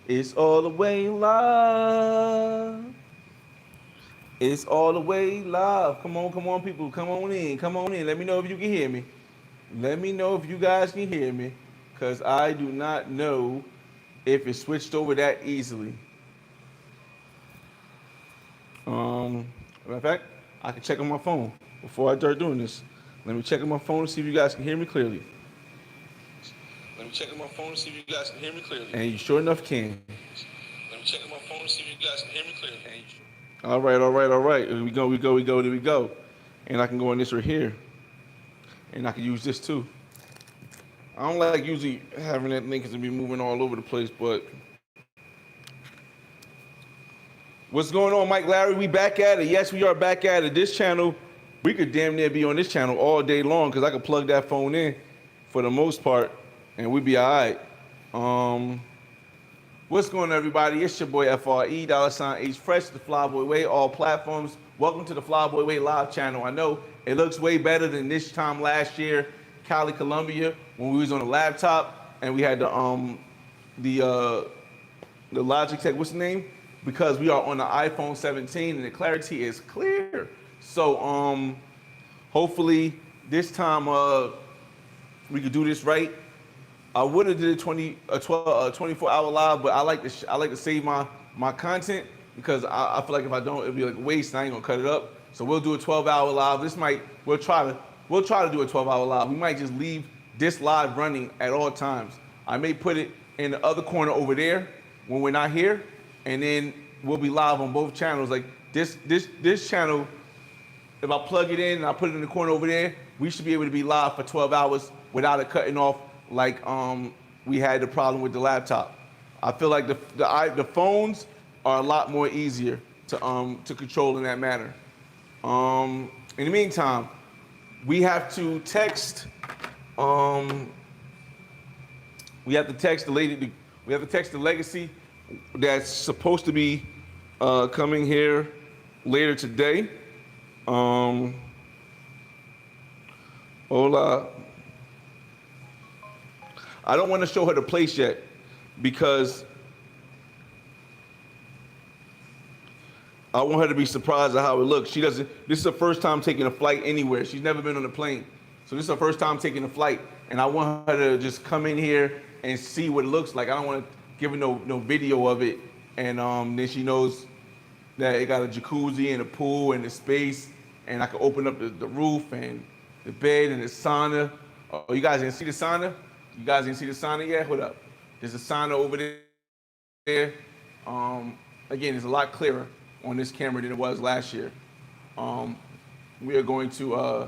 It's all the way live. It's all the way live. Come on, people. Come on in. Come on in. Let me know if you can hear me. Let me know if you guys can hear me. Because I do not know if it switched over that easily. Matter of fact, I can check on my phone before I start doing this. Let me check on my phone to see if you guys can hear me clearly. Let me check on my phone to see if you guys can hear me clearly. And you sure enough can. Let me check on my phone to see if you guys can hear me clearly. All right, all right, all right. Here we go, we go, we go, there we go. And I can go in this right here. And I can use this too. I don't like usually having that link because it be moving all over the place, but what's going on, Mike Larry? We back at it. Yes, we are back at it. This channel, we could damn near be on this channel all day long because I could plug that phone in for the most part and we'd be all right. What's going on, everybody? It's your boy FRE, $H Fresh, the Flyboy Way, all platforms. Welcome to the Flyboy Way live channel. I know it looks way better than this time last year, Cali, Colombia, when we was on the laptop and we had the Logitech, what's the name? Because we are on the iPhone 17 and the clarity is clear. So hopefully this time we could do this right. I would have did a 24-hour live, but I like to save my content because I feel like if I don't, it'll be like a waste. And I ain't gonna cut it up. So we'll do a 12-hour live. We'll try to do a 12-hour live. We might just leave this live running at all times. I may put it in the other corner over there when we're not here, and then we'll be live on both channels. Like this channel, if I plug it in and I put it in the corner over there, we should be able to be live for 12 hours without it cutting off like we had the problem with the laptop. I feel like the phones are a lot more easier to control in that manner. In the meantime, we have to text. We have to text the lady. We have to text the legacy that's supposed to be coming here later today. Hola. I don't want to show her the place yet because I want her to be surprised at how it looks. She doesn't. This is her first time taking a flight anywhere. She's never been on a plane, so this is her first time taking a flight, and I want her to just come in here and see what it looks like. I don't want to give her no video of it, and then she knows that it got a jacuzzi and a pool and a space, and I can open up the roof and the bed and the sauna. Oh, you guys didn't see the sauna? You guys didn't see the sauna yet? Hold up. There's a sauna over there. Again, it's a lot clearer on this camera than it was last year. We are going to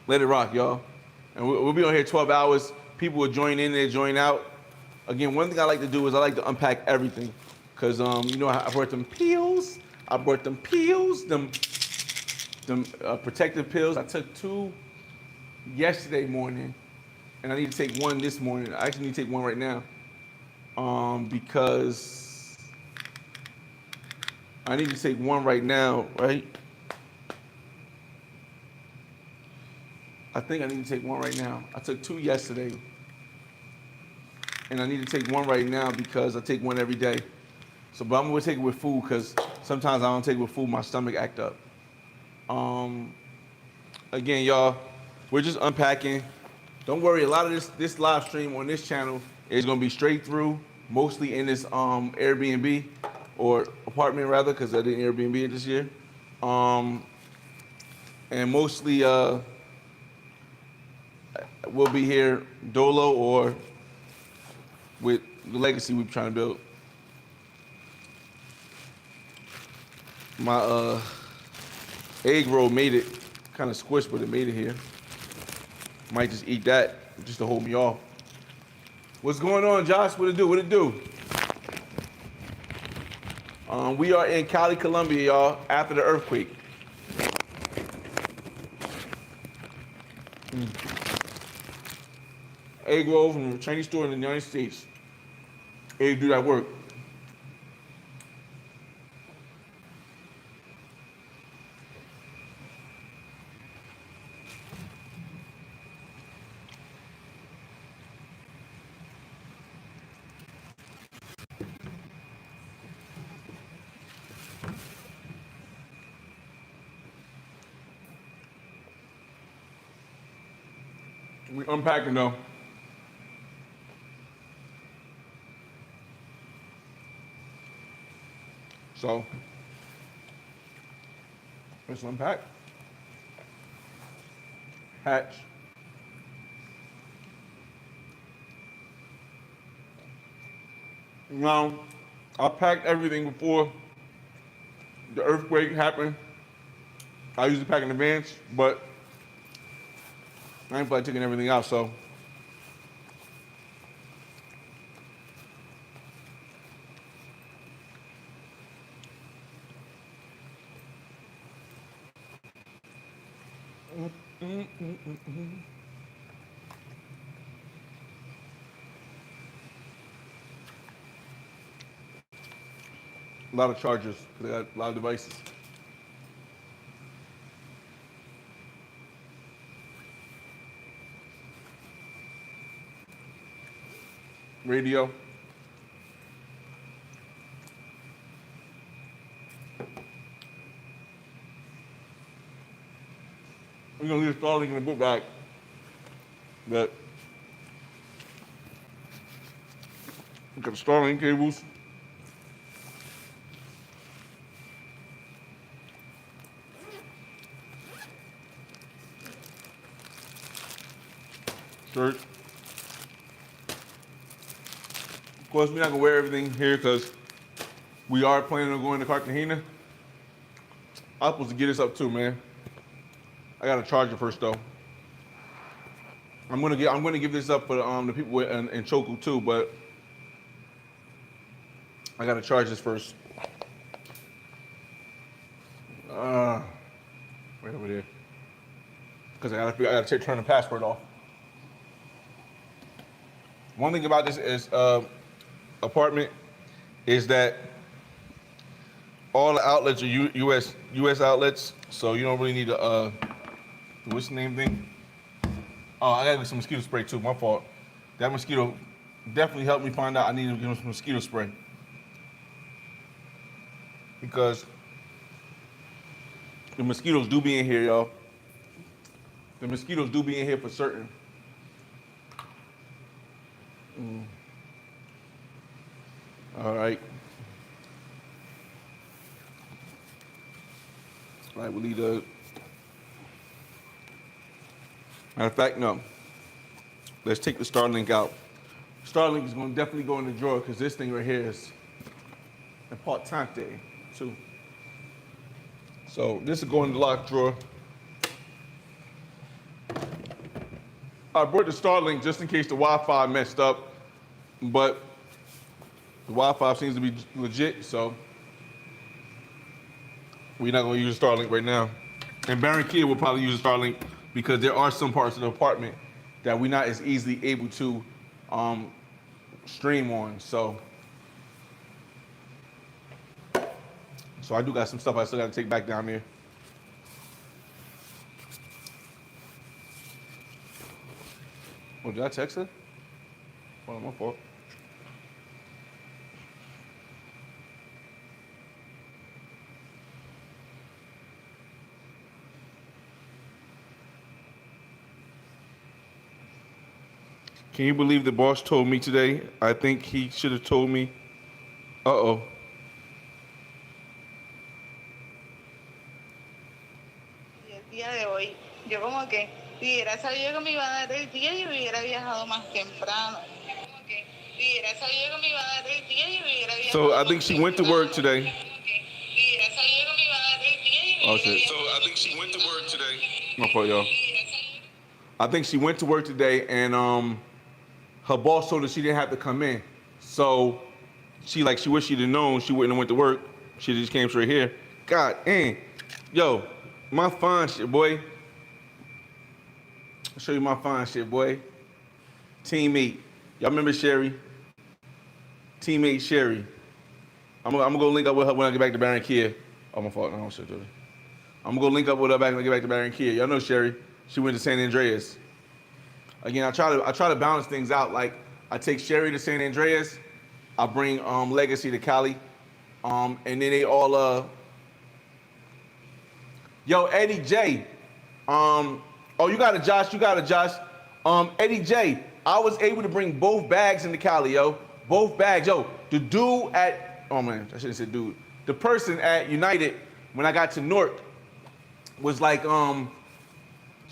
let it rock, y'all. And we'll be on here 12 hours. People will join in, they join out. Again, one thing I like to do is I like to unpack everything. Cause you know, I brought them pills. Them protective pills. I took 2 yesterday morning, and I need to take 1 this morning. I actually need to take 1 right now, because I need to take 1 right now, right? I think I need to take 1 right now. I took 2 yesterday, and I need to take 1 right now because I take 1 every day. So, but I'm gonna take it with food because sometimes I don't take it with food, my stomach act up. Again, y'all, we're just unpacking. Don't worry, a lot of this live stream on this channel is gonna be straight through, mostly in this Airbnb or apartment rather, because I didn't Airbnb it this year. And mostly we'll be here dolo or with the legacy we're trying to build. My egg roll made it kind of squished, but it made it here. Might just eat that just to hold me off. What's going on, Josh? What it do? What it do? We are in Cali, Colombia, y'all, after the earthquake. Egg roll from a Chinese store in the United States. Egg do that work. We unpacking though. So let's unpack. Hatch. Now, I packed everything before the earthquake happened. I usually pack in advance, but I ain't like taking everything out, so. A lot of chargers, because I got a lot of devices. Radio. We're gonna leave Starlink in the book bag. But we got the Starlink cables. Shirt. Of course, we're not gonna wear everything here because we are planning on going to Cartagena. I'm supposed to get this up too, man. I gotta charge it first though. I'm gonna give this up for the people in Choco too, but I gotta charge this first. Right over there. Because I gotta turn the password off. One thing about this is apartment is that all the outlets are US outlets, so you don't really need a what's the name thing? Oh, I gotta get some mosquito spray too. My fault. That mosquito definitely helped me find out I need to get some mosquito spray because the mosquitoes do be in here, y'all. The mosquitoes do be in here for certain. All right. All right, we'll leave the. Matter of fact, no. Let's take the Starlink out. Starlink is going to definitely go in the drawer because this thing right here is importante too. So this will go in the locked drawer. I brought the Starlink just in case the Wi-Fi messed up, but the Wi-Fi seems to be legit, so we're not going to use the Starlink right now. And Barranquilla will probably use the Starlink because there are some parts of the apartment that we're not as easily able to stream on. So I do got some stuff I still got to take back down there. Oh, did I text her? Oh, my fault. Can you believe the boss told me today? I think he should have told me. Uh-oh. El día de hoy, yo como que si hubiera sabido que me iba a dar el día, yo hubiera viajado más temprano. Como que si hubiera sabido que me iba a dar el día, yo hubiera viajado. So I think she went to work today. Oh shit. So I think she went to work today. My fault, y'all. I think she went to work today and her boss told her she didn't have to come in. So she wished she'd have known she wouldn't have went to work. She just came straight here. God dang. Yo, my fine shit, boy. I'll show you my fine shit, boy. Teammate. Y'all remember Sherry? Teammate Sherry. I'm gonna go link up with her when I get back to Barranquilla. Oh, my fault. No, shit. I'm gonna go link up with her when I get back to Barranquilla. Y'all know Sherry. She went to San Andreas. Again, I try to balance things out. Like I take Sherry to San Andreas, I bring Legacy to Cali, and then they all Yo, Eddie J. Oh, you got a Josh. Eddie J, I was able to bring both bags into Cali, yo. Both bags, yo. The dude at, oh man, I shouldn't say dude. The person at United, when I got to Newark, was like, shout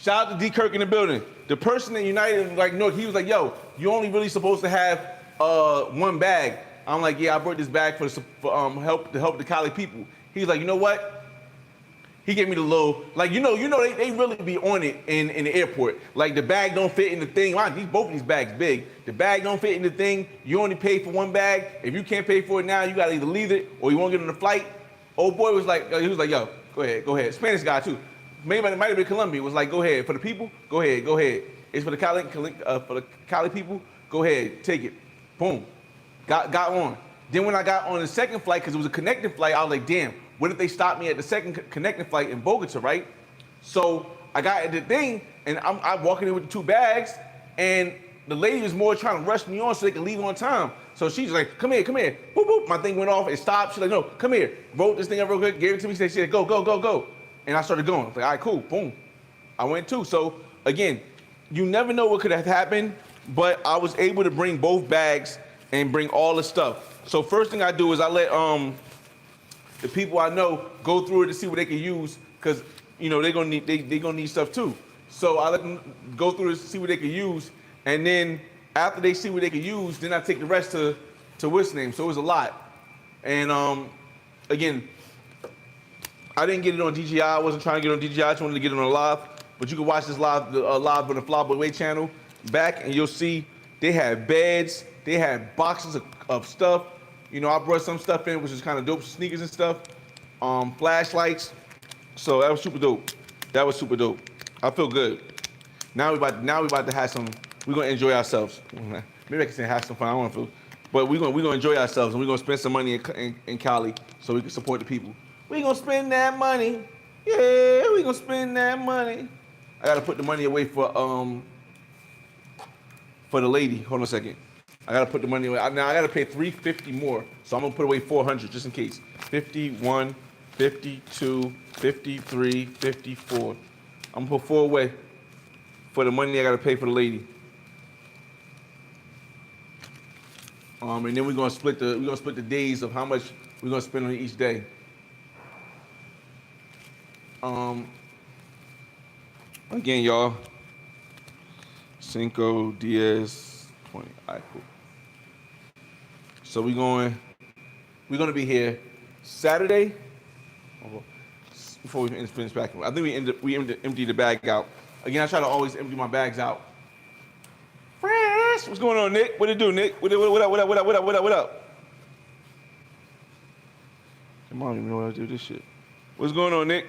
out to D. Kirk in the building. The person at United, like Newark, he was like, yo, you only really supposed to have one bag. I'm like, yeah, I brought this bag for help the Cali people. He's like, you know what? He gave me the little, like, they really be on it in the airport. Like, the bag don't fit in the thing. Wow, both of these bags big. The bag don't fit in the thing. You only pay for one bag. If you can't pay for it now, you gotta either leave it or you won't get on the flight. Old boy was like, yo, go ahead. Spanish guy too. Maybe it might have been Colombia. Was like, go ahead. For the people, go ahead. It's for the Cali people. Go ahead, take it. Boom, got on. Then when I got on the second flight, because it was a connecting flight, I was like, damn. What if they stopped me at the second connecting flight in Bogota, right? So I got at the thing, and I'm walking in with the two bags, and the lady was more trying to rush me on so they could leave on time. So she's like, come here. Boop, boop. My thing went off, it stopped. She's like, no, come here. Wrote this thing up real quick, gave it to me, said, go. And I started going. I was like, all right, cool, boom. I went too. So again, you never know what could have happened, but I was able to bring both bags and bring all the stuff. So first thing I do is I let the people I know go through it to see what they can use, because they're gonna need stuff too. So I let them go through it to see what they can use, and then after they see what they can use, then I take the rest to what's name. So it was a lot. And again, I didn't get it on DJI. I wasn't trying to get on DJI. I just wanted to get it on live. But you can watch this live on the Flyboy Way channel back, and you'll see they had beds, they had boxes of stuff. I brought some stuff in, which is kind of dope, sneakers and stuff, flashlights. So that was super dope. I feel good. Now we about to have some. We're gonna enjoy ourselves. Maybe I can say have some fun. I don't want to feel, but we're gonna enjoy ourselves, and we're gonna spend some money in Cali so we can support the people. We're gonna spend that money. Yeah, we're gonna spend that money. I gotta put the money away for the lady. Hold on a second. I gotta put the money away. Now I gotta pay $350 more, so I'm gonna put away $400 just in case. 51, 52, 53, 54. I'm gonna put 4 away for the money I gotta pay for the lady. And then we're gonna split the days of how much we're gonna spend on each day. Again, y'all. Cinco, Diaz, 20. All right, cool. So we're gonna be here Saturday. Before we finish packing, I think we empty the bag out. Again, I try to always empty my bags out. Fresh. What's going on, Nick? What it do, Nick? What up? Your mom don't even know how to do this shit. What's going on, Nick?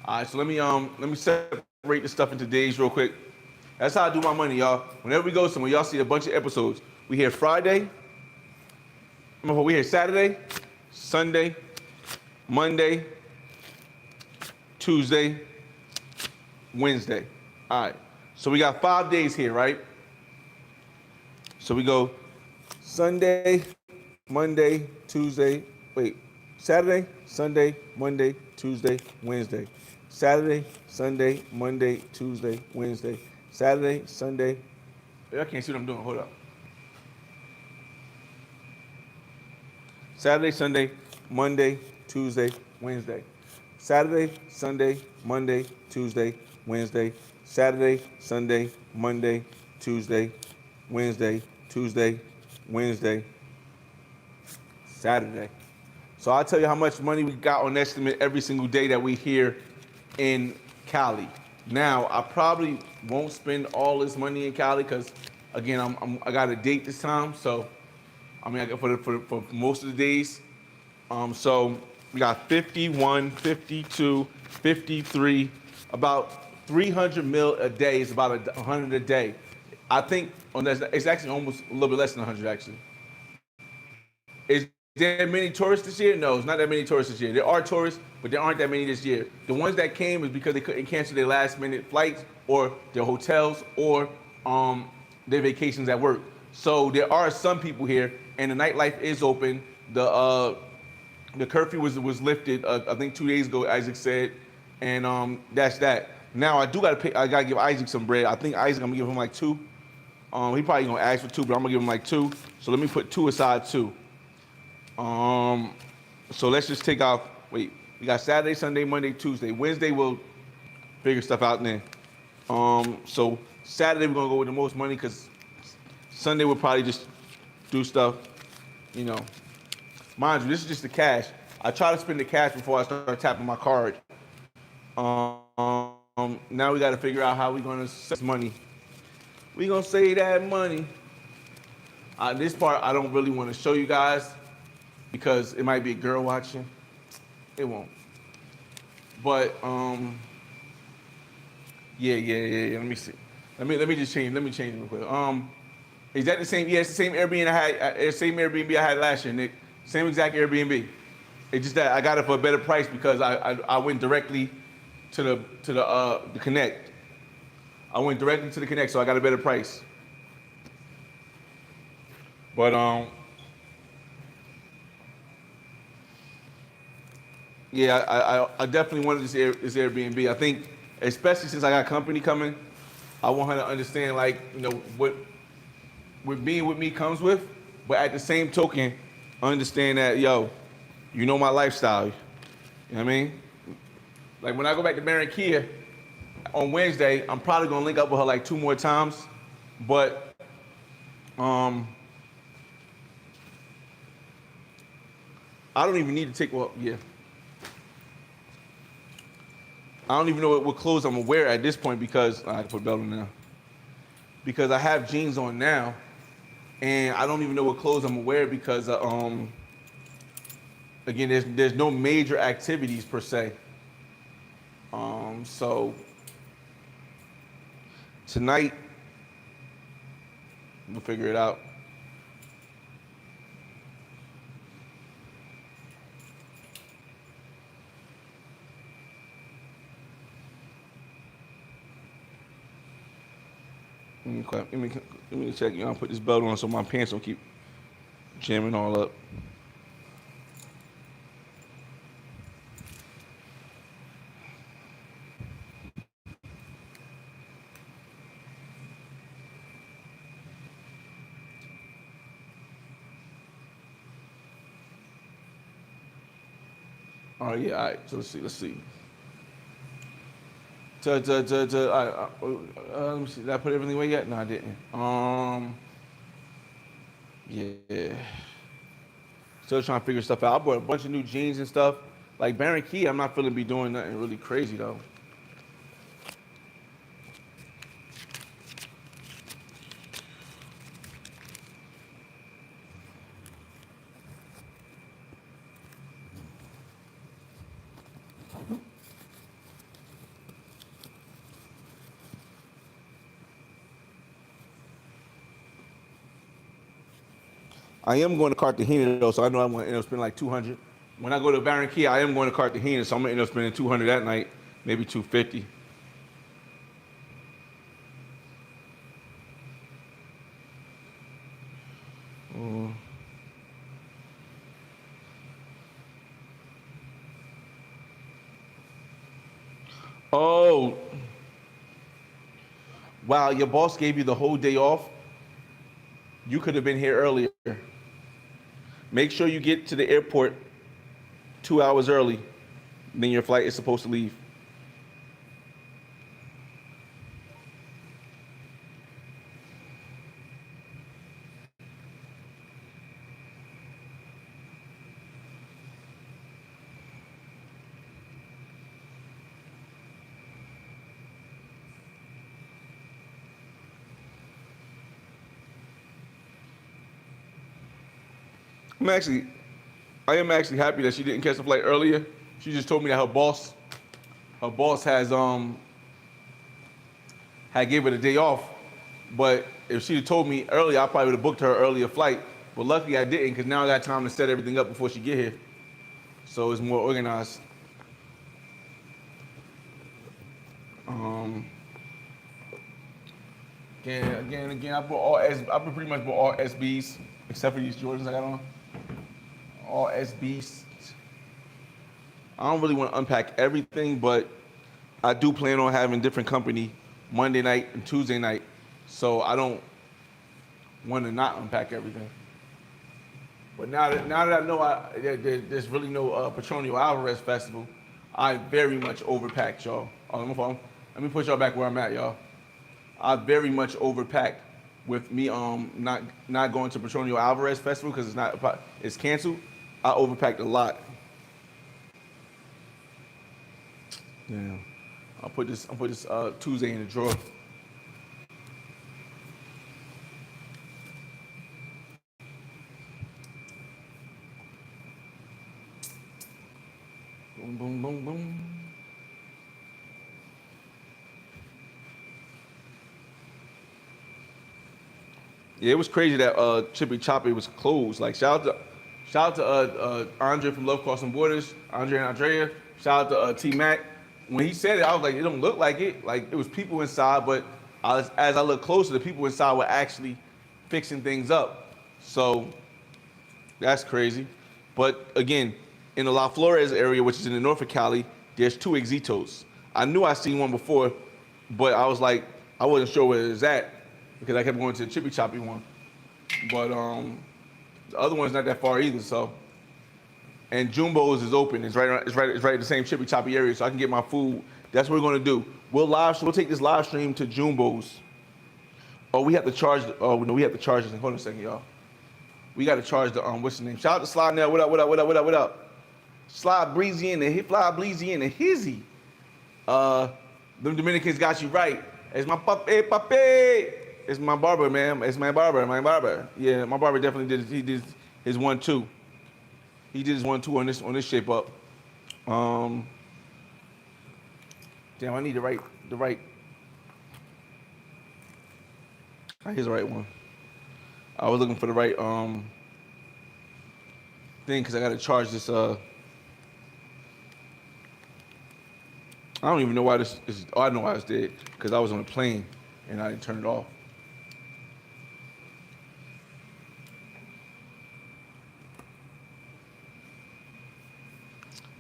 All right, so let me separate the stuff into days real quick. That's how I do my money, y'all. Whenever we go somewhere, y'all see a bunch of episodes. We here Friday. We here Saturday, Sunday, Monday, Tuesday, Wednesday. All right. So we got 5 days here, right? So we go Sunday, Monday, Tuesday. Wait, Saturday, Sunday, Monday, Tuesday, Wednesday. Saturday, Sunday, Monday, Tuesday, Wednesday. Saturday, Sunday. I can't see what I'm doing. Hold up. Saturday, Sunday, Monday, Tuesday, Wednesday. Saturday, Sunday, Monday, Tuesday, Wednesday. Saturday, Sunday, Monday, Tuesday, Wednesday, Wednesday, Saturday. So I'll tell you how much money we got on estimate every single day that we here in Cali. Now, I probably won't spend all this money in Cali because, again, I got a date this time. So, I got for most of the days. So we got 51, 52, 53, about 300 mil a day is about 100 a day. I think it's actually almost a little bit less than 100 actually. Is there many tourists this year? No, it's not that many tourists this year. There are tourists, but there aren't that many this year. The ones that came is because they couldn't cancel their last minute flights or their hotels or their vacations at work. So there are some people here, and the nightlife is open. The curfew was lifted, I think 2 days ago, Isaac said, and that's that. Now I do gotta pay. I gotta give Isaac some bread. I think Isaac, I'm gonna give him like 2. He probably gonna ask for 2, but I'm gonna give him like 2. So let me put 2 aside too. So let's just take off. Wait, we got Saturday, Sunday, Monday, Tuesday. Wednesday we'll figure stuff out then. So Saturday we're gonna go with the most money because Sunday we'll probably just do stuff. You know, mind you, this is just the cash. I try to spend the cash before I start tapping my card. Now we got to figure out how we're gonna save money. We gonna save that money. This part I don't really want to show you guys because it might be a girl watching. It won't. But yeah. Let me see. Let me just change. Let me change it real quick. Is that the same? Yeah, it's the same Airbnb I had. Same Airbnb I had last year, Nick. Same exact Airbnb. It's just that I got it for a better price because I went directly to the Connect. I went directly to the Connect, so I got a better price. But yeah, I definitely wanted this Airbnb. I think, especially since I got company coming, I want her to understand, like, you know, what being with me comes with, but at the same token, understand that, yo, you know my lifestyle. You know what I mean? Like when I go back to Barranquilla on Wednesday, I'm probably gonna link up with her like 2 more times, but I don't even need to take, well, yeah. I don't even know what clothes I'm gonna wear at this point because I can put a belt on now. Because I have jeans on now, and I don't even know what clothes I'm gonna wear because again, there's no major activities per se. So tonight we'll figure it out. Let me check. You know, I'll put this belt on so my pants don't keep jamming all up. Oh yeah, all right. So let's see. Let me see. Did I put everything away yet? No, I didn't. Yeah. Still trying to figure stuff out. I bought a bunch of new jeans and stuff. Like Barranquilla, I'm not feeling be doing nothing really crazy though. I am going to Cartagena though, so I know I'm going to end up spending like 200. When I go to Barranquilla, I am going to Cartagena, so I'm going to end up spending 200 that night, maybe 250. Oh, wow, your boss gave you the whole day off. You could have been here earlier. Make sure you get to the airport 2 hours early than your flight is supposed to leave. I am actually happy that she didn't catch the flight earlier. She just told me that her boss had gave her the day off. But if she'd have told me earlier, I probably would have booked her an earlier flight. But luckily I didn't, because now I got time to set everything up before she get here. So it's more organized. Again, I pretty much bought all SBs except for these Jordans I got on. All SBs. I don't really want to unpack everything, but I do plan on having different company Monday night and Tuesday night, so I don't want to not unpack everything. But now that I know there's really no Petronio Alvarez festival, I very much overpacked, y'all. Oh, my phone. Let me put y'all back where I'm at, y'all. I very much overpacked with me not going to Petronio Alvarez festival because it's canceled. I overpacked a lot. Yeah. I'll put this Tuesday in the drawer. Boom, boom, boom, boom. Yeah, it was crazy that Chippy Choppy was closed. Like shout out to Andre from Love Crossing Borders, Andre and Andrea. Shout out to T Mac. When he said it, I was like, it don't look like it. Like it was people inside, but as I looked closer, the people inside were actually fixing things up. So that's crazy. But again, in the La Flores area, which is in the north of Cali, there's 2 Exitos. I knew I seen one before, but I was like, I wasn't sure where it was at because I kept going to the Chippy Choppy one. But the other one's not that far either. So, and Jumbo's is open. It's right at the same Chippy Choppy area, so I can get my food. That's what we're gonna do. We'll take this live stream to Jumbo's. Oh, we have to charge. Oh no, we have to charge this. Hold on a second, y'all. We got to charge the what's the name? Shout out to Slide now. What up? What up? What up? What up? What up? Slide Breezy in the Fly Breezy in the Hizzy. Them Dominicans got you right. It's my papi. It's my barber, man. It's my barber. Yeah, my barber definitely did. He did his 1-2. He did his 1-2 on this shape up. Damn, I need the right. Here's the right one. I was looking for the right thing because I got to charge this. I don't even know why this is. Oh, I know why it's dead because I was on a plane and I didn't turn it off.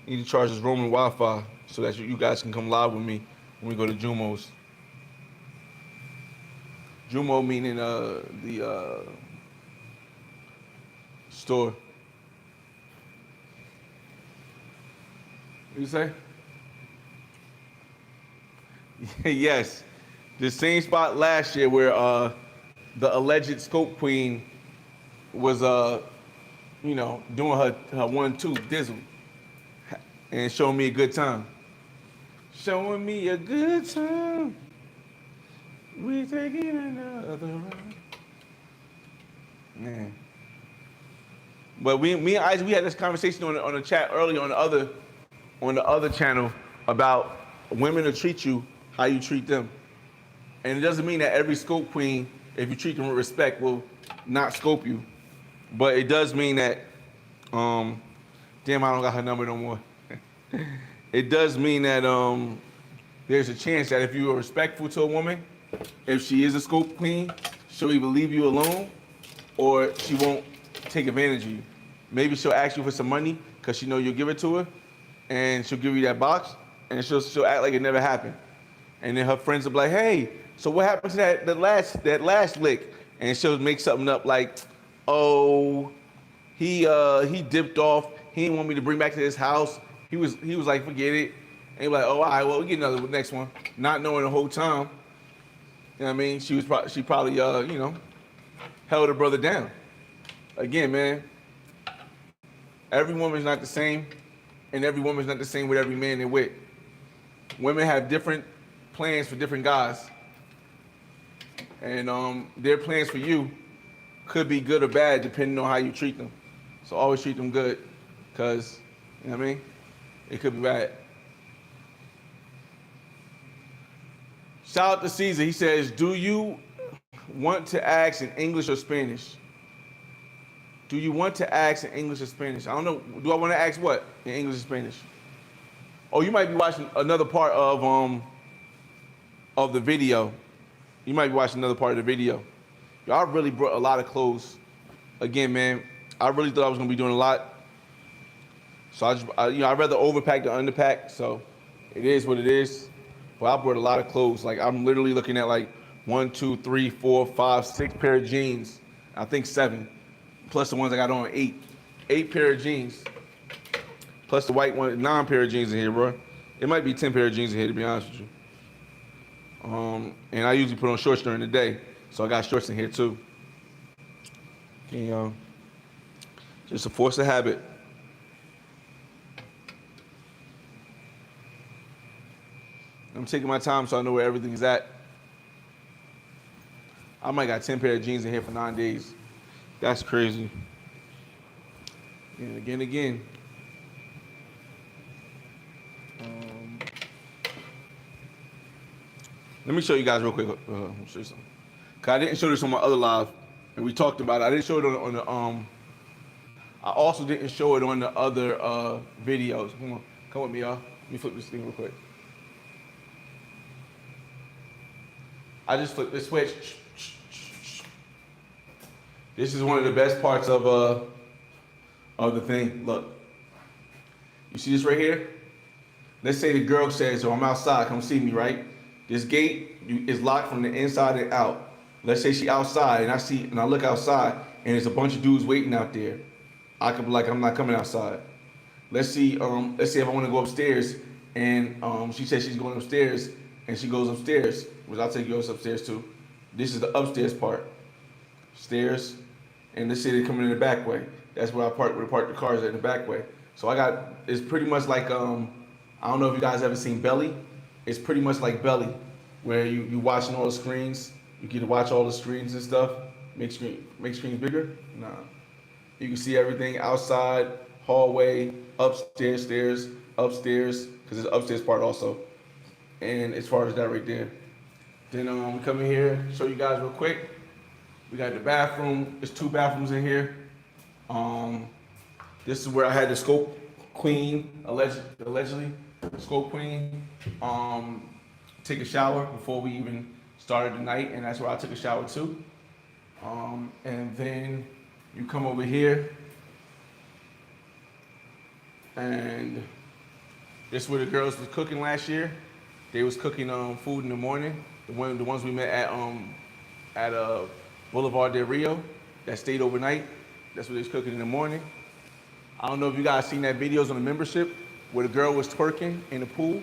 Need to charge this roaming Wi-Fi so that you guys can come live with me when we go to Jumo's. Jumo meaning the store. What you say? Yes, the same spot last year where the alleged scope queen was doing her 1-2 dizzle and showing me a good time. Showing me a good time. We taking another ride. Man. But me and Isaac, we had this conversation on the chat earlier on the other channel about women to treat you how you treat them. And it doesn't mean that every scope queen, if you treat them with respect, will not scope you. But it does mean that, damn, I don't got her number no more. It does mean that there's a chance that if you are respectful to a woman, if she is a scope queen, she'll either leave you alone or she won't take advantage of you. Maybe she'll ask you for some money because she know you'll give it to her, and she'll give you that box, and she'll act like it never happened. And then her friends will be like, hey, so what happened to that last lick? And she'll make something up like, oh, he dipped off. He didn't want me to bring back to his house. He was like, forget it. And you're like, oh, all right, well, we get another next one. Not knowing the whole time. You know what I mean? She probably held her brother down. Again, man, every woman's not the same, and every woman's not the same with every man they're with. Women have different plans for different guys. And their plans for you could be good or bad depending on how you treat them. So always treat them good, because, you know what I mean? It could be bad. Shout out to Caesar. He says, do you want to ask in English or Spanish? Do you want to ask in English or Spanish? I don't know. Do I want to ask what in English or Spanish? Oh, you might be watching another part of the video. You might be watching another part of the video. Y'all really brought a lot of clothes. Again, man, I really thought I was gonna be doing a lot. So I'd rather overpack than underpack. So it is what it is. Well, I brought a lot of clothes. Like I'm literally looking at like 6 pair of jeans. I think 7, plus the ones I got on 8. 8 pair of jeans, plus the white one, 9 pair of jeans in here, bro. It might be 10 pair of jeans in here, to be honest with you. And I usually put on shorts during the day, so I got shorts in here too. Okay, just a force of habit. I'm taking my time so I know where everything's at. I might got 10 pair of jeans in here for 9 days. That's crazy. And again. Let me show you guys real quick. Let me show you something. Cause I didn't show this on my other live, and we talked about it. I didn't show it on the I also didn't show it on the other videos. Come with me, y'all. Let me flip this thing real quick. I just flipped this switch. This is one of the best parts of the thing. Look, you see this right here? Let's say the girl says, "Oh, I'm outside. Come see me." Right? This gate is locked from the inside and out. Let's say she outside, and I look outside, and there's a bunch of dudes waiting out there. I could be like, "I'm not coming outside." Let's see if I want to go upstairs, and she says she's going upstairs, and she goes upstairs, which I'll take you upstairs too. This is the upstairs part, stairs, and let's say they're coming in the back way. That's where I park the cars in the back way. So it's pretty much like I don't know if you guys ever seen Belly. It's pretty much like Belly, where you watching all the screens. You get to watch all the screens and stuff. Make screens bigger. Nah. You can see everything outside, hallway, upstairs, stairs, upstairs, because it's upstairs part also. And as far as that right there. Then come in here, show you guys real quick. We got the bathroom. There's 2 bathrooms in here. This is where I had the Scope Queen, allegedly, Scope Queen, take a shower before we even started the night, and that's where I took a shower too. And then you come over here, and this is where the girls was cooking last year. They was cooking food in the morning. The ones we met at Boulevard del Rio that stayed overnight. That's what they was cooking in the morning. I don't know if you guys seen that videos on the membership where the girl was twerking in the pool.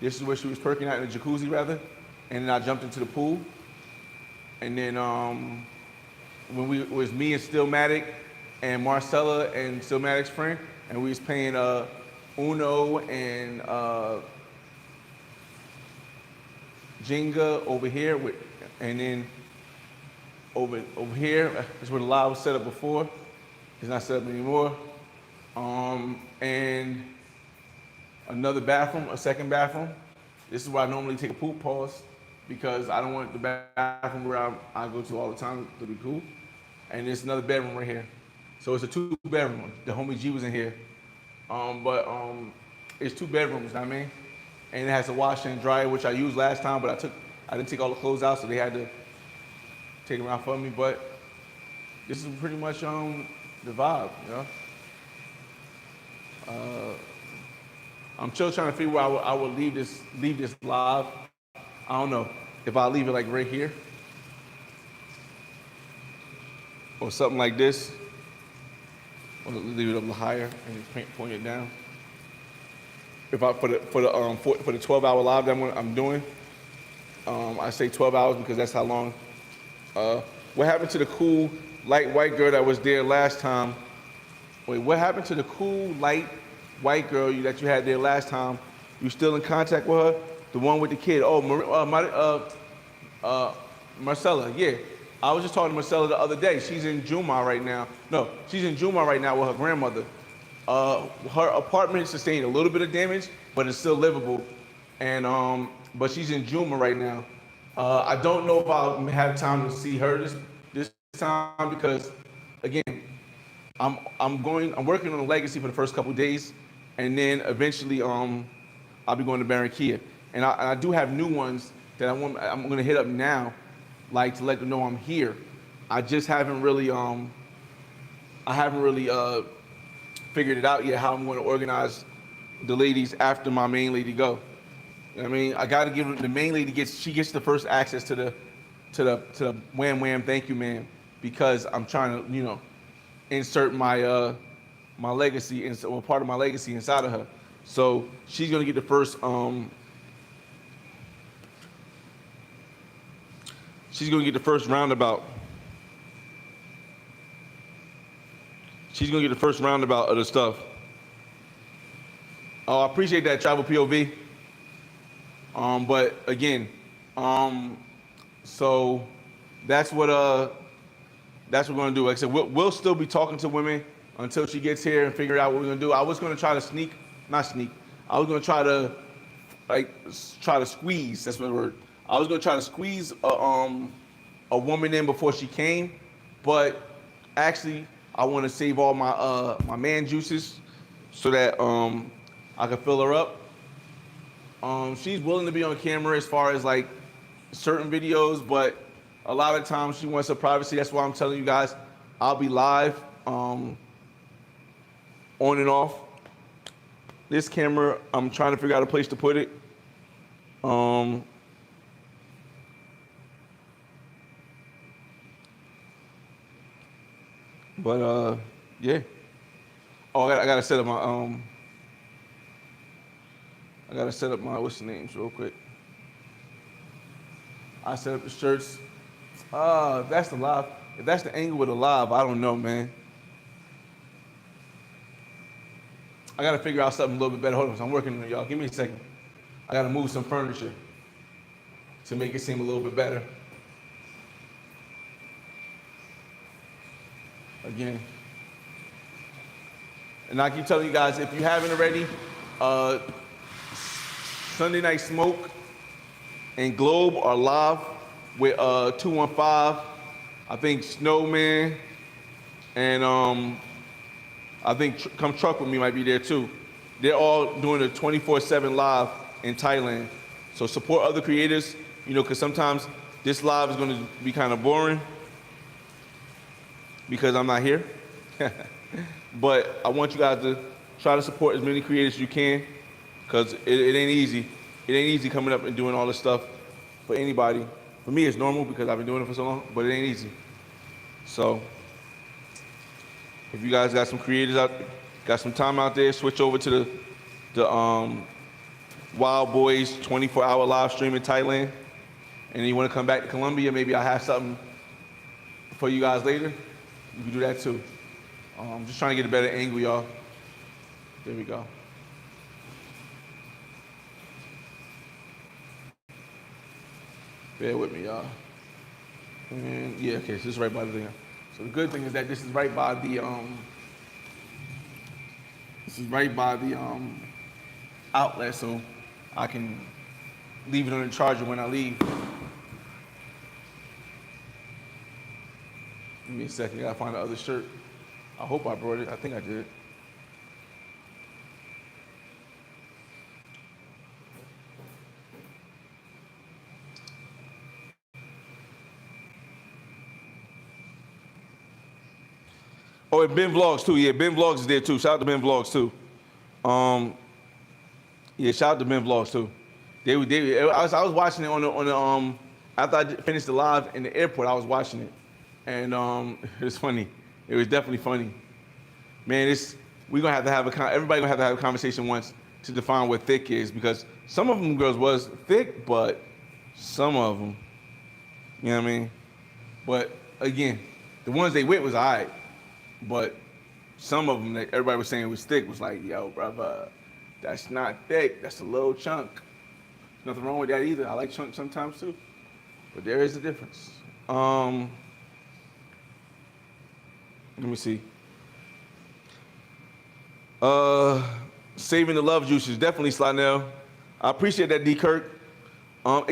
This is where she was twerking out in the jacuzzi rather. And then I jumped into the pool. And then it was me and Stillmatic and Marcella and Stillmatic's friend, and we was playing Uno and Jenga over here, and then over here is where the live was set up before. It's not set up anymore. And another bathroom, a second bathroom. This is where I normally take a poop pause because I don't want the bathroom where I go to all the time to be cool. And there's another bedroom right here. So it's a 2-bedroom. The homie G was in here. It's 2 bedrooms, you know what I mean? And it has a washer and dryer, which I used last time, but I didn't take all the clothes out, so they had to take them out for me. But this is pretty much the vibe, you know? I'm still trying to figure where I would leave this live. I don't know if I leave it like right here or something like this, or leave it up a little higher and point it down. If I for the 12-hour live that I'm doing, I say 12 hours because that's how long. What happened to the cool light white girl that was there last time? Wait, what happened to the cool light white girl that you had there last time? You still in contact with her? The one with the kid? Oh, Marcella. Yeah, I was just talking to Marcella the other day. She's in Juma right now. No, she's in Juma right now with her grandmother. Her apartment sustained a little bit of damage, but it's still livable. And but she's in Juma right now. I don't know if I'll have time to see her this time because, again, I'm working on a legacy for the first couple of days, and then eventually I'll be going to Barranquilla. And I do have new ones that I'm going to hit up now, like to let them know I'm here. I just haven't really figured it out yet how I'm going to organize the ladies after my main lady go. I mean, I got to give the main lady gets the first access to the wham wham thank you man, because I'm trying to insert my legacy or part of my legacy inside of her. So she's gonna get the first she's gonna get the first roundabout. She's gonna get the first roundabout of the stuff. Oh, I appreciate that, travel POV. But again, so that's what we're gonna do. Like I said, we'll still be talking to women until she gets here and figure out what we're gonna do. I was gonna try to not sneak. I was gonna try to squeeze. That's my word. I was gonna try to squeeze a woman in before she came, but actually I want to save all my my man juices so that I can fill her up. She's willing to be on camera as far as like certain videos, but a lot of times she wants her privacy. That's why I'm telling you guys, I'll be live on and off. This camera, I'm trying to figure out a place to put it. But yeah. Oh, I gotta set up my I gotta set up my what's the names real quick. I set up the shirts. If that's the live, if that's the angle with the live, I don't know, man. I gotta figure out something a little bit better. Hold on, I'm working on it, y'all. Give me a second. I gotta move some furniture to make it seem a little bit better. Again. And I keep telling you guys, if you haven't already, Sunday Night Smoke and Globe are live with 215. I think Snowman and I think Come Truck With Me might be there too. They're all doing a 24/7 live in Thailand. So support other creators, because sometimes this live is going to be kind of boring because I'm not here. But I want you guys to try to support as many creators as you can, because it ain't easy. It ain't easy coming up and doing all this stuff for anybody. For me, it's normal because I've been doing it for so long, but it ain't easy. So if you guys got some creators got some time out there, switch over to the Wild Boys 24-hour live stream in Thailand, and you want to come back to Colombia, maybe I have something for you guys later. You can do that too. I'm just trying to get a better angle, y'all. There we go. Bear with me, y'all. And yeah, okay, so this is right by the thing. So the good thing is that this is right by the outlet, so I can leave it on the charger when I leave. Give me a second, I gotta find the other shirt. I hope I brought it. I think I did. Oh, and Ben Vlogs too. Yeah, Ben Vlogs is there too. Shout out to Ben Vlogs too. Yeah, shout out to Ben Vlogs too. I was watching it on the after I finished the live in the airport. I was watching it, and it was funny. It was definitely funny. Man, we're gonna have to everybody gonna have to have a conversation once to define what thick is, because some of them girls was thick, but some of them, you know what I mean? But again, the ones they with was all right, but some of them that everybody was saying was thick was like, yo, brother, that's not thick, that's a little chunk. There's nothing wrong with that either. I like chunks sometimes too, but there is a difference. Let me see. Saving the love juices, definitely, Slynell. I appreciate that, D. Kirk.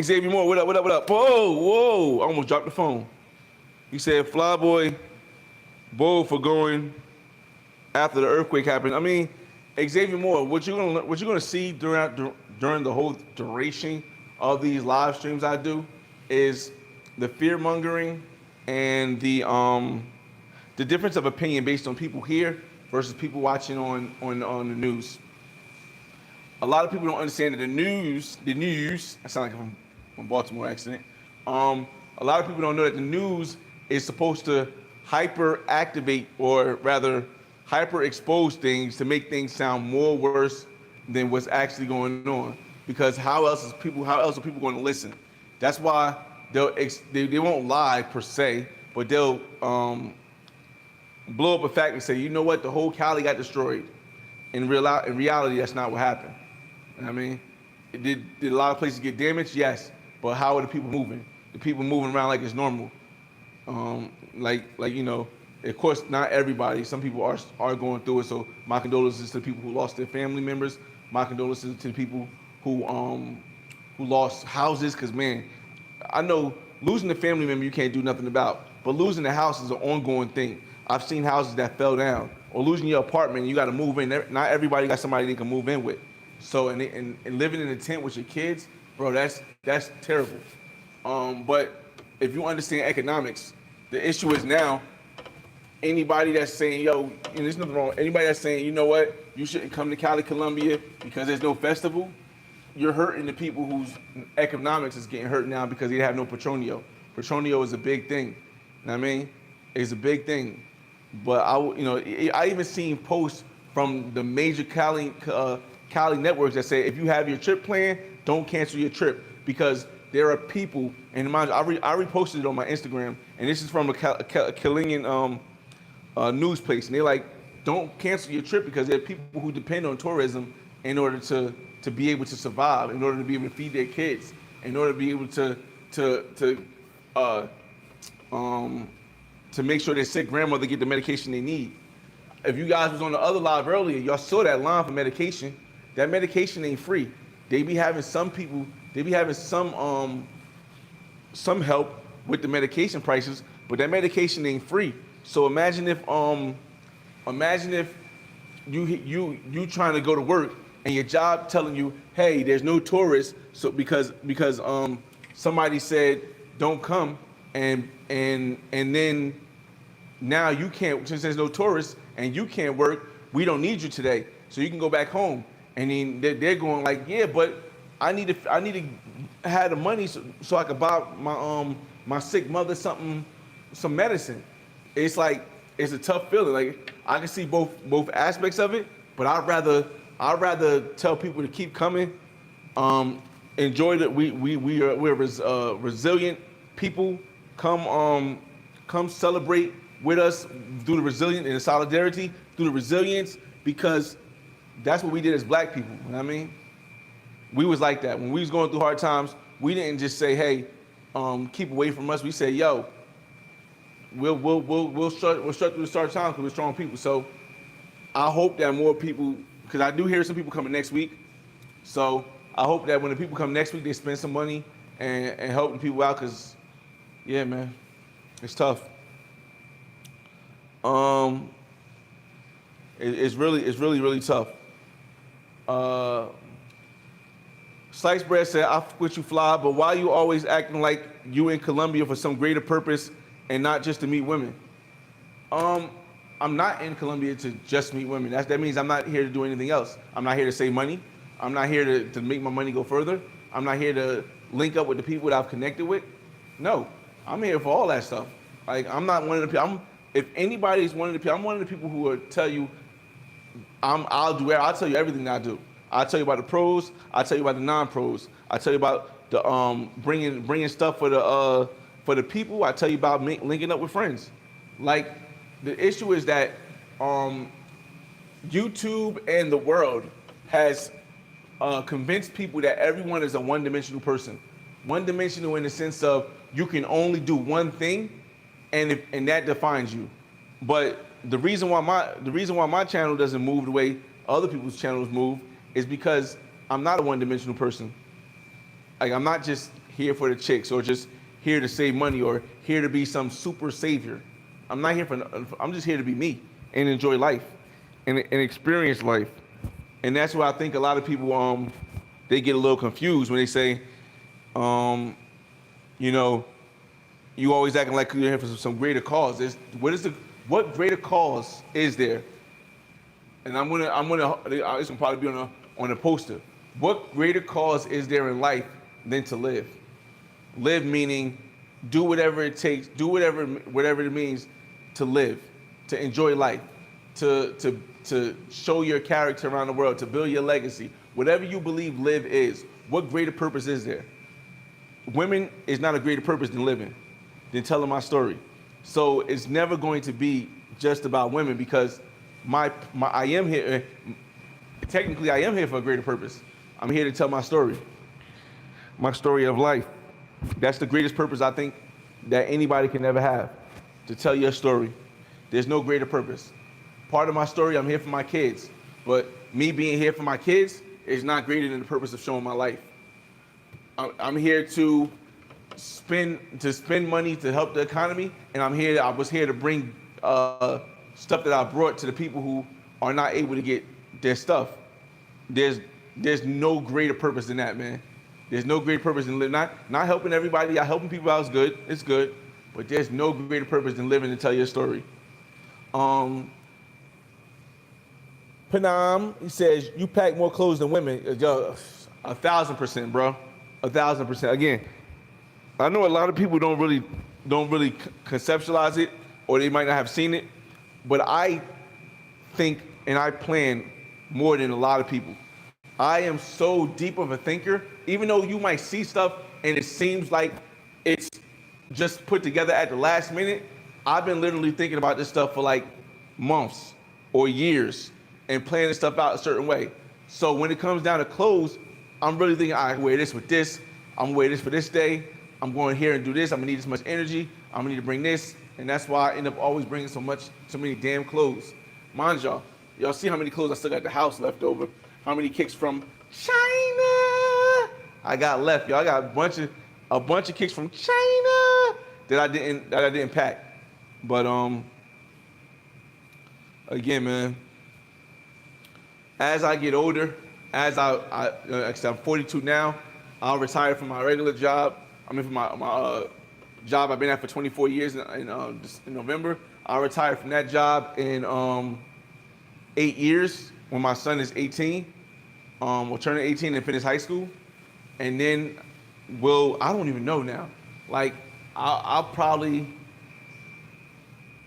Xavier Moore, what up, what up, what up? Whoa, I almost dropped the phone. He said, Flyboy, bold for going after the earthquake happened. I mean, Xavier Moore, what you're gonna see during the whole duration of these live streams I do is the fear mongering and the difference of opinion based on people here versus people watching on the news. a lot of people don't understand that the news, I sound like I'm from Baltimore accent. A lot of people don't know that the news is supposed to hyper activate, or rather hyper expose things to make things sound more worse than what's actually going on. Because how else are people going to listen? That's why they won't lie per se, but they'll blow up a fact and say, you know what, the whole Cali got destroyed. In reality, that's not what happened. You know what I mean, did a lot of places get damaged? Yes, but how are the people moving? The people moving around like it's normal. Like you know, of course, not everybody. Some people are going through it. So my condolences to the people who lost their family members. My condolences to the people who lost houses. Cause man, I know losing a family member you can't do nothing about, but losing a house is an ongoing thing. I've seen houses that fell down, or losing your apartment and you got to move in. Not everybody got somebody they can move in with. So and living in a tent with your kids, bro, that's terrible. But if you understand economics, the issue is now anybody that's saying, yo, and there's nothing wrong. Anybody that's saying, you know what, you shouldn't come to Cali, Colombia because there's no festival, you're hurting the people whose economics is getting hurt now because they have no Petronio. Petronio is a big thing. You know what I mean? It's a big thing. But I even seen posts from the major Cali networks that say if you have your trip planned, don't cancel your trip, because there are people, and mind you, I reposted it on my Instagram, and this is from a Calian news place, and they're like, don't cancel your trip because there are people who depend on tourism in order to be able to survive, in order to be able to feed their kids, in order to be able to make sure their sick grandmother get the medication they need. If you guys was on the other live earlier, y'all saw that line for medication. That medication ain't free. They be having some people, they be having some help with the medication prices, but that medication ain't free. So imagine if you trying to go to work and your job telling you, hey, there's no tourists, so because somebody said don't come, and then now you can't, since there's no tourists and you can't work, we don't need you today, so you can go back home. And then they're going like, yeah, but I need to have the money so I could buy my sick mother some medicine. It's like, it's a tough feeling. Like, I can see both aspects of it, but I'd rather tell people to keep coming. Enjoy that we're resilient people. Come celebrate with us through the resilience and the solidarity, through the resilience, because that's what we did as black people. You know what I mean? We was like that. When we was going through hard times, we didn't just say, hey, keep away from us. We said, yo, we'll start through the start times because we're strong people. So I hope that more people, because I do hear some people coming next week. So I hope that when the people come next week, they spend some money and help the people out, because, yeah, man, it's tough. It's really tough. Slice Bread said, I fuck with you, Fly, but why you always acting like you in Colombia for some greater purpose and not just to meet women? I'm not in Colombia to just meet women. That means I'm not here to do anything else. I'm not here to save money. I'm not here to make my money go further. I'm not here to link up with the people that I've connected with. No, I'm here for all that stuff. Like, I'm not one of the people. If anybody's one of the people, I'm one of the people who will tell you, I'll tell you everything that I do. I'll tell you about the pros. I'll tell you about the non-pros. I'll tell you about the bringing stuff for the people. I'll tell you about linking up with friends. Like, the issue is that YouTube and the world has convinced people that everyone is a one-dimensional person. One-dimensional in the sense of you can only do one thing, and that defines you. But the reason why my channel doesn't move the way other people's channels move is because I'm not a one-dimensional person. Like, I'm not just here for the chicks, or just here to save money, or here to be some super savior. I'm not here I'm just here to be me and enjoy life and experience life. And that's why I think a lot of people they get a little confused when they say, you always acting like you're here for some greater cause. What greater cause is there? And it's gonna probably be on on a poster. What greater cause is there in life than to live? Live meaning do whatever it takes, do whatever it means to live, to enjoy life, to show your character around the world, to build your legacy. Whatever you believe live is, what greater purpose is there? Women is not a greater purpose than living, than telling my story. So it's never going to be just about women because I am here, technically I am here for a greater purpose. I'm here to tell my story of life. That's the greatest purpose I think that anybody can ever have, to tell your story. There's no greater purpose. Part of my story, I'm here for my kids, but me being here for my kids is not greater than the purpose of showing my life. I'm here to spend money to help the economy, and I was here to bring stuff that I brought to the people who are not able to get their stuff. There's no greater purpose than that, man. There's no greater purpose than living. Not helping everybody. Helping people out is good. It's good, but there's no greater purpose than living to tell your story. Panam, he says, you pack more clothes than women. Yo, 1,000%, bro. 1,000%. Again, I know a lot of people don't really conceptualize it, or they might not have seen it, but I think and I plan more than a lot of people. I am so deep of a thinker, even though you might see stuff and it seems like it's just put together at the last minute. I've been literally thinking about this stuff for like months or years and planning stuff out a certain way. So when it comes down to clothes, I'm really thinking, I wear this with this. I'm gonna wear this for this day. I'm going here and do this. I'm gonna need this much energy. I'm gonna need to bring this. And that's why I end up always bringing so many damn clothes. Mind y'all see how many clothes I still got at the house left over. How many kicks from China I got left, y'all. I got a bunch of kicks from China that I didn't pack. But again, man, as I get older, as I'm 42 now, I'll retire from my regular job. I'm in for my job I've been at for 24 years in November. I'll retire from that job in 8 years when my son is 18. We'll turn 18 and finish high school, and then I don't even know now. Like I'll probably,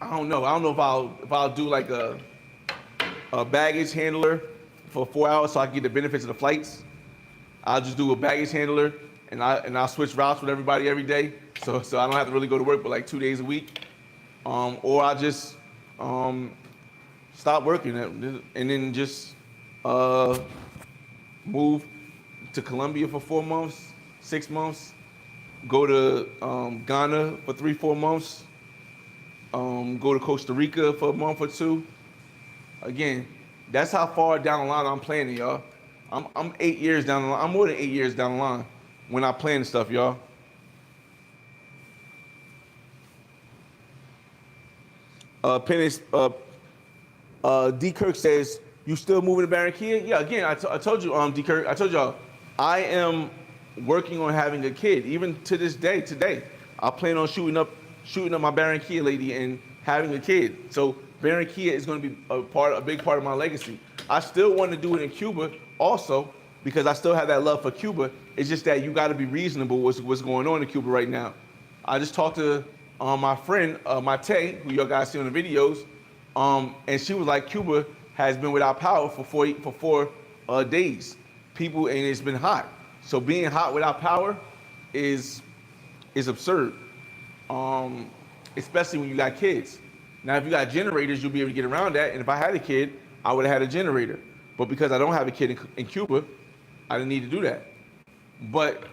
I don't know if I'll do like a baggage handler for 4 hours so I can get the benefits of the flights. I'll just do a baggage handler, and I'll switch routes with everybody every day, so I don't have to really go to work but like 2 days a week. Or I'll just stop working and then just move to Colombia for 4 months, 6 months, go to Ghana for 3-4 months, go to Costa Rica for a month or two. Again, that's how far down the line I'm planning, y'all. I'm 8 years down the line. I'm more than 8 years down the line when I plan stuff, y'all. Pennis, D. Kirk says, you still moving to Barranquilla? Yeah, again, I told you, D. Kirk, I told y'all, I am working on having a kid. Even to this day, today, I plan on shooting up my Barranquilla lady and having a kid. So Barranquilla is going to be a big part of my legacy. I still want to do it in Cuba also because I still have that love for Cuba. It's just that you got to be reasonable with what's going on in Cuba right now. I just talked to my friend, Mate, who y'all guys see on the videos, and she was like, Cuba has been without power for 4 days. And it's been hot. So being hot without power is absurd, especially when you got kids. Now, if you got generators, you'll be able to get around that. And if I had a kid, I would have had a generator. But because I don't have a kid in Cuba, I didn't need to do that. But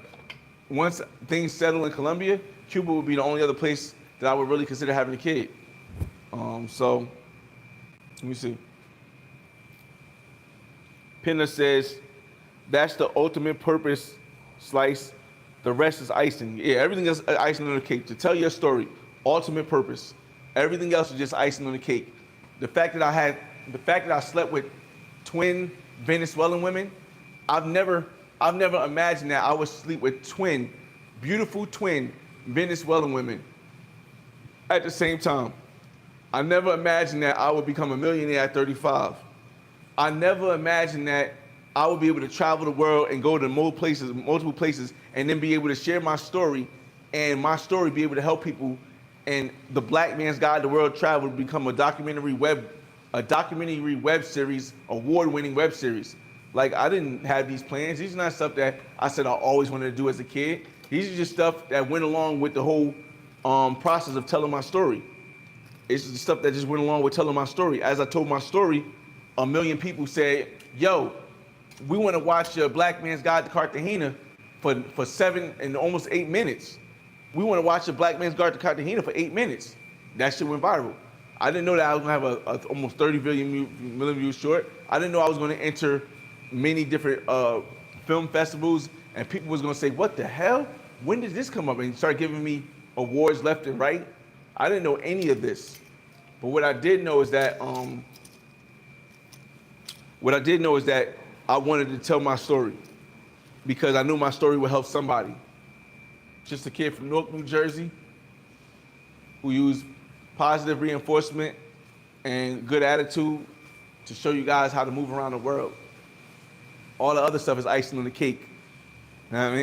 once things settle in Colombia, Cuba would be the only other place that I would really consider having a kid. So, let me see. Pinna says, that's the ultimate purpose slice. The rest is icing. Yeah, everything else is icing on the cake. To tell your story, ultimate purpose. Everything else is just icing on the cake. The fact that I slept with twin Venezuelan women, I've never imagined that I would sleep with beautiful twin Venezuelan women at the same time. I never imagined that I would become a millionaire at 35. I never imagined that I would be able to travel the world and go to multiple places, and then be able to share my story, and my story be able to help people, and the Black Man's Guide to World Travel become a documentary web series, award-winning web series. Like, I didn't have these plans. These are not stuff that I said I always wanted to do as a kid. These are just stuff that went along with the whole process of telling my story. It's the stuff that just went along with telling my story. As I told my story, a million people said, yo, we want to watch Black Man's Guide to Cartagena for 7 and almost 8 minutes. We want to watch the Black Man's Guide to Cartagena for 8 minutes. That shit went viral. I didn't know that I was going to have a almost 30 million views short. I didn't know I was going to enter many different film festivals, and people was going to say, what the hell? When did this come up? And start giving me awards left and right. I didn't know any of this. But what I did know is that I wanted to tell my story, because I knew my story would help somebody. Just a kid from Newark, New Jersey, who used positive reinforcement and good attitude to show you guys how to move around the world. All the other stuff is icing on the cake. You know what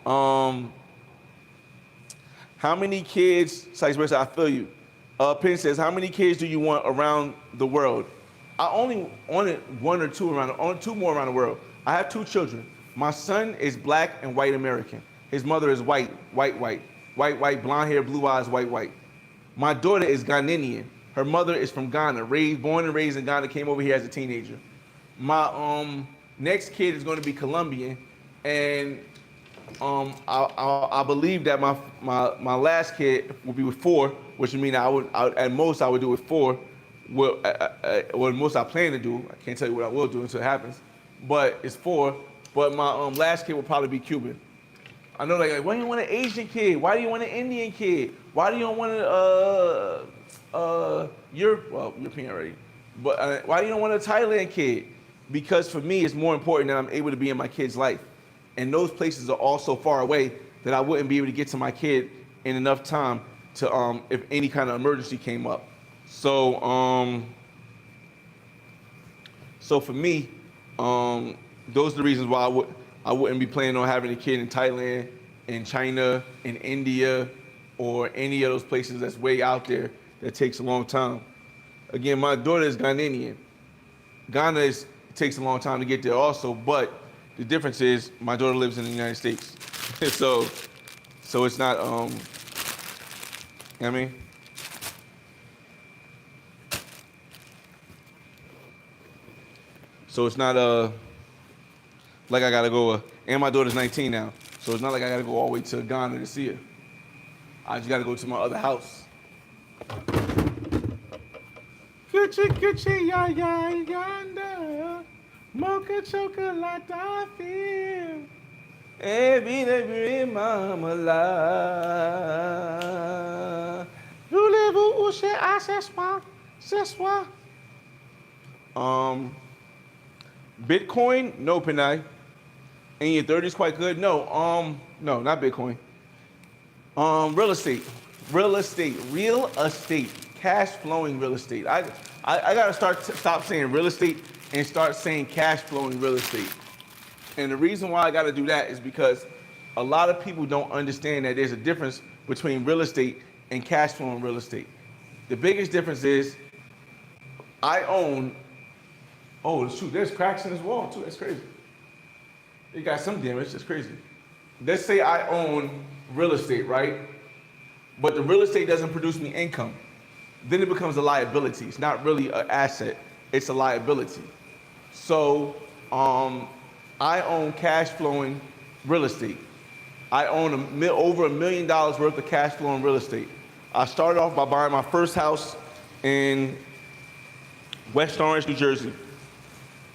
I mean? How many kids, Sykes, I feel you. Penn says, how many kids do you want around the world? I only wanted only two more around the world. I have 2 children. My son is Black and white American. His mother is white, blonde hair, blue eyes, white. My daughter is Ghanaian. Her mother is from Ghana, born and raised in Ghana, came over here as a teenager. My next kid is going to be Colombian, and I believe that my last kid will be with 4, which would mean at most I would do with 4. Well, most I plan to do. I can't tell you what I will do until it happens, but it's 4. But my last kid will probably be Cuban. I know, like, why do you want an Asian kid? Why do you want an Indian kid? Why do you don't want European already? But why do you don't want a Thailand kid? Because for me, it's more important that I'm able to be in my kid's life. And those places are all so far away that I wouldn't be able to get to my kid in enough time to, if any kind of emergency came up. So, so for me, those are the reasons why I wouldn't be planning on having a kid in Thailand, in China, in India, or any of those places that's way out there that takes a long time. Again, my daughter is Ghanaian. Ghana takes a long time to get there also, but the difference is my daughter lives in the United States. so it's not, you know what I mean? So it's not like I gotta go, and my daughter's 19 now, so it's not like I gotta go all the way to Ghana to see her. I just gotta go to my other house. Kuchi, ya, yonder, mocha chocolate, I feel. Every mama la. Voulez-vous coucher à ce soir? Bitcoin? No, Panay. In your 30s, quite good? No, no, not Bitcoin. Real estate, cash flowing real estate. I gotta stop saying real estate and start saying cash flowing real estate. And the reason why I gotta do that is because a lot of people don't understand that there's a difference between real estate and cash flowing real estate. The biggest difference is I own, oh shoot, there's cracks in this wall too, that's crazy. It got some damage, that's crazy. Let's say I own real estate, right? But the real estate doesn't produce me income. Then it becomes a liability. It's not really an asset, it's a liability. So I own cash flowing real estate. I own over $1 million worth of cash flowing real estate. I started off by buying my first house in West Orange, New Jersey.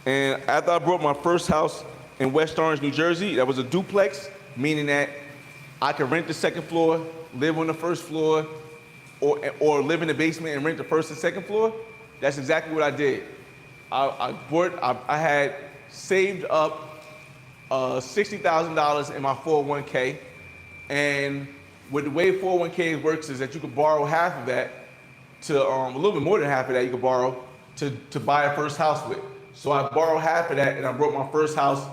And after I bought my first house in West Orange, New Jersey, that was a duplex, meaning that I could rent the second floor, live on the first floor, or live in the basement and rent the first and second floor. That's exactly what I did. I had saved up $60,000 in my 401k, and with the way 401k works is that you could borrow half of that to, a little bit more than half of that you could borrow to buy a first house with. So I borrowed half of that and I bought my first house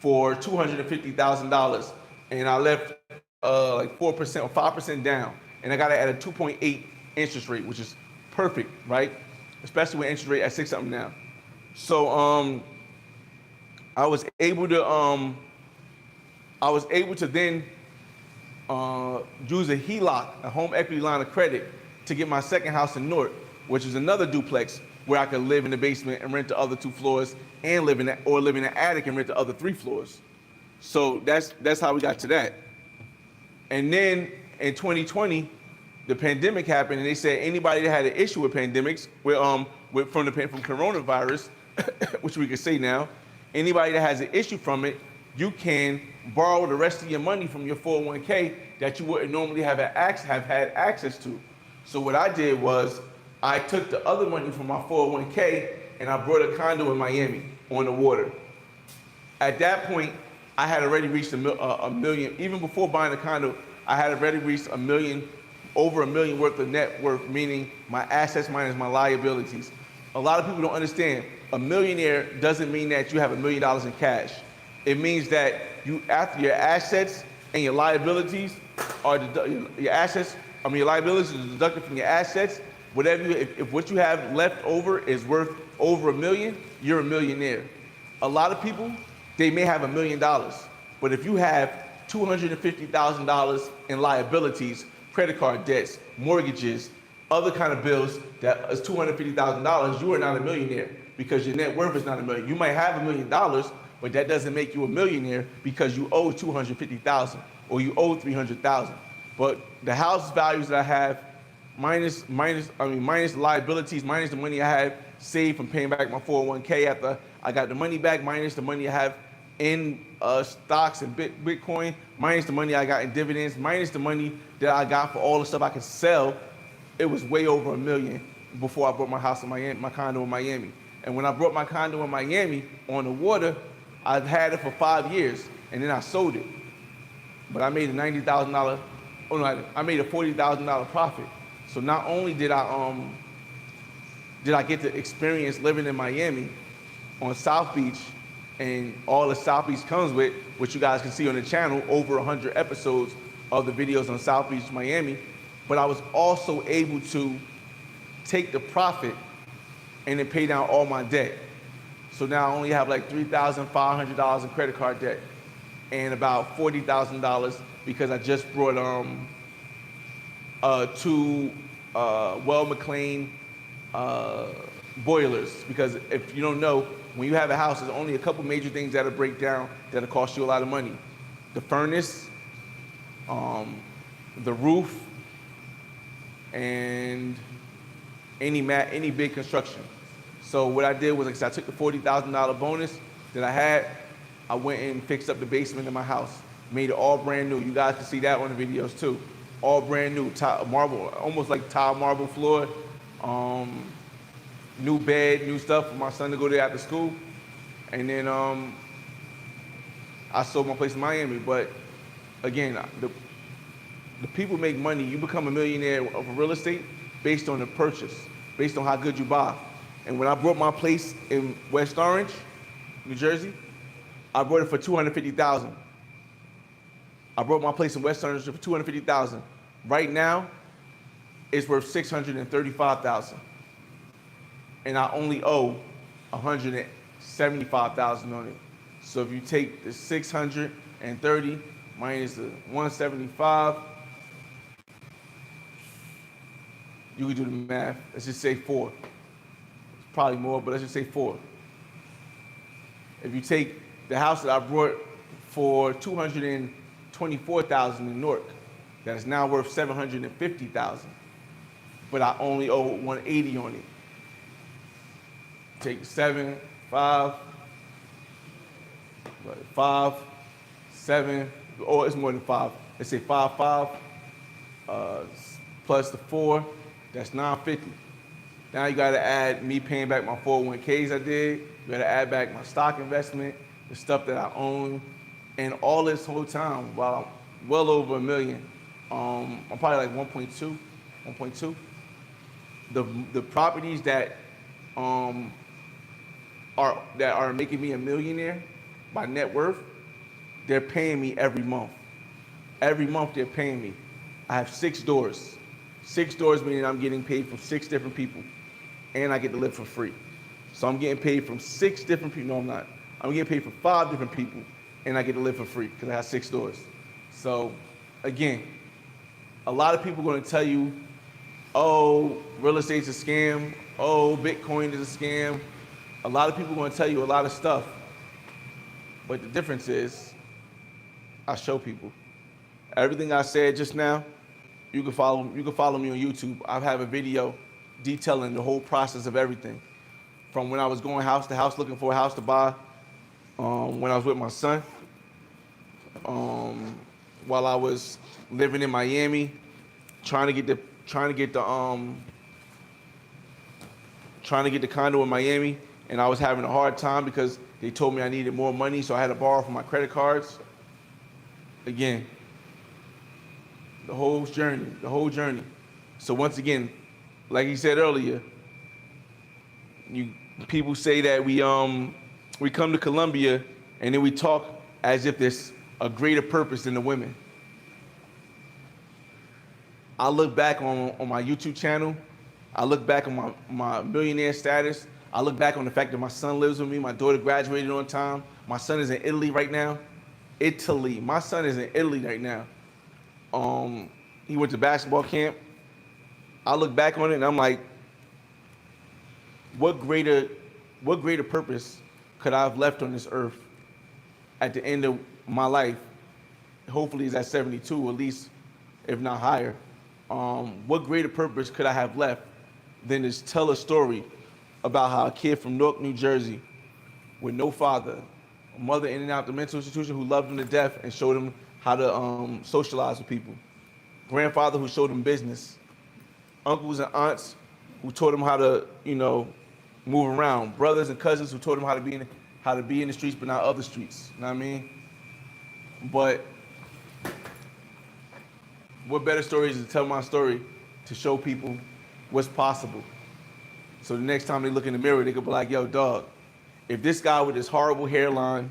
for $250,000. And I left like 4% or 5% down. And I got it at a 2.8 interest rate, which is perfect, right? Especially with interest rate at 6 something now. So I was able to then use a HELOC, a home equity line of credit, to get my second house in Newark, which is another duplex where I could live in the basement and rent the other 2 floors, and live in the attic and rent the other 3 floors. So that's how we got to that. And then in 2020, the pandemic happened, and they said anybody that had an issue with pandemics, from coronavirus, which we could say now, anybody that has an issue from it, you can borrow the rest of your money from your 401k that you wouldn't normally have had access to. So what I did was I took the other money from my 401k and I bought a condo in Miami on the water. At that point, I had already reached a million. Even before buying the condo, I had already reached over $1 million worth of net worth, meaning my assets minus my liabilities. A lot of people don't understand. A millionaire doesn't mean that you have $1 million in cash. It means that after your assets and your liabilities are your liabilities are deducted from your assets. If what you have left over is worth over $1 million, you're a millionaire. A lot of people, they may have $1 million, but if you have $250,000 in liabilities, credit card debts, mortgages, other kind of bills that is $250,000, you are not a millionaire because your net worth is not $1 million. You might have $1 million, but that doesn't make you a millionaire because you owe $250,000 or you owe $300,000. But the house values that I have, minus liabilities, minus the money I have saved from paying back my 401k after I got the money back, minus the money I have in stocks and Bitcoin, minus the money I got in dividends, minus the money that I got for all the stuff I could sell, it was way over $1 million before I bought my house in Miami, my condo in Miami. And when I bought my condo in Miami on the water, I had it for 5 years, and then I sold it. But I made a $90,000, I made a $40,000 profit. So not only did I get to experience living in Miami on South Beach, and all the South Beach comes with, which you guys can see on the channel, over 100 episodes of the videos on South Beach, Miami. But I was also able to take the profit and then pay down all my debt. So now I only have like $3,500 in credit card debt and about $40,000 because I just brought 2 well-McLean boilers. Because if you don't know, when you have a house, there's only a couple major things that'll break down that'll cost you a lot of money. The furnace, the roof, and any big construction. So what I did was, I took the $40,000 bonus that I had, I went and fixed up the basement of my house, made it all brand new. You guys can see that on the videos too. All brand new, marble, almost like tile marble floor, new bed, new stuff for my son to go there after school. And then I sold my place in Miami. But again, the people make money. You become a millionaire of real estate based on the purchase, based on how good you buy. And when I bought my place in West Orange, New Jersey, I bought it for $250,000. I bought my place in West Orange for $250,000. Right now, it's worth $635,000. And I only owe $175,000 on it. So if you take the 630 minus the 175, you can do the math. Let's just say 4. It's probably more, but let's just say 4. If you take the house that I bought for $224,000 in Newark, that is now worth $750,000, but I only owe $180 on it. Take 7, 5, 7, oh, it's more than 5. Let's say 5, plus the 4, that's $950. Now you gotta add me paying back my 401ks I did. You gotta add back my stock investment, the stuff that I own, and all this whole time, well over $1 million. I'm probably like 1.2. The properties that that are making me a millionaire by net worth, they're paying me every month. Every month they're paying me. I have 6 doors. 6 doors meaning I'm getting paid from 6 different people, and I get to live for free. So I'm getting paid from 6 different people. No, I'm not. I'm getting paid from 5 different people, and I get to live for free because I have 6 doors. So, again, a lot of people are going to tell you, oh, real estate's a scam. Oh, Bitcoin is a scam. A lot of people are going to tell you a lot of stuff. But the difference is, I show people. Everything I said just now, you can follow me on YouTube. I have a video detailing the whole process of everything. From when I was going house to house looking for a house to buy, when I was with my son, while I was living in Miami, trying to get the condo in Miami, and I was having a hard time because they told me I needed more money, so I had to borrow from my credit cards. Again, the whole journey. So once again, like he said earlier, people say that we come to Colombia and then we talk as if there's a greater purpose than the women. I look back on my YouTube channel, I look back on my millionaire status, I look back on the fact that my son lives with me, my daughter graduated on time, my son is in Italy right now. My son is in Italy right now. He went to basketball camp. I look back on it and I'm like, what greater purpose could I have left on this earth at the end of my life? Hopefully it's at 72, at least, if not higher. What greater purpose could I have left than to tell a story about how a kid from Newark, New Jersey, with no father, a mother in and out the mental institution who loved him to death and showed him how to socialize with people, grandfather who showed him business, uncles and aunts who taught him how to, move around, brothers and cousins who taught him how to be in the streets but not other streets. You know what I mean? But what better story is to tell my story to show people what's possible? So the next time they look in the mirror, they could be like, yo, dog, if this guy with this horrible hairline,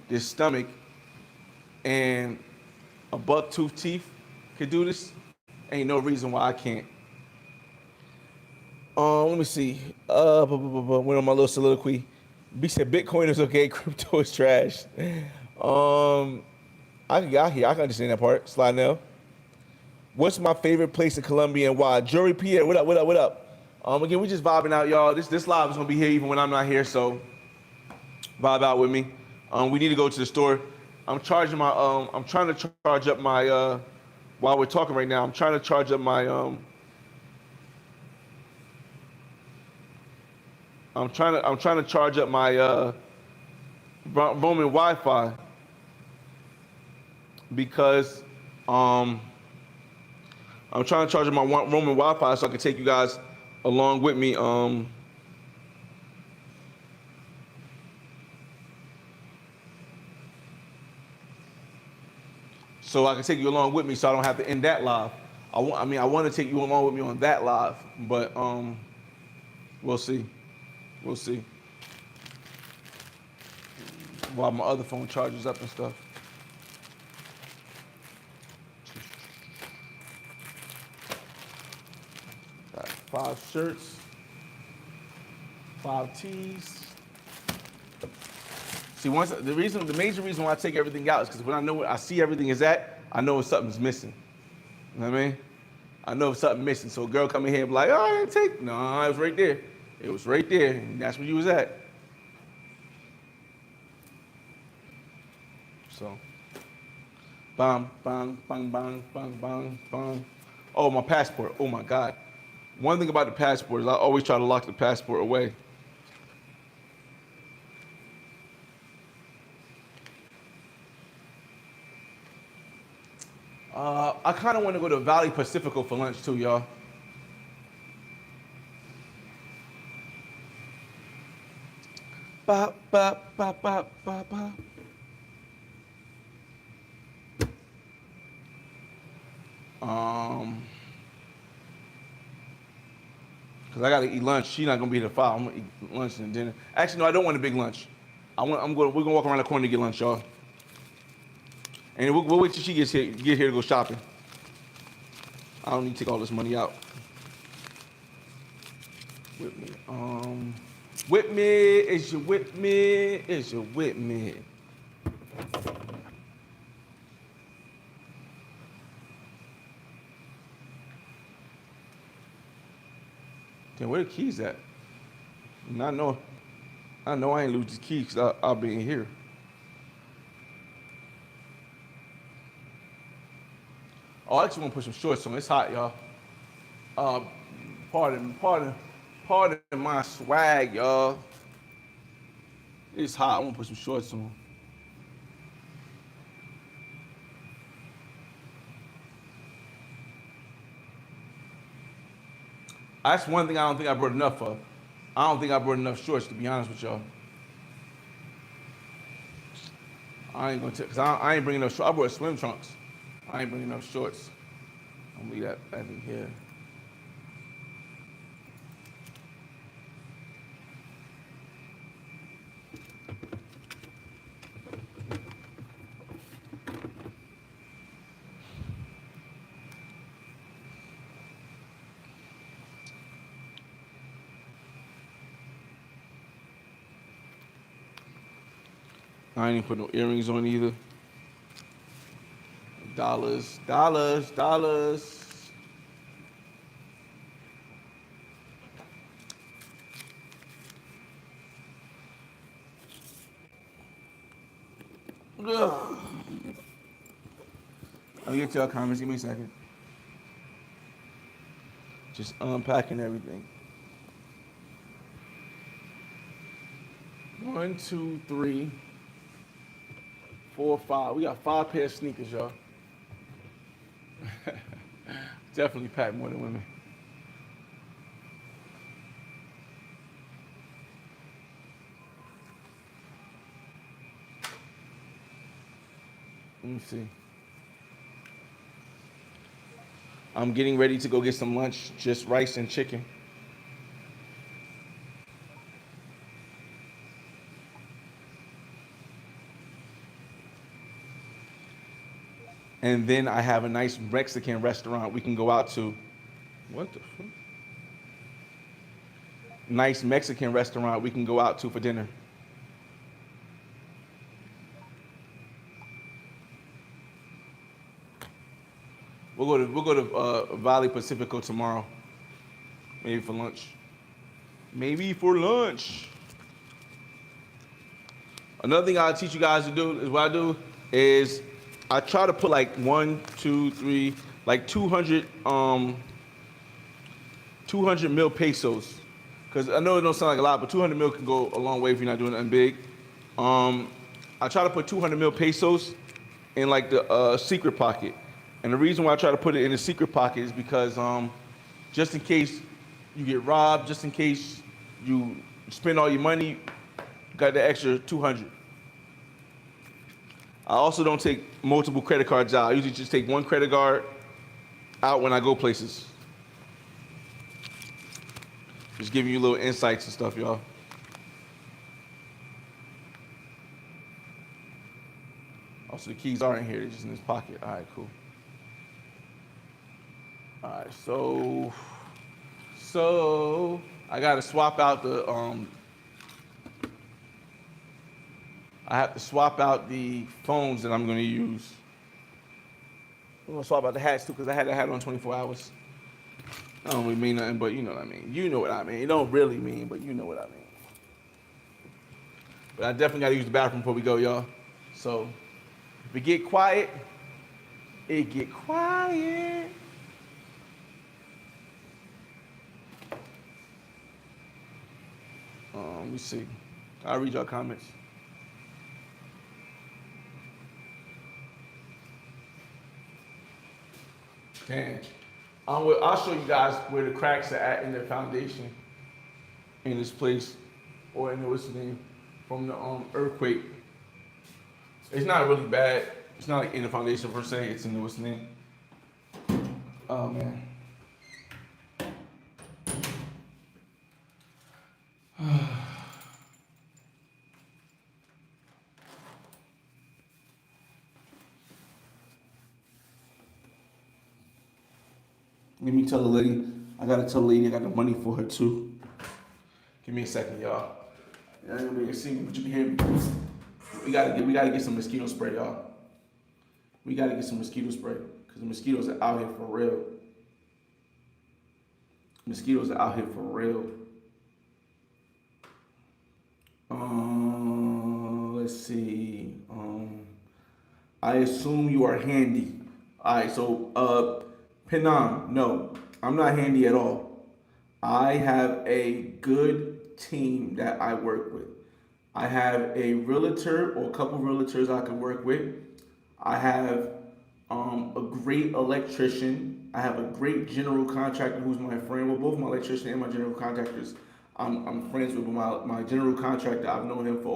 this stomach, and a buck-tooth teeth could do this, ain't no reason why I can't. Let me see. Went on my little soliloquy. B said Bitcoin is okay, crypto is trash. I can understand that part. Slide now. What's my favorite place in Colombia and why? Jory Pierre, what up? Again, we just vibing out, y'all. This live is gonna be here even when I'm not here, so vibe out with me. We need to go to the store. I'm trying to charge up my while we're talking right now, I'm trying to charge up my I'm trying to charge up my Roman Wi-Fi because I'm trying to charge up my Roman Wi-Fi so I can take you guys along with me. So I can take you along with me so I don't have to end that live. I want to take you along with me on that live, but we'll see. We'll see. While my other phone charges up and stuff. Got 5 shirts, 5 tees. See, the major reason why I take everything out is because when I know where I see everything is at, I know if something's missing. You know what I mean? I know if something's missing. So a girl come in here and be like, oh, I didn't take. No, it was right there. It was right there, and that's where you was at. So, bang, bang, bang, bang, bang, bang, bang. Oh, my passport. Oh my God. One thing about the passport is I always try to lock the passport away. I kind of want to go to Valley Pacifico for lunch too, y'all. Ba, ba, ba, ba, ba, ba. Cause I gotta eat lunch. She's not gonna be here at 5. I'm gonna eat lunch and dinner. Actually, no, I don't want a big lunch. We're gonna walk around the corner to get lunch, y'all. And we'll wait till she get here to go shopping. I don't need to take all this money out. With me. With me, is you with me? Is you with me? Damn, where the keys at? And I know I ain't lose the keys because I'll be in here. Oh, I actually want to put some shorts on. It's hot, y'all. Pardon my swag, y'all. It's hot. I want to put some shorts on. That's one thing I don't think I brought enough of. I don't think I brought enough shorts, to be honest with y'all. I ain't gonna take, cause I ain't bringing enough shorts. I brought swim trunks. I ain't bringing enough shorts. I'm gonna leave that back in here. I ain't put no earrings on either. Dollars. Ugh. I'll get to y'all comments. Give me a second. Just unpacking everything. 1, 2, 3, 4, 5. We got 5 pairs of sneakers, y'all. Definitely pack more than women. Let me see. I'm getting ready to go get some lunch, just rice and chicken. And then I have a nice Mexican restaurant we can go out to. What the fuck? Nice Mexican restaurant we can go out to for dinner. We'll go to Valley Pacifico tomorrow. Maybe for lunch. Maybe for lunch. Another thing I'll teach you guys to do is what I do is I try to put like 1, 2, 3, like 200 mil pesos. Because I know it don't sound like a lot, but 200 mil can go a long way if you're not doing nothing big. I try to put 200 mil pesos in like the secret pocket. And the reason why I try to put it in the secret pocket is because just in case you get robbed, just in case you spend all your money, you got the extra 200. I also don't take multiple credit cards out. I usually just take one credit card out when I go places. Just giving you little insights and stuff, y'all. Also, the keys are in here. They're just in this pocket. All right, cool. All right, so I got to swap out the I have to swap out the phones that I'm going to use. I'm going to swap out the hats too because I had the hat on 24 hours. I don't really mean nothing, but you know what I mean. You know what I mean. It don't really mean, but you know what I mean. But I definitely got to use the bathroom before we go, y'all. So if it get quiet, it get quiet. Let me see. I'll read y'all comments. Damn. I'll show you guys where the cracks are at in the foundation in this place, or in the what's the name, from the earthquake. It's not really bad. It's not like in the foundation per se. It's in the what's the name. Oh man. Let me tell the lady. I gotta tell the lady I got the money for her too. Give me a second, y'all. I ain't gonna be able to see me, but you can hear me. We gotta get some mosquito spray, y'all. We gotta get some mosquito spray because the mosquitoes are out here for real. Mosquitoes are out here for real. Let's see. I assume you are handy. All right, so Penang, no, I'm not handy at all. I have a good team that I work with. I have a realtor or a couple realtors I can work with. I have a great electrician. I have a great general contractor who's my friend. Well, both my electrician and my general contractors, I'm friends with. My general contractor, I've known him for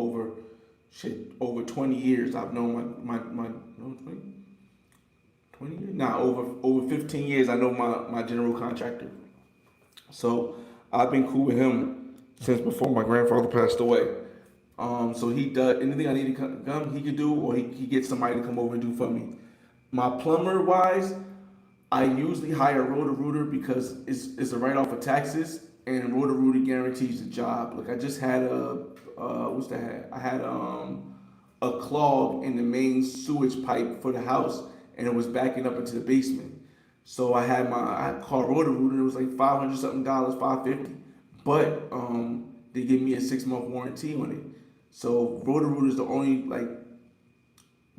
over 20 years. I've known my no, 20 years? Nah, over 15 years. I know my general contractor. So I've been cool with him since before my grandfather passed away. So he does anything I need to come, he could do, or he gets somebody to come over and do for me. My plumber wise, I usually hire Roto-Rooter because it's a write-off of taxes, and Roto-Rooter guarantees the job. Like I just had what's that? I had a clog in the main sewage pipe for the house, and it was backing up into the basement. So I called Roto-Rooter. It was like $500 something, $550, but they give me a 6-month warranty on it. So Roto-Rooter is the only like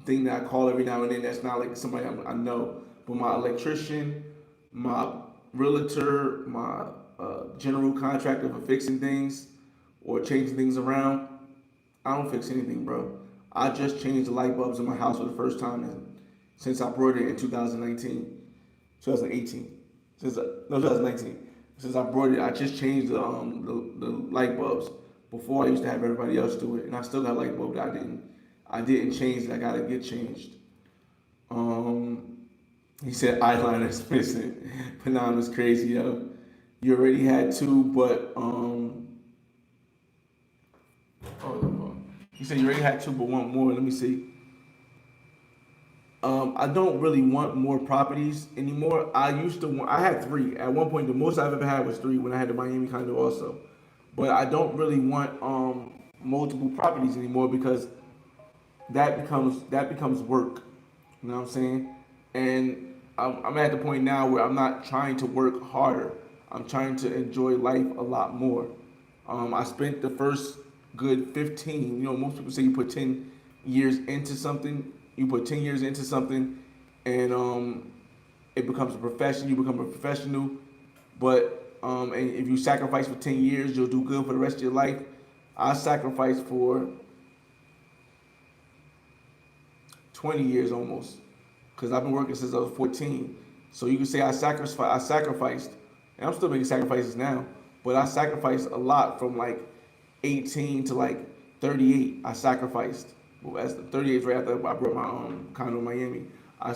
thing that I call every now and then. That's not like somebody I know. But my electrician, my realtor, my general contractor for fixing things or changing things around, I don't fix anything, bro. I just changed the light bulbs in my house for the first time since I brought it in 2018. Since no 2019. Since I brought it, I just changed the light bulbs. Before I used to have everybody else do it, and I still got a light bulb that I didn't change. That I gotta get changed. He said eyeliner's missing. Panam is crazy, yo. You already had two, but he said you already had two, but want more. Let me see. I don't really want more properties anymore. I had three. At one point, the most I've ever had was three when I had the Miami condo also. But I don't really want multiple properties anymore because that becomes work. You know what I'm saying? And I'm at the point now where I'm not trying to work harder. I'm trying to enjoy life a lot more. I spent the first good 15. You know, most people say you put 10 years into something. You put 10 years into something, and it becomes a profession. You become a professional, but and if you sacrifice for 10 years, you'll do good for the rest of your life. I sacrificed for 20 years almost, because I've been working since I was 14. So you can say I sacrificed, and I'm still making sacrifices now, but I sacrificed a lot from like 18 to like 38. I sacrificed. Well, as the 38 right after I brought my condo in Miami. I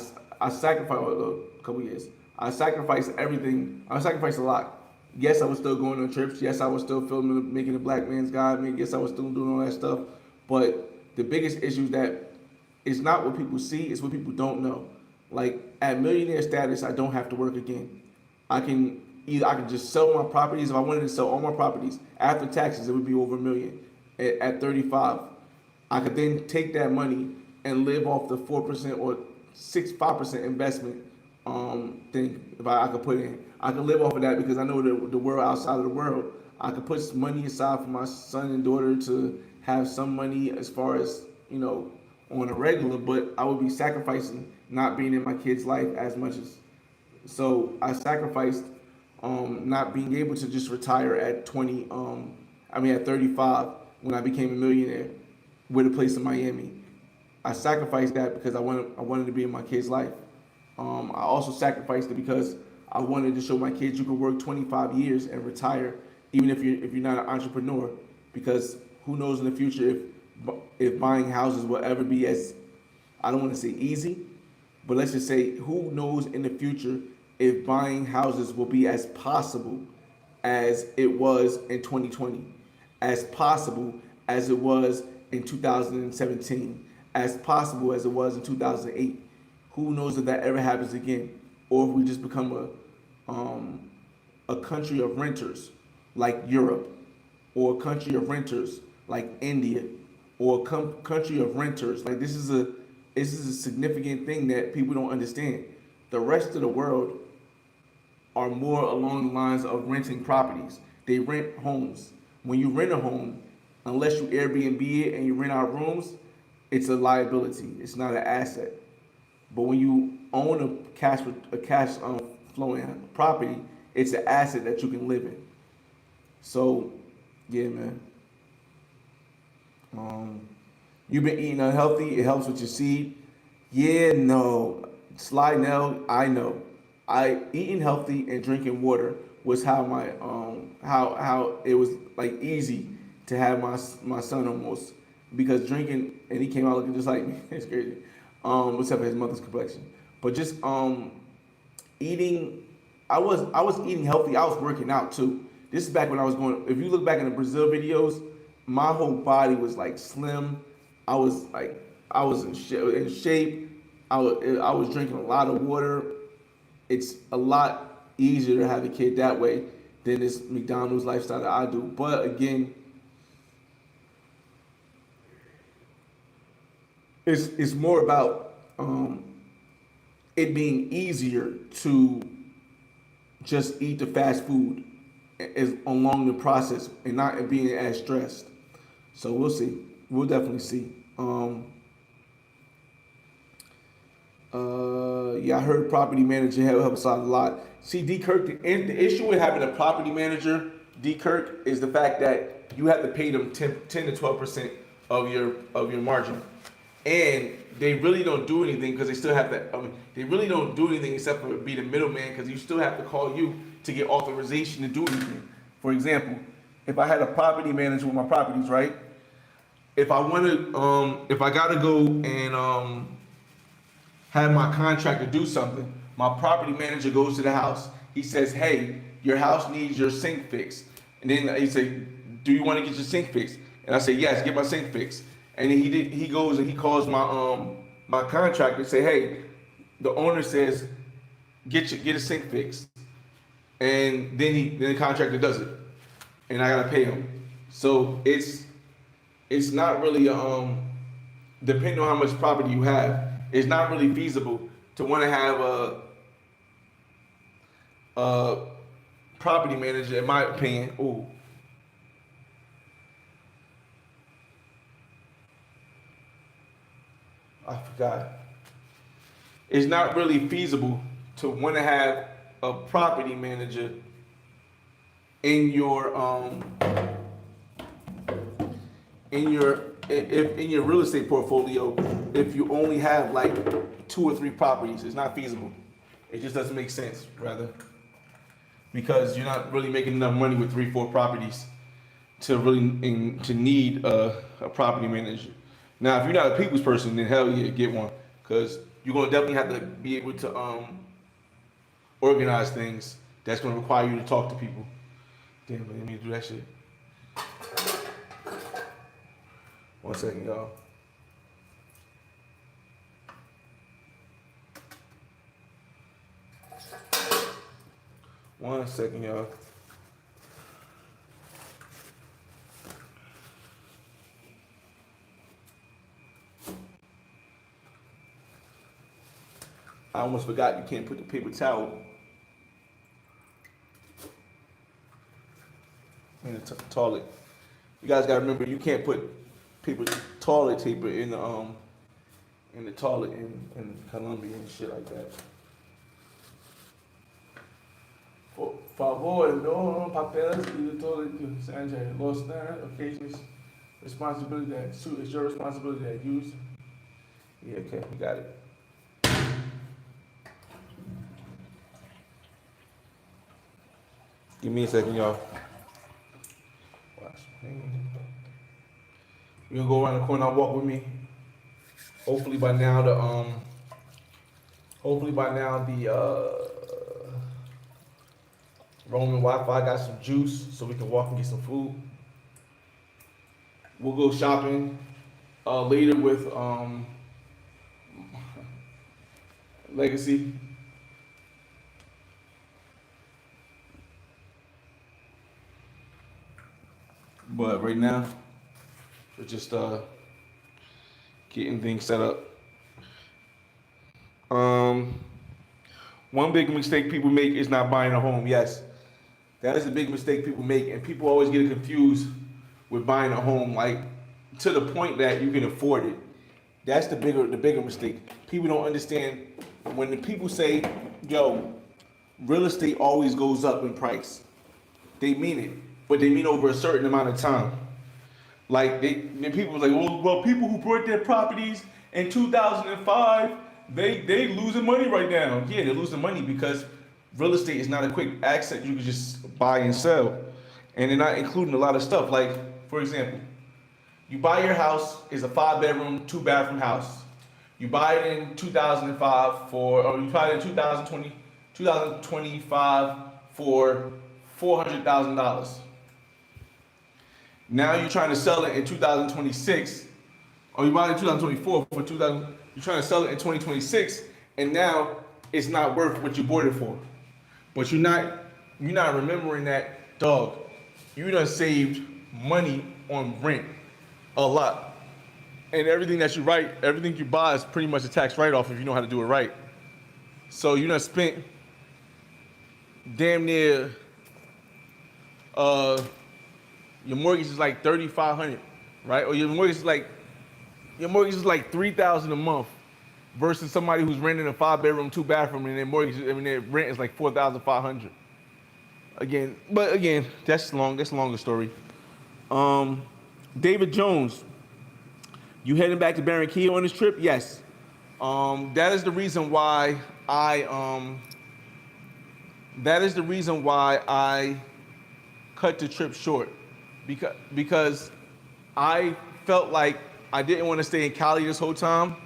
sacrificed a couple years. I sacrificed everything. I sacrificed a lot. Yes, I was still going on trips. Yes, I was still filming, making the Black Man's Guide. Yes, I was still doing all that stuff. But the biggest issue is that it's not what people see, it's what people don't know. Like at millionaire status, I don't have to work again. I can just sell my properties. If I wanted to sell all my properties after taxes, it would be over $1 million at 35. I could then take that money and live off the 4% or 5% investment thing. If I could put in, I could live off of that because I know the world outside of the world. I could put some money aside for my son and daughter to have some money as far as on a regular, but I would be sacrificing not being in my kid's life as much as. So I sacrificed not being able to just retire at 20. At 35 when I became a millionaire with a place in Miami. I sacrificed that because I wanted to be in my kid's life. I also sacrificed it because I wanted to show my kids you can work 25 years and retire, even if you're not an entrepreneur, because who knows in the future if buying houses will ever be as, I don't want to say easy, but let's just say who knows in the future if buying houses will be as possible as it was in 2020, as possible as it was in 2017, as possible as it was in 2008. Who knows if that ever happens again, or if we just become a country of renters like Europe, or a country of renters like India, or a country of renters like this is a significant thing that people don't understand. The rest of the world are more along the lines of renting properties. They rent homes. When you rent a home, unless you Airbnb it and you rent out rooms, it's a liability. It's not an asset. But when you own a cash flowing property, it's an asset that you can live in. So, yeah, man. Um, you've been eating unhealthy. It helps with your seed. Yeah, no. Sly Nell, I know. I eating healthy and drinking water was how my how it was like easy to have my son almost, because drinking, and he came out looking just like me. It's crazy. Except for his mother's complexion. But just eating, I was eating healthy. I was working out too. This is back when I was going. If you look back in the Brazil videos, my whole body was like slim. I was in shape. I was drinking a lot of water. It's a lot easier to have a kid that way than this McDonald's lifestyle that I do. But again, it's more about it being easier to just eat the fast food as along the process and not being as stressed. So we'll see. We'll definitely see. Yeah, I heard property manager helps out a lot. See, D Kirk, the issue with having a property manager, D Kirk, is the fact that you have to pay them 10 to 12% of your margin, and they really don't do anything because they still have to. I mean, they really don't do anything except for be the middleman, because you still have to call you to get authorization to do anything. For example, if I had a property manager with my properties, right? If I want to, if I gotta go and have my contractor do something, my property manager goes to the house. He says, "Hey, your house needs your sink fixed." And then he say, "Do you want to get your sink fixed?" And I say, "Yes, get my sink fixed." And then he goes and he calls my contractor and say, "Hey, the owner says get a sink fixed." And then the contractor does it, and I gotta pay him. So it's not really depending on how much property you have, it's not really feasible to want to have a property manager, in my opinion. Ooh, I forgot. It's not really feasible to want to have a property manager in your in your real estate portfolio if you only have like 2 or 3 properties. It's not feasible. It just doesn't make sense, rather, because you're not really making enough money with 3, 4 properties to really to need a property manager. Now, if you're not a people's person, then hell yeah, get one, because you're gonna definitely have to be able to organize things. That's gonna require you to talk to people. Damn, let me do that shit. 1 second, y'all. One second, y'all. I almost forgot you can't put the paper towel in the toilet. You guys gotta remember, you can't put paper toilet paper in the toilet in Colombia and shit like that. Por favor, no papeles y de todo Sanjay. Los occasions responsibility that suit is your responsibility that use. Yeah, okay, we got it. Give me a second, y'all. You're gonna go around the corner and walk with me. Hopefully by now the Roman Wi-Fi got some juice so we can walk and get some food. We'll go shopping later with Legacy. But right now, we're just getting things set up. Um, One big mistake people make is not buying a home. Yes, that is a big mistake people make, and people always get confused with buying a home, like to the point that you can afford it. That's the bigger mistake. People don't understand when the people say, "Yo, real estate always goes up in price." They mean it, but they mean over a certain amount of time. Like then people like, well, people who bought their properties in 2005, they losing money right now. Yeah, they're losing money because real estate is not a quick asset you can just buy and sell, and they're not including a lot of stuff. Like for example, you buy your house is a 5 bedroom, 2 bathroom house. You buy it in 2005 or you buy it in 2020, 2025 for $400,000. Now you're trying to sell it in 2026, or you bought it in 2024 for 2000. You're trying to sell it in 2026, and now it's not worth what you bought it for. But you're not remembering that, dog. You done saved money on rent, a lot, and everything you buy is pretty much a tax write-off if you know how to do it right. So you done spent damn near uh your mortgage is like 3,500, right? Or your mortgage is like 3,000 a month versus somebody who's renting a 5 bedroom, 2 bathroom, and their rent is like 4,500. Again, that's long. That's a longer story. Um, David Jones, you heading back to Barranquilla on this trip? Yes. That is the reason why I cut the trip short because I felt like I didn't want to stay in Cali this whole time,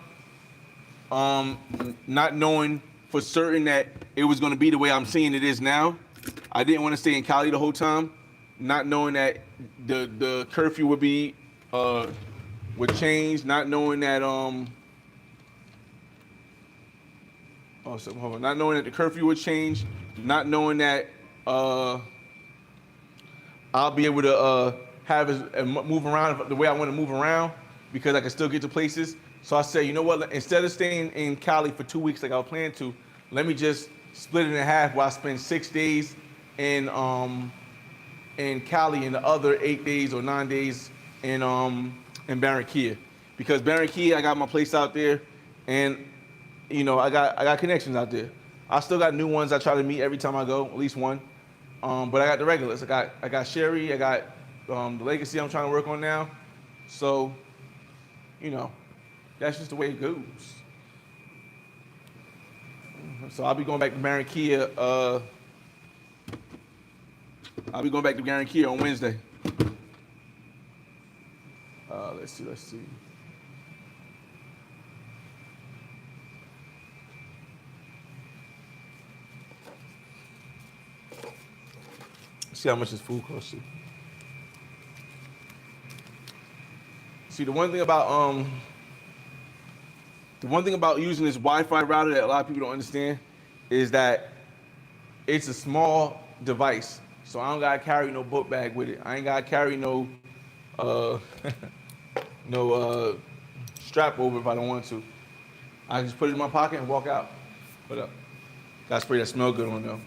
not knowing for certain that it was going to be the way I'm seeing it is now. I didn't want to stay in Cali the whole time, not knowing that the curfew would change, not knowing that not knowing that the curfew would change, not knowing that I'll be able to move around the way I want to move around because I can still get to places. So I said, you know what? Instead of staying in Cali for 2 weeks like I was planning to, let me just split it in half where I spend 6 days in Cali and the other 8 days or 9 days in Barranquilla. Because Barranquilla, I got my place out there, and I got connections out there. I still got new ones I try to meet every time I go, at least one. But I got the regulars. I got Sherry. I got the legacy I'm trying to work on now. So, that's just the way it goes. So I'll be going back to Barranquilla. I'll be going back to Barranquilla on Wednesday. Let's see. See how much this food costs you. See, the one thing about using this Wi-Fi router that a lot of people don't understand is that it's a small device. So I don't gotta carry no book bag with it. I ain't gotta carry no strap over if I don't want to. I can just put it in my pocket and walk out. Put up. Got spray that smell good on though.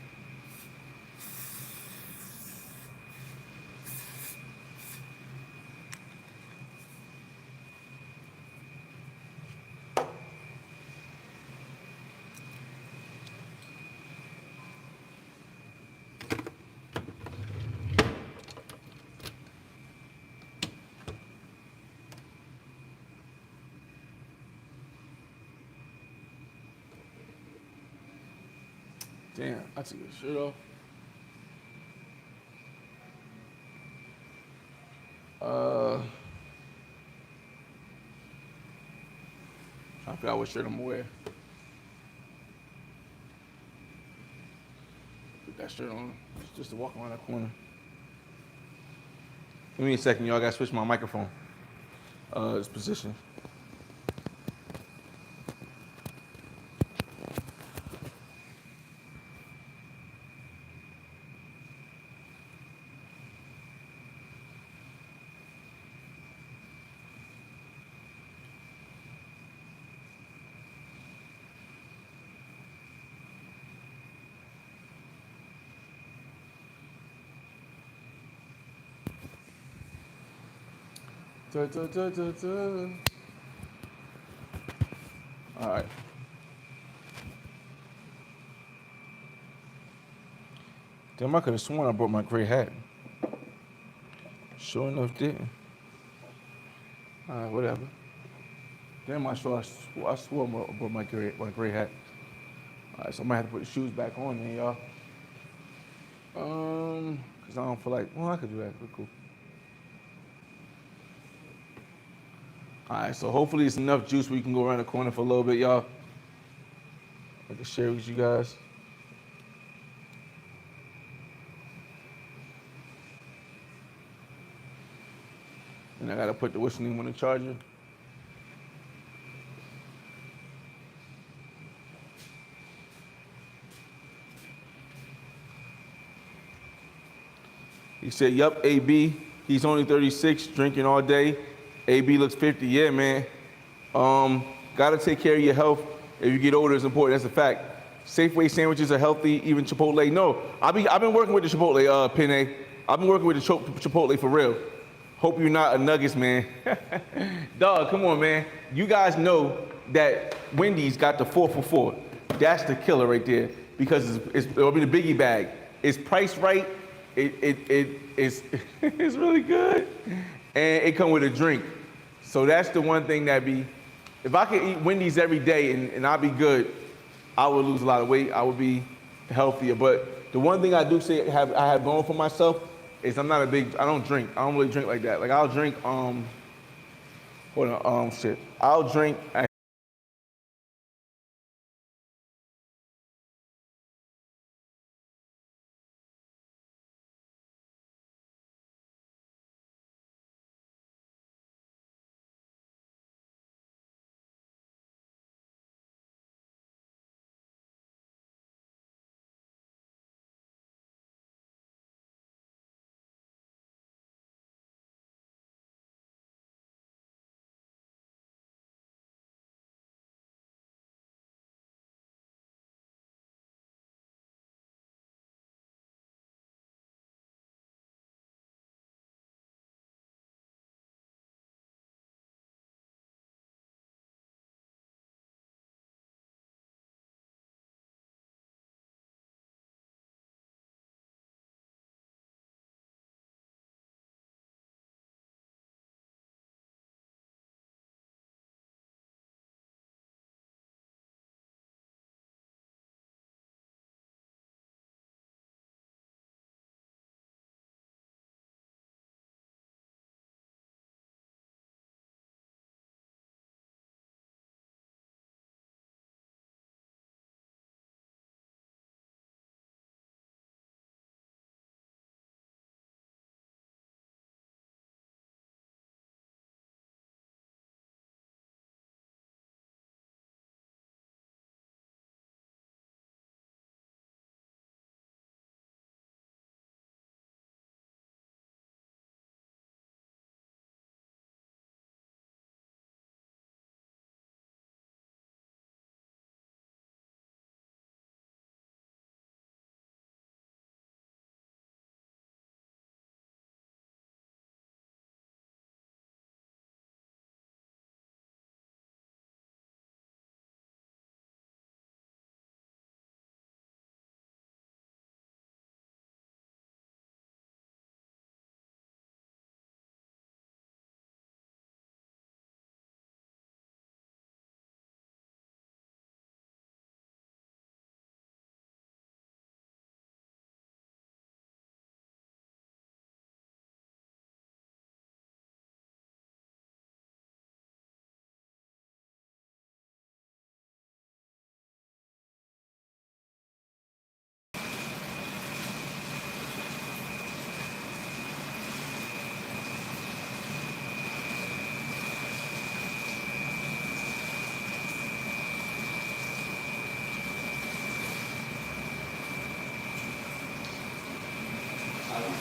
Damn, I took this shirt off. Trying to figure out what shirt I'm gonna wear. Put that shirt on just to walk around that corner. Give me a second, y'all. I gotta switch my microphone. This position. Da, da, da, da, da. All right. Damn, I could have sworn I brought my gray hat. Sure enough, didn't. All right, whatever. Damn, I swore I brought my gray hat. All right, so I might have to put the shoes back on then, y'all. Cause I don't feel like. Well, I could do that. But cool. All right, so hopefully it's enough juice where you can go around the corner for a little bit, y'all. I can share with you guys. And I gotta put the what's name on the charger. He said, yup, AB. He's only 36, drinking all day. AB looks 50. Yeah, man. Gotta take care of your health. If you get older, it's important. That's a fact. Safeway sandwiches are healthy, even Chipotle. No, I've been working with the Chipotle, Penne. I've been working with the Chipotle for real. Hope you're not a Nuggets man. Dog, come on, man. You guys know that Wendy's got the 4 for $4. That's the killer right there because it'll be the biggie bag. It's priced right. It's it's really good, and it come with a drink. So that's the one thing that be. If I could eat Wendy's every day and I'd be good, I would lose a lot of weight. I would be healthier. But the one thing I do say I have going for myself is I don't drink. I don't really drink like that. Like I'll drink, I'll drink.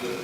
Good.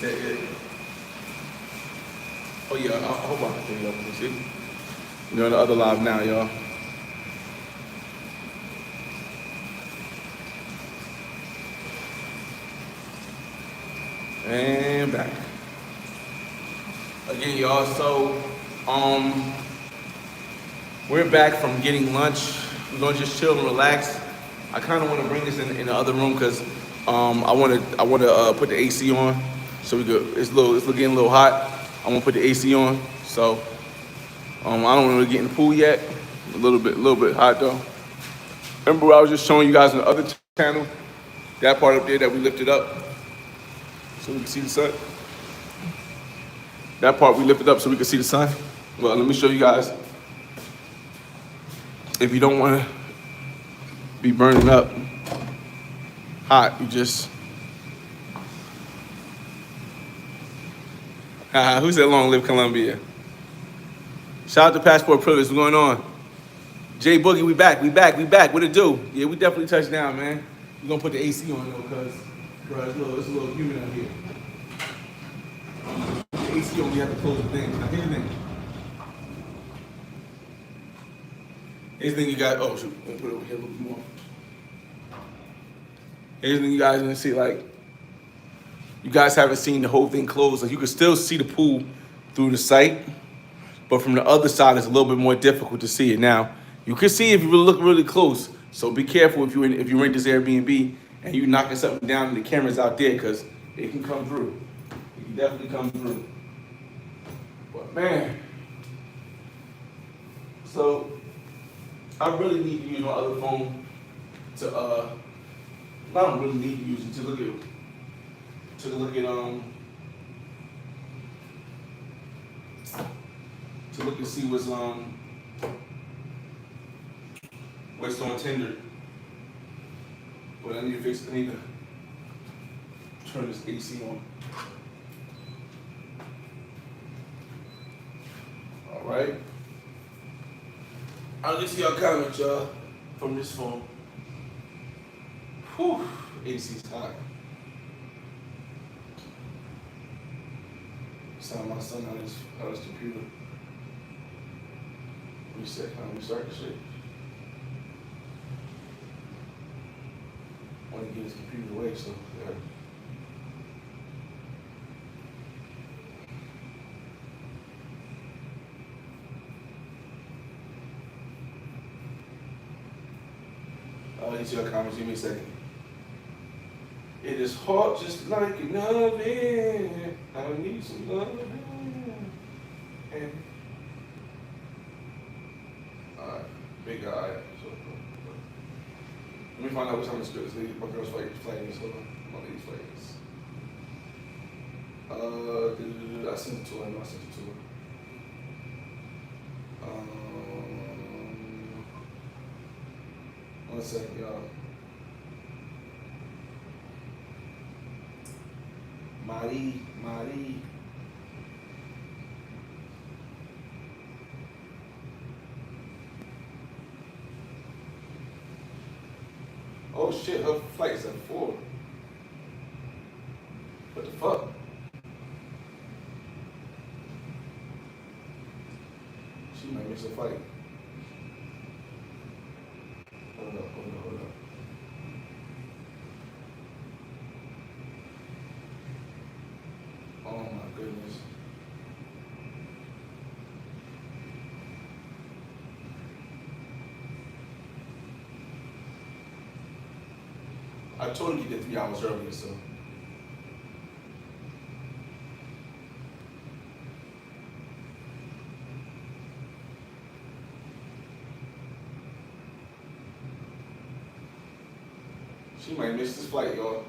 Is that it? Oh yeah, I hope I can take it up. See? We're on the other live now, y'all. And back. Again, y'all, so we're back from getting lunch. We're gonna just chill and relax. I kind of want to bring this in the other room because I want to put the AC on so we could. It's getting a little hot. I want to put the AC on, so I don't want to get in the pool yet. A little bit hot though. Remember, I was just showing you guys on the other channel that part up there that we lifted up so we can see the sun. That part we lifted up so we can see the sun. Well, let me show you guys. If you don't want to be burning up hot, you just who said long live Colombia? Shout out to Passport Privilege. What's going on? Jay Boogie, we back. What it do? Yeah, we definitely touched down, man. We're gonna put the AC on though, cause bro, it's a little humid out here. The AC on, we have to close the thing. Now here's the thing. Here's the thing you guys. Oh shoot, let me put it over here a little bit more. Here's the thing you guys gonna see, like, you guys haven't seen the whole thing closed. Like, you can still see the pool through the site, but from the other side, it's a little bit more difficult to see it. Now, you can see if you look really close. So be careful if you rent this Airbnb and you knocking something down and the camera's out there, because it can come through. It can definitely come through. But man, so I really need to use my other phone to I don't really need to use it to look at see what's on Tinder. But I need to turn this AC on. All right. I'll get to y'all comments, y'all, from this phone. Whew, AC's hot. Sound my son out his computer. Restart the shit. Want to get his computer away, so yeah. I'll get your comments. Give me a second. It is hot just like an oven. I need some loving. And alright, big guy. Let me find out what time it's good. My girl's flight is. Hold on. My lady's flight is. I sent it to her. I sent it to her. One second, y'all. Marie. Oh shit, her flight's at 4. What the fuck? She might miss a flight. Hold up. Oh my goodness. I told her to get there 3 hours earlier, so. She might miss this flight, y'all.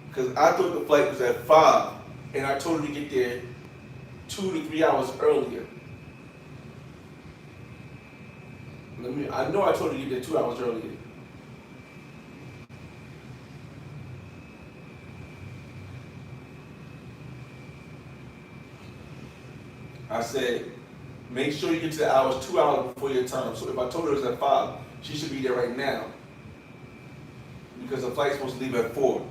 Because I thought the flight was at 5, and I told her to get there 2 to 3 hours earlier. I know I told her to get there 2 hours earlier. I said, make sure you get to the hours 2 hours before your time. So if I told her it was at 5, she should be there right now. Because the flight's supposed to leave at 4.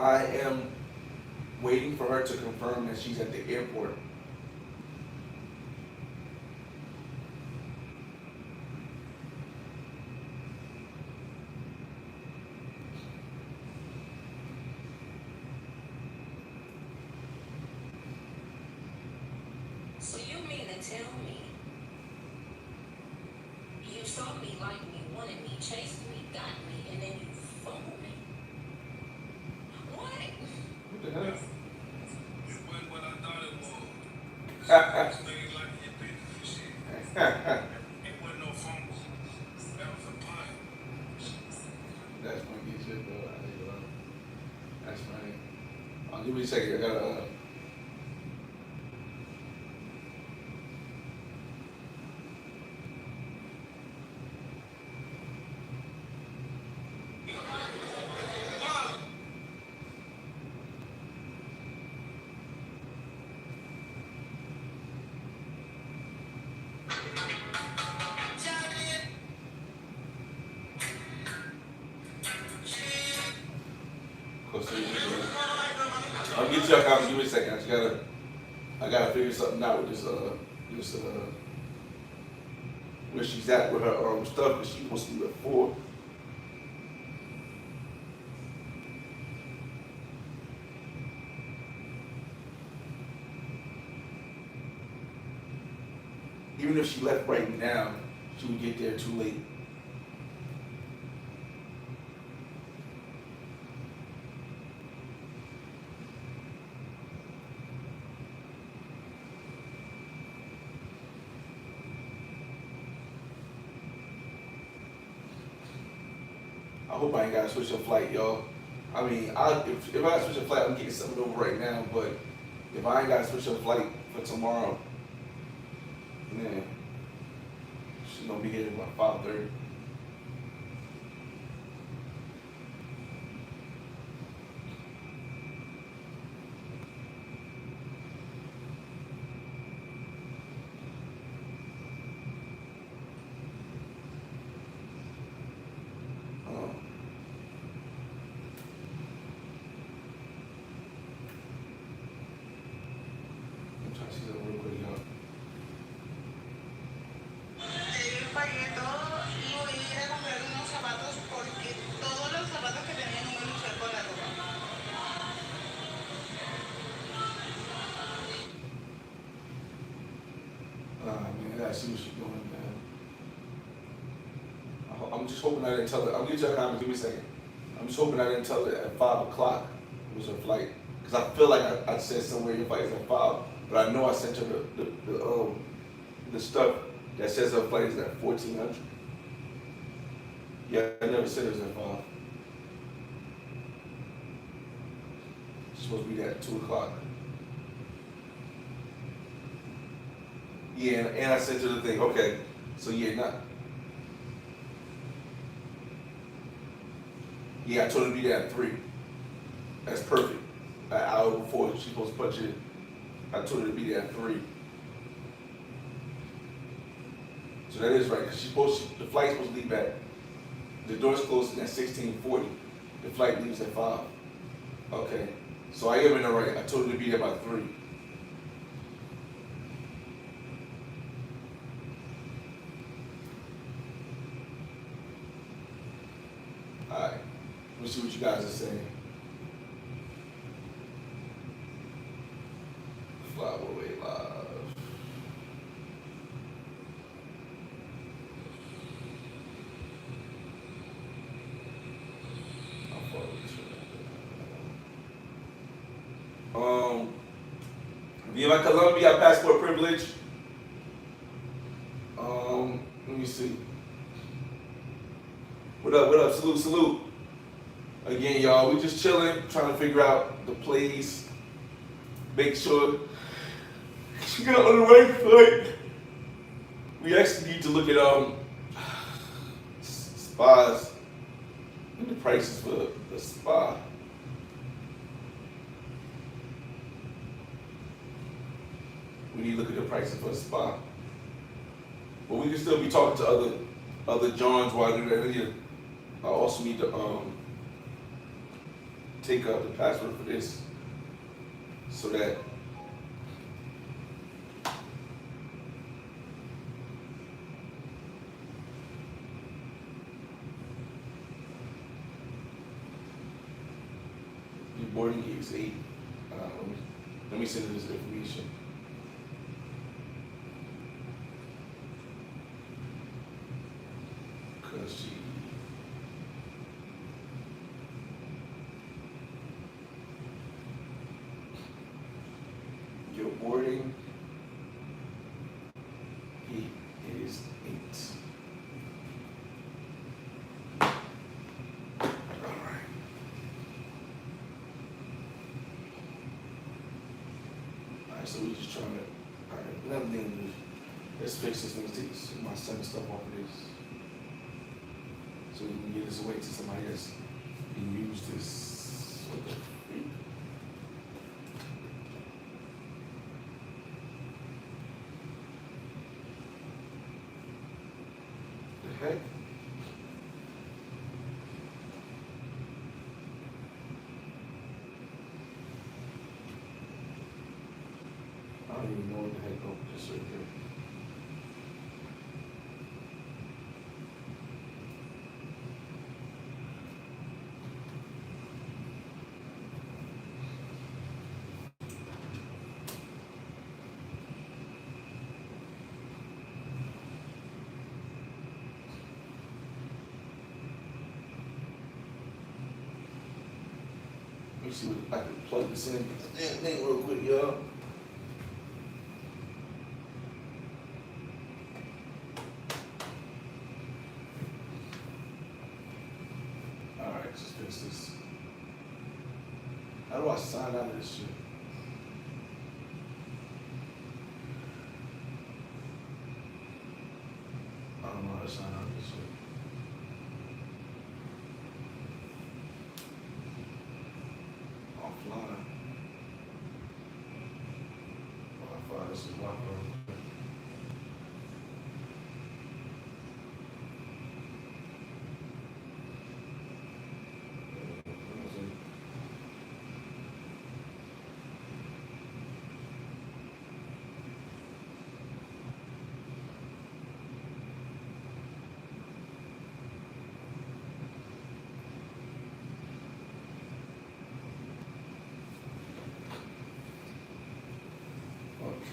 I am waiting for her to confirm that she's at the airport. So you mean to tell me you saw me, liked me, wanted me, chased me, got me, and then you phoned me? What? What the hell? It wasn't what I thought it was. Things like your business and shit. It wasn't no phone. That was a pie. That's funny as shit, bro. That's funny. Give me a second. I gotta. I'll get you a copy. Give me a second. I gotta figure something out with this where she's at with her stuff. Cause she's supposed to be at 4. Even if she left right now, she would get there too late. I hope I ain't gotta switch a flight, y'all. I mean, if I switch a flight, I'm getting something over right now. But if I ain't gotta switch a flight for tomorrow, man, she's gonna be here at about 5:30. I'm trying to see something real quick, y'all. Pagué todo y voy a ir a comprar unos zapatos porque todos los zapatos que tenía no me los usé con la ropa. Man, I gotta see what she's doing, man. I'm just hoping I didn't tell her. I'll get you a comment. Give me a second. I'm just hoping I didn't tell her at 5 o'clock was her flight. Because I feel like I said somewhere your flight is at 5. But I know I sent her the stuff that says her flight is at 1400. Yeah, I never said it was at 5. It's supposed to be there at 2 o'clock. Yeah, and I sent her the thing. Okay, so yeah, not. Yeah, I told her to be there at 3. That's perfect. An hour before she's supposed to punch it. I told her to be there at 3. So that is right. Cause the flight's supposed to leave at. The door's closing at 16:40. The flight leaves at 5. Okay, so I am in the right. I told her to be there by 3. All right. Let me see what you guys are saying. Flyboy Live. I'll follow this. Viva Colombia passport privilege. Let me see. What up? What up? Salute, salute. Again, y'all, we just chilling, trying to figure out the plays. Make sure she got on the right foot. We actually need to look at spas and the prices for the spa. We need to look at the prices for the spa. But we can still be talking to other Johns while I do that. I also need to take up the password for this so that your boarding gate is 8. Let me send you this information. Cause your boarding gate is 8. So we just trying to, all right, another thing, let's fix this. Let's take my son's stuff off of this. So we can get this away to somebody else and use this. What the freak? The heck? I don't even know what the heck opened this right here. Let me see what I can plug this in. Damn thing real quick, y'all. Alright, just fix this. How do I sign out of this shit? I don't know how to sign out of this shit. Offline. Wi-Fi, this is Wi-Fi.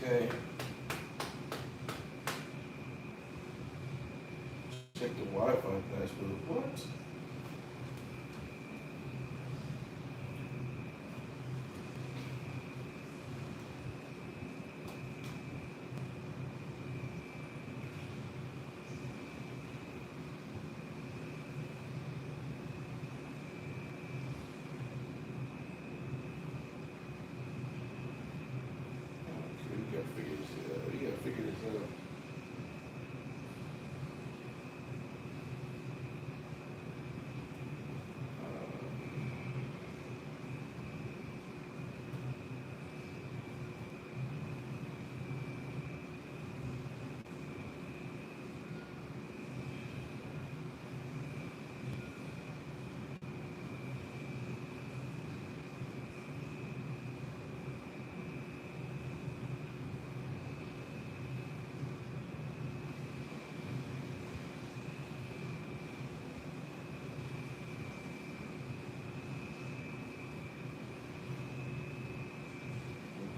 Okay. Check the Wi-Fi password. What? Okay, we gotta figure this out. We gotta figure this out.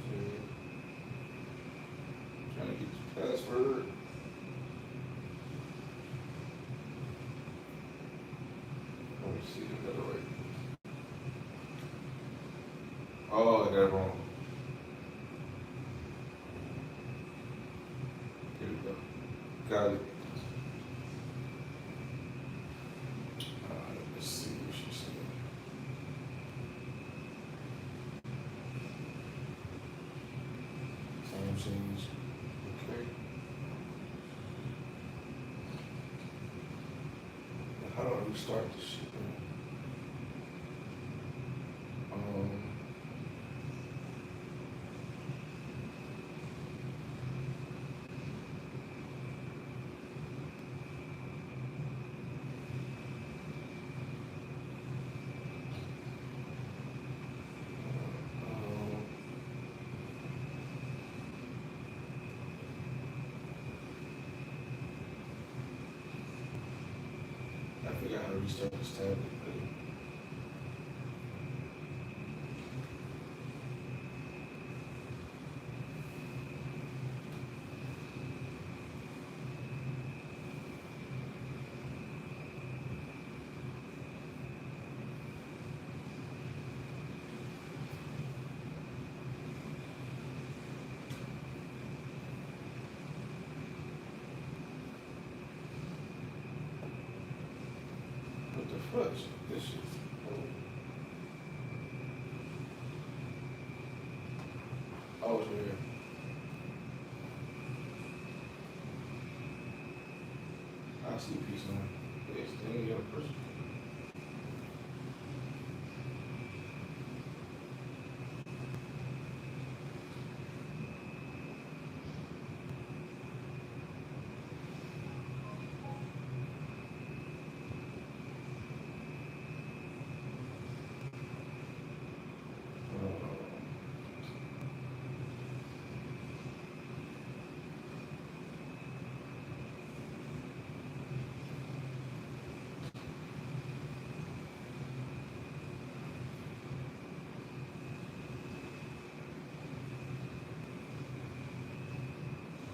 Okay. Trying to get the password. Let me see if I got it right. Oh, I got it wrong. Here we go. Got it. Let's see what she said. Time change. Okay. Now, how do I restart this shit, man? gotta restart this tab. What the fuck? This shit. Oh, it's right here. I see a piece on it. It's the only other person.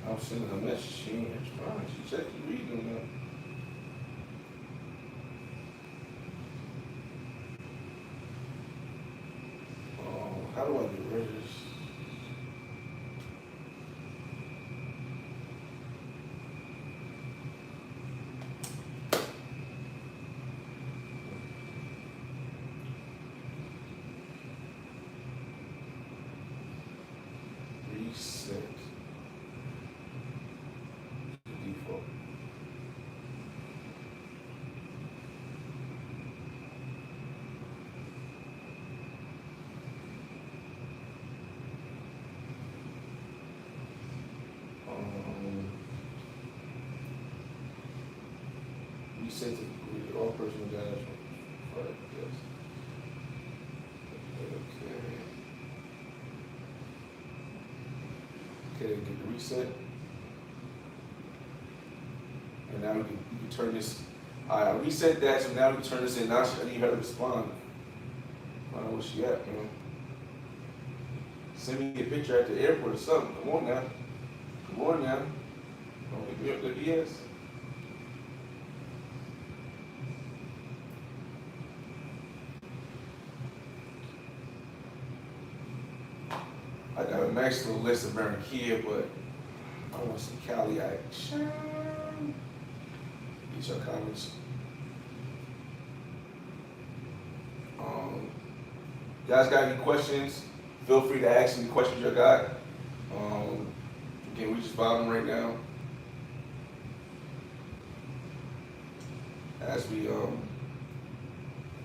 I'm sending a message. She ain't responding. She said she's reading them now. How do I get rid of this? Reset. Default. Reset to all personal data. Right, yes. Okay, get the reset. And now we can turn this. I reset that, so now we can turn this in. Now I need her to respond. I don't know where she at, man. Send me a picture at the airport or something. Come on now. Come on now. Don't make me up the BS. I got a nice little list of Barranquilla, but I want some Cali action. Get your comments. Guys got any questions? Feel free to ask any questions you got. Again, we just vibing right now. As we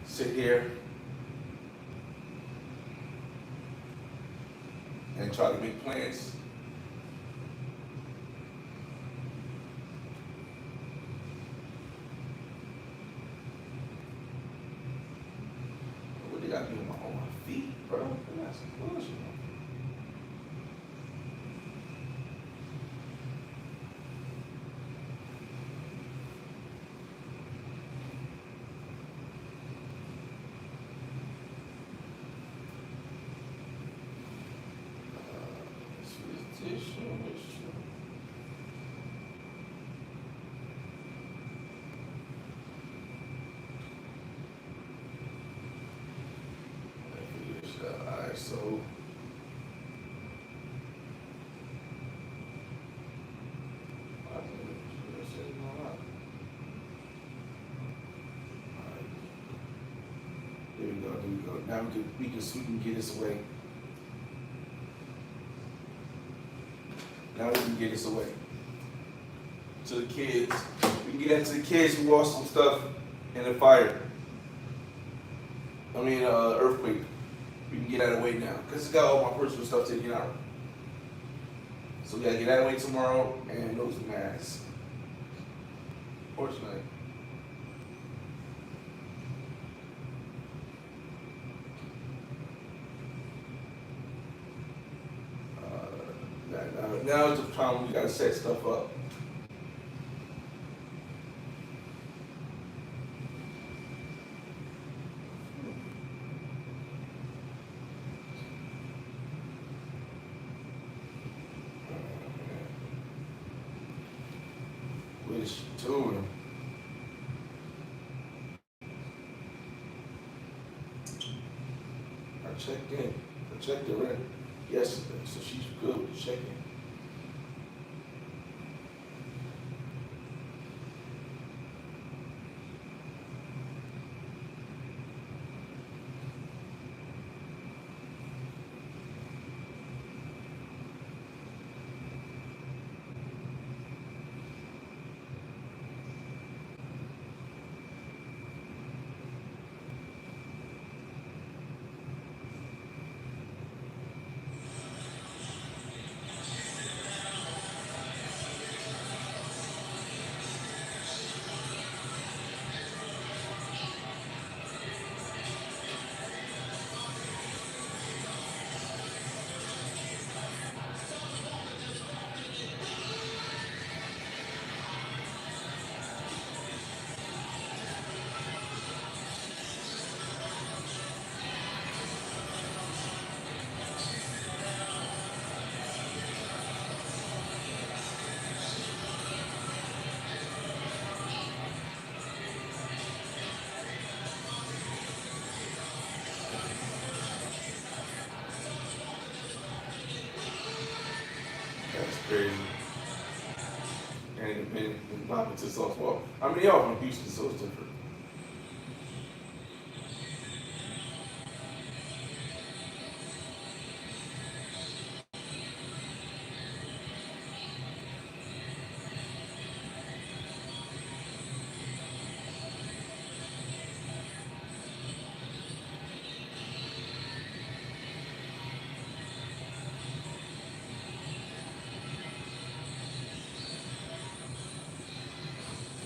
sit here and try to make plans. What they got me on my feet, bro? That's some bullshit. Alright, so there we go, there we go. Now we can get this away. Now we can get this away. To the kids. We can get that to the kids who lost some stuff in the fire. Earthquake. We can get that away now. Because it's got all my personal stuff taken out. So we gotta get that away tomorrow and those masks. Fortunately. Now is the time we gotta set stuff up. It's touring. I checked in. I checked her in yesterday, so she's good with the check-in. That's crazy. And been popping to South Well. I mean, y'all from Houston, so it's different.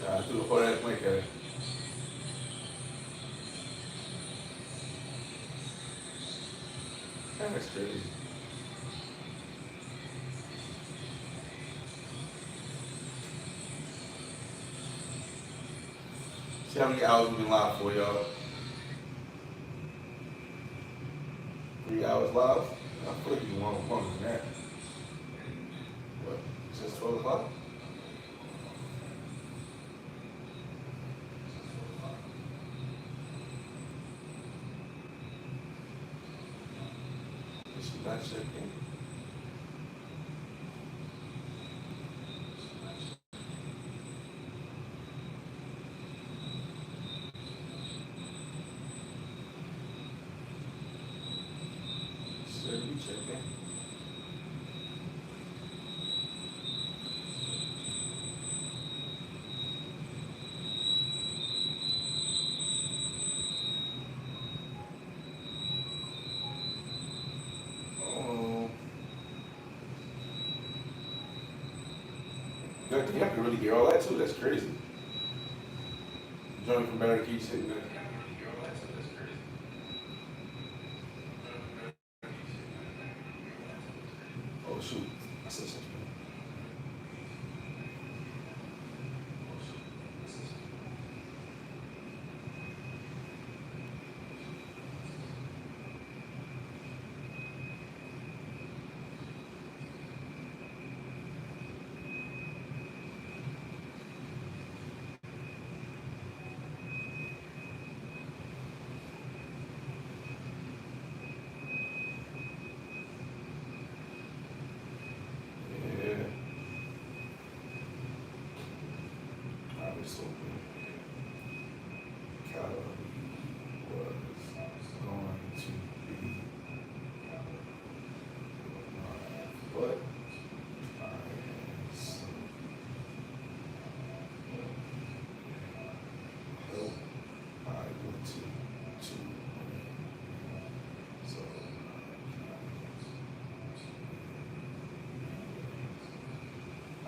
Yeah, I threw the whole that link at it. That's crazy. See how many hours we've been live for, y'all? 3 hours live? I feel like you want longer than that. What? Since 12 o'clock? It's not checking. Should be checking. Oh. Good thing I can really hear all that too. That's crazy. Johnny from Barry keeps hitting that. Oh shoot. I said something. Yeah. Obviously. Cali was going to be but I hope I went to so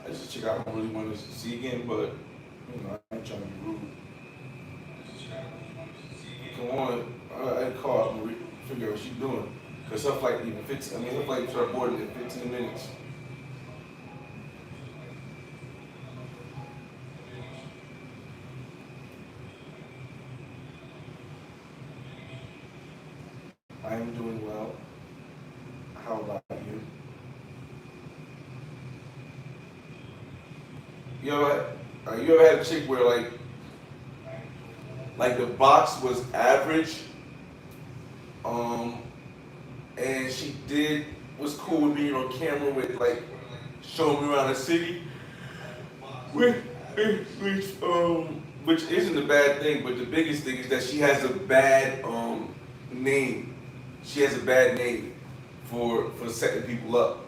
I just check out. I don't really want to see again, but you know I ain't trying to be rude. Come on, I call up and figure out what she's doing. Cause stuff like even 15, I mean, stuff like start boarding in 15 minutes. I am doing well. How about you? You know what? You ever had a chick where like the box was average, um, and she was cool with being on camera with like showing me around the city, which, which isn't a bad thing, but the biggest thing is that she has a bad name. She has a bad name for setting people up,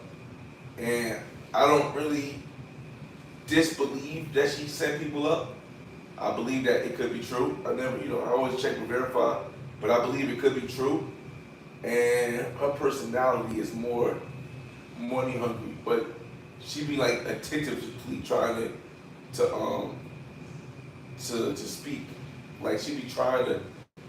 and I don't really disbelieve that she set people up. I believe that it could be true. I never, I always check and verify, but I believe it could be true. And her personality is more money hungry, but she be like attentively trying to speak. Like she be trying to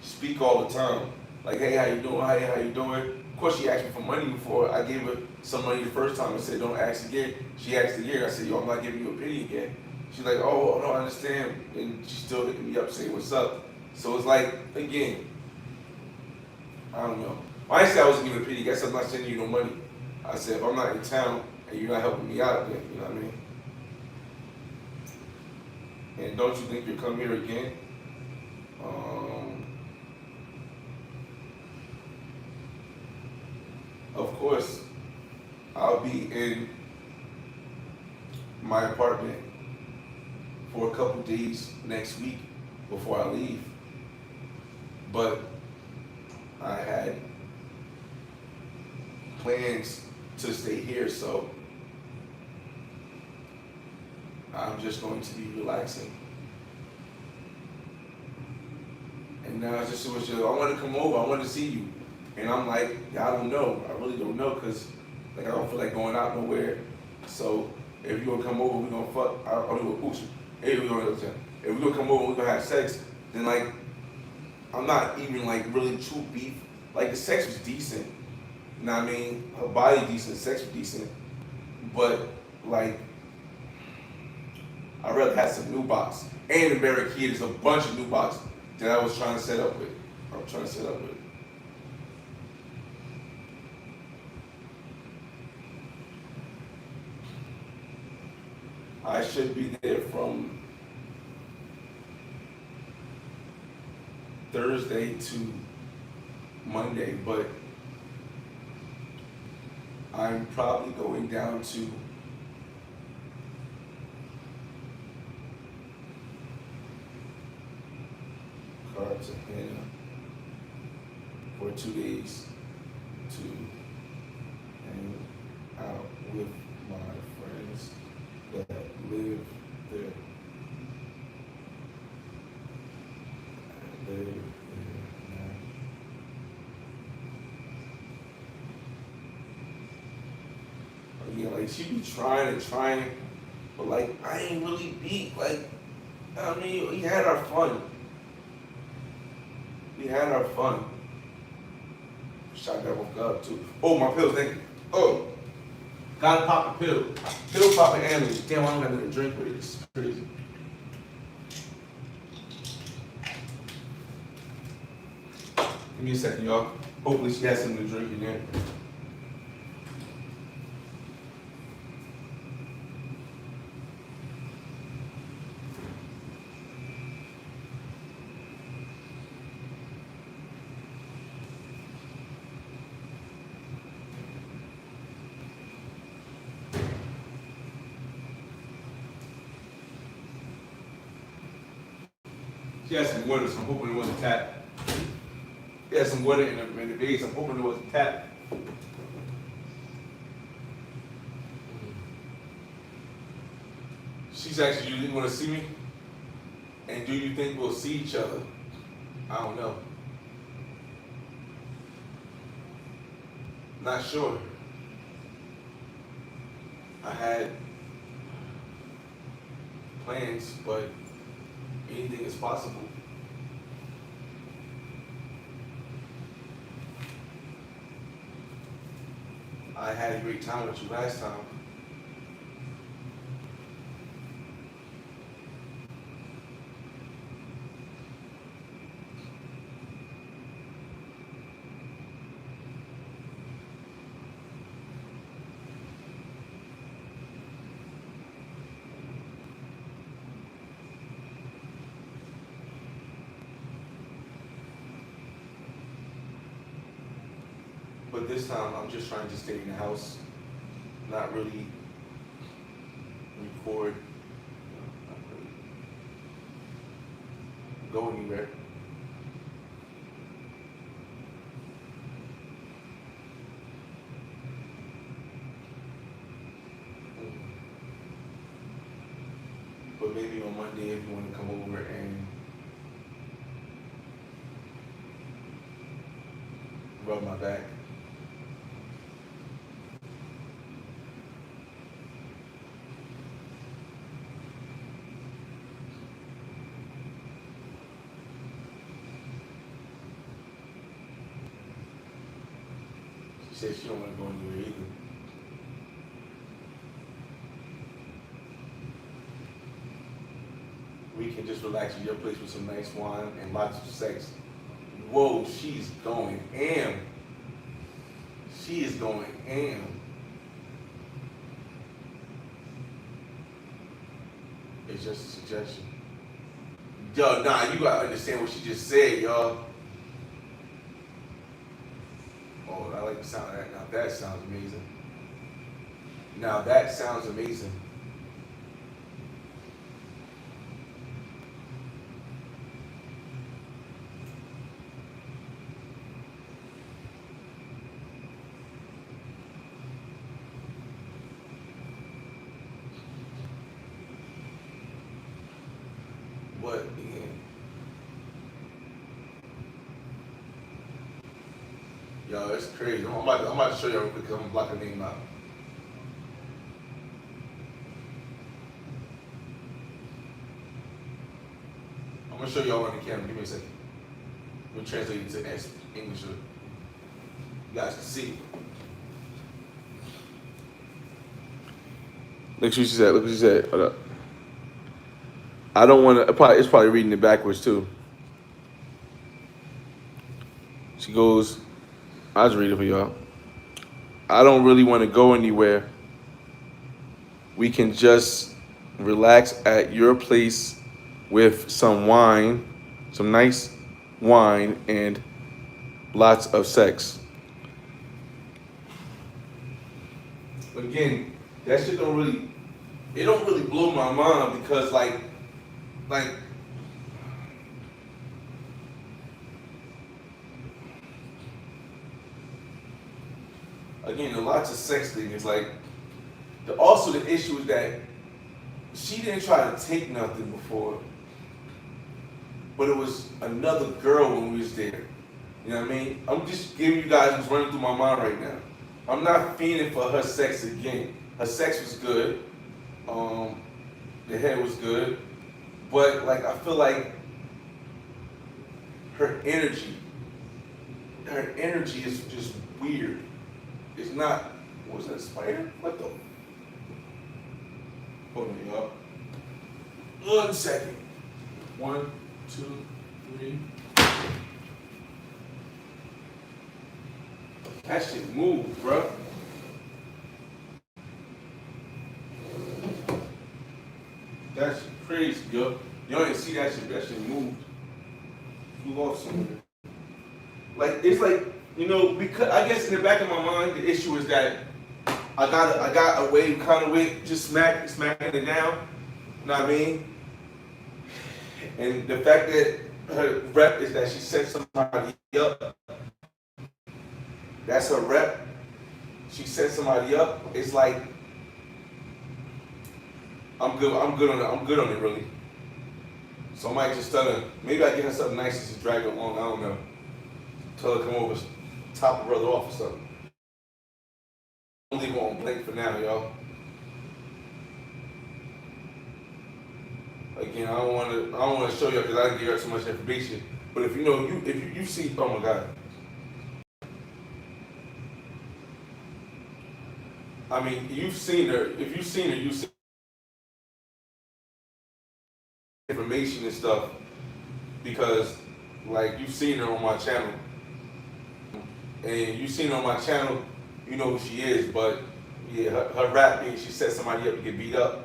speak all the time. Like, hey, how you doing? Hey, how you doing? Of course, she asked me for money before. I gave her some money the first time. I said, don't ask again. She asked again. I said, yo, I'm not giving you a penny again. She's like, oh, no, I understand. And she still hitting me up saying, what's up? So it's like, again, I don't know. When I said I wasn't giving a penny, I guess I'm not sending you no money. I said, if I'm not in town and you're not helping me out, then, you know what I mean? And don't you think you'll come here again? Of course, I'll be in my apartment for a couple days next week before I leave. But I had plans to stay here, so I'm just going to be relaxing. And now it's just, I want to come over, I want to see you. And I'm like, I don't know, I really don't know, because like I don't feel like going out nowhere. So if you gonna come over, we gonna fuck. I'll do a pooch. Hey, if we gonna come over, we gonna have sex. Then like, I'm not even like really true beef. Like the sex was decent. You know what I mean? Her body decent, sex was decent. But like, I'd rather have some new box. And in Barricade, there's a bunch of new box that I was trying to set up with. I should be there from Thursday to Monday, but I'm probably going down to Cartagena for 2 days to hang out with my friends that live there. Yeah, like she be trying, but like I ain't really beat. Like, I mean, we had our fun. Shot that woke up too. Oh, my pills, thank you. Oh, gotta pop a pill. Pill popping animals. Damn, I don't got nothing to drink with it. It's crazy. Give me a second, y'all. Hopefully she has something to drink in there. She has some water, so I'm hoping it wasn't tap. She has some water in the vase. I'm hoping it wasn't tap. She's actually, you didn't want to see me? And do you think we'll see each other? I don't know. Not sure. I had plans, but anything is possible. I had a great time with you last time. But this time, I'm just trying to stay in the house, not really record, not really go anywhere. But maybe on Monday, if you want to come over and rub my back. She said she don't want to go anywhere either. We can just relax at your place with some nice wine and lots of sex. Whoa, she's going ham. She is going ham. It's just a suggestion. Yo, nah, you gotta understand what she just said, y'all. Oh, I like the sound of that. Now that sounds amazing. Now that sounds amazing. But again, yo, it's crazy. I'm about to show y'all real quick because I'm gonna block her name out. I'm gonna show y'all on the camera. Give me a second. We'll translate it to English so you guys can see. Look what she said. Look what she said. Hold up. I don't want to. It's probably reading it backwards too. She goes, I'll just read it for y'all. I don't really want to go anywhere. We can just relax at your place with some wine, some nice wine, and lots of sex. But again, that shit don't really, it don't really blow my mind because like, again, the lots of sex thing is like, also the issue is that she didn't try to take nothing before, but it was another girl when we was there. You know what I mean? I'm just giving you guys what's running through my mind right now. I'm not fiending for her sex again. Her sex was good. The head was good. But like I feel like her energy is just weird. It's not, what was that, a spider? What the? Hold on, y'all. 1 second. 1, 2, 3. That shit moved, bro. That shit crazy, yo. Y'all didn't see that shit. That shit moved. Flew off somewhere. Like, it's like, you know, because I guess in the back of my mind, the issue is that I got away, kind of way, just smacking it down. You know what I mean? And the fact that her rep is that she set somebody up. That's her rep. She set somebody up. It's like I'm good on it really. So I might just tell her, maybe I get her something nice just to drag her along. I don't know. Tell her come over, top her brother off or something. I'll leave her on blank for now, y'all. Again, I don't want to show y'all because I didn't give her so much information. But if you know, if you see, oh my God. I mean, you've seen her. If you've seen her, you've seen information and stuff because, like, you've seen her on my channel, and you've seen her on my channel. You know who she is, but yeah, her rap being she set somebody up to get beat up.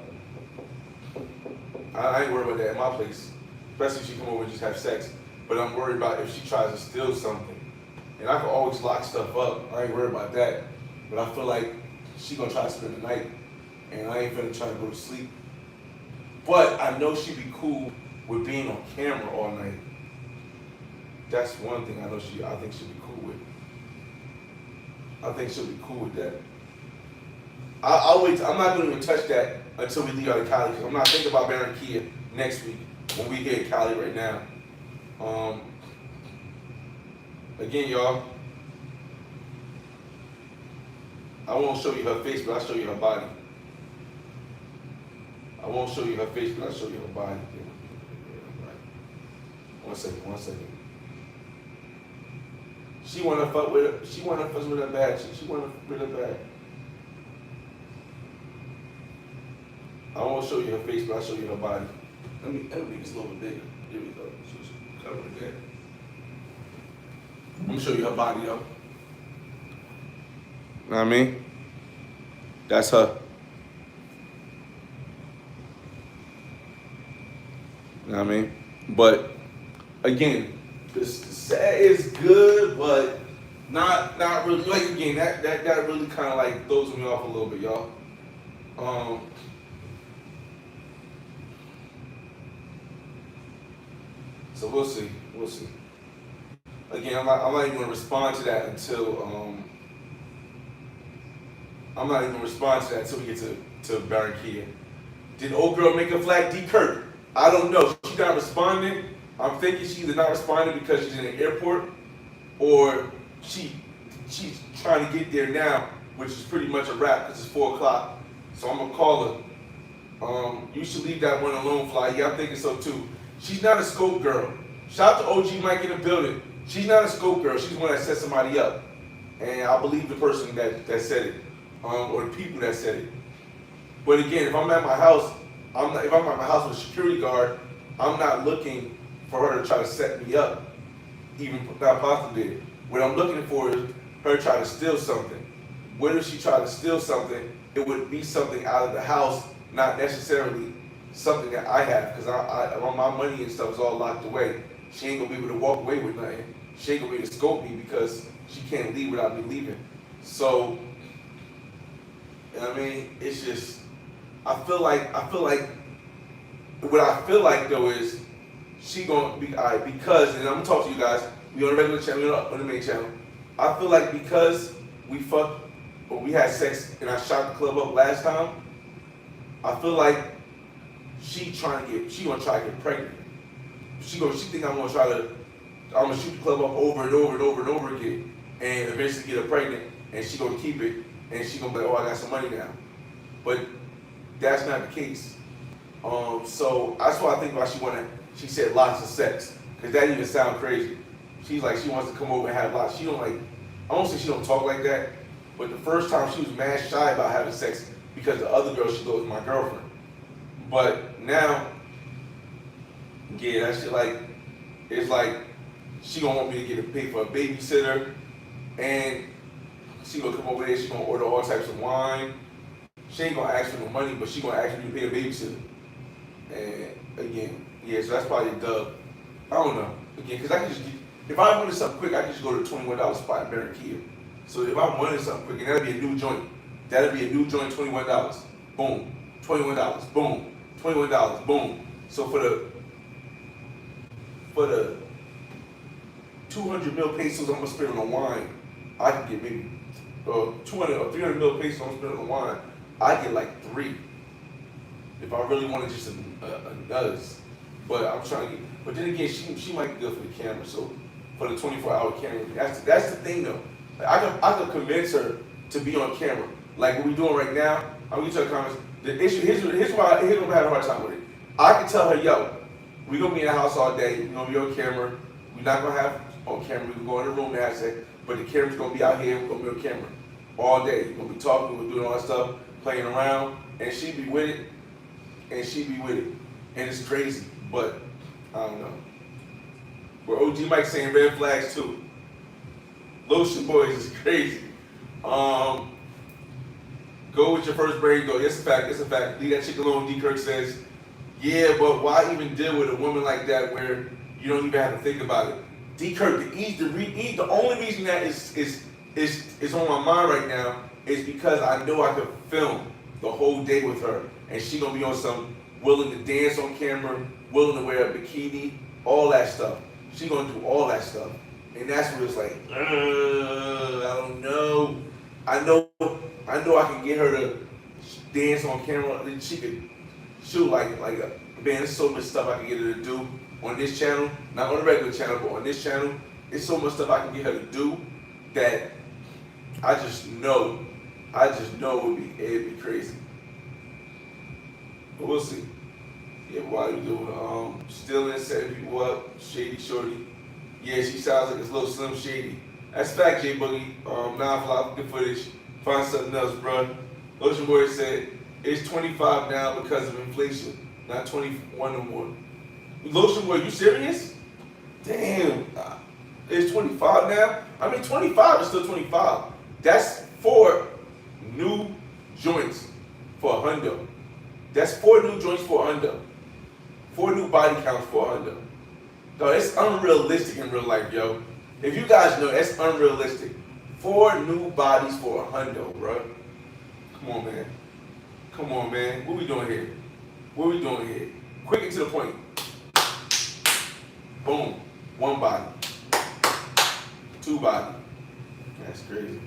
I ain't worried about that in my place, especially if she come over and just have sex. But I'm worried about if she tries to steal something and I can always lock stuff up. I ain't worried about that. But I feel like she gonna try to spend the night, and I ain't finna try to go to sleep. But I know she'd be cool with being on camera all night. That's one thing I think she'll be cool with. I think she'll be cool with that. I'll wait. I'm not gonna even touch that until we leave out of Cali, because I'm not thinking about Barranquilla next week when we get Cali right now. Again, y'all, I won't show you her face, but I'll show you her body. I won't show you her face, but I'll show you her body. One second. She wanna fuck with her. She wanna fuck with her bad. She wanna with her bad. I won't show you her face, but I'll show you her body. Let me make this a little bit bigger. Here we go. Cover it there. I'm gonna show you her body, though. Know what I mean? That's her. You know what I mean? But again, this set is good, but not really. Like again, that really kind of like throws me off a little bit, y'all. So we'll see. Again, I'm not even gonna respond to that until we get to Barranquilla. Did old girl make a flag D Kirk? I don't know. She's not responding. I'm thinking she's either not responding because she's in the airport, or she's trying to get there now, which is pretty much a wrap because it's 4 o'clock. So I'm gonna call her. You should leave that one alone, Fly. Yeah, I'm thinking so too. She's not a scope girl. Shout out to OG Mike in the building. She's not a scope girl. She's the one that set somebody up. And I believe the person that said it, or the people that said it. But again, if I'm at my house, if I'm at my house with a security guard, I'm not looking for her to try to set me up, even not possibly. What I'm looking for is her trying to steal something. What if she tried to steal something? It would be something out of the house, not necessarily something that I have, because all my money and stuff is all locked away. She ain't gonna be able to walk away with nothing. She ain't gonna be able to scope me because she can't leave without me leaving. So, you know what I mean? It's just, I feel like, what I feel like though is, she gonna be, all right, because, and I'm gonna talk to you guys, we on the regular channel, we on the main channel. I feel like because we fucked, or we had sex and I shot the club up last time, I feel like she gonna try to get pregnant. She think I'm gonna shoot the club up over and over again, and eventually get her pregnant, and she gonna keep it, and she gonna be like, oh, I got some money now. But that's not the case. So that's why I think about she said lots of sex, because that even sounds crazy. She's like, she wants to come over and have lots. She don't like, I don't say she don't talk like that, but the first time she was mad shy about having sex because the other girl she goes, my girlfriend. But now, yeah, that shit like, it's like, she gonna want me to get paid for a babysitter, and she gonna come over there, she gonna order all types of wine. She ain't gonna ask for no money, but she gonna ask me to pay a babysitter. And again, yeah, so that's probably a dub. I don't know. Again, because I can just, if I wanted something quick, I can just go to the $21 spot in Barranquilla. So if I wanted something quick, and that'd be a new joint. That'd be a new joint, $21. Boom. $21. Boom. $21. Boom. So for the 200 mil pesos I'm gonna spend on wine, I can get maybe 200 or 300 mil pesos I'm gonna spend on wine. I get like 3. If I really wanted just a dozen. But I'm trying to get, but then again, she might be good for the camera. So for the 24-hour camera, that's the thing though. Like, I could convince her to be on camera. Like what we doing right now, I'm gonna tell her comments. The issue, here's why I have a hard time with it. I can tell her, yo, we gonna be in the house all day, we gonna be on camera, we're not gonna have on camera, we can go in the room and have sex, but the camera's gonna be out here, we're gonna be on camera all day. We're gonna be talking, we're doing all that stuff, playing around, and she be with it, and it's crazy, but I don't know. Where OG Mike saying red flags too. Lotion boys is crazy. Go with your first brain, go. It's a fact. Leave that chick alone, D. Kirk says. Yeah, but why even deal with a woman like that where you don't even have to think about it? D Kirk, the only reason that is on my mind right now is because I know I could film the whole day with her, and she gonna be on some willing to dance on camera, willing to wear a bikini, all that stuff. She gonna do all that stuff, and that's what it's like. I don't know. I know I can get her to dance on camera, and she could shoot like a man. There's so much stuff I can get her to do on this channel, not on the regular channel, but on this channel. There's so much stuff I can get her to do that I just know it'd be crazy. But we'll see. Yeah, why you doing? Still in setting people up, Shady Shorty. Yeah, she sounds like it's a little Slim Shady. That's fact, J Boogie. Non-flop, good footage. Find something else, bruh. Ocean Boy said it's 25 now because of inflation, not 21 no more. Lotion Boy, you serious? Damn, it's 25 now? I mean, 25 is still 25. That's 4 new joints for a hundo. That's 4 new joints for a hundo. 4 new body counts for a hundo. No, it's unrealistic in real life, yo. If you guys know, that's unrealistic. 4 new bodies for a hundo, bro. Come on, man. Come on, man. What we doing here? What we doing here? Quick and to the point. Boom. 1 body. 2 body. That's crazy.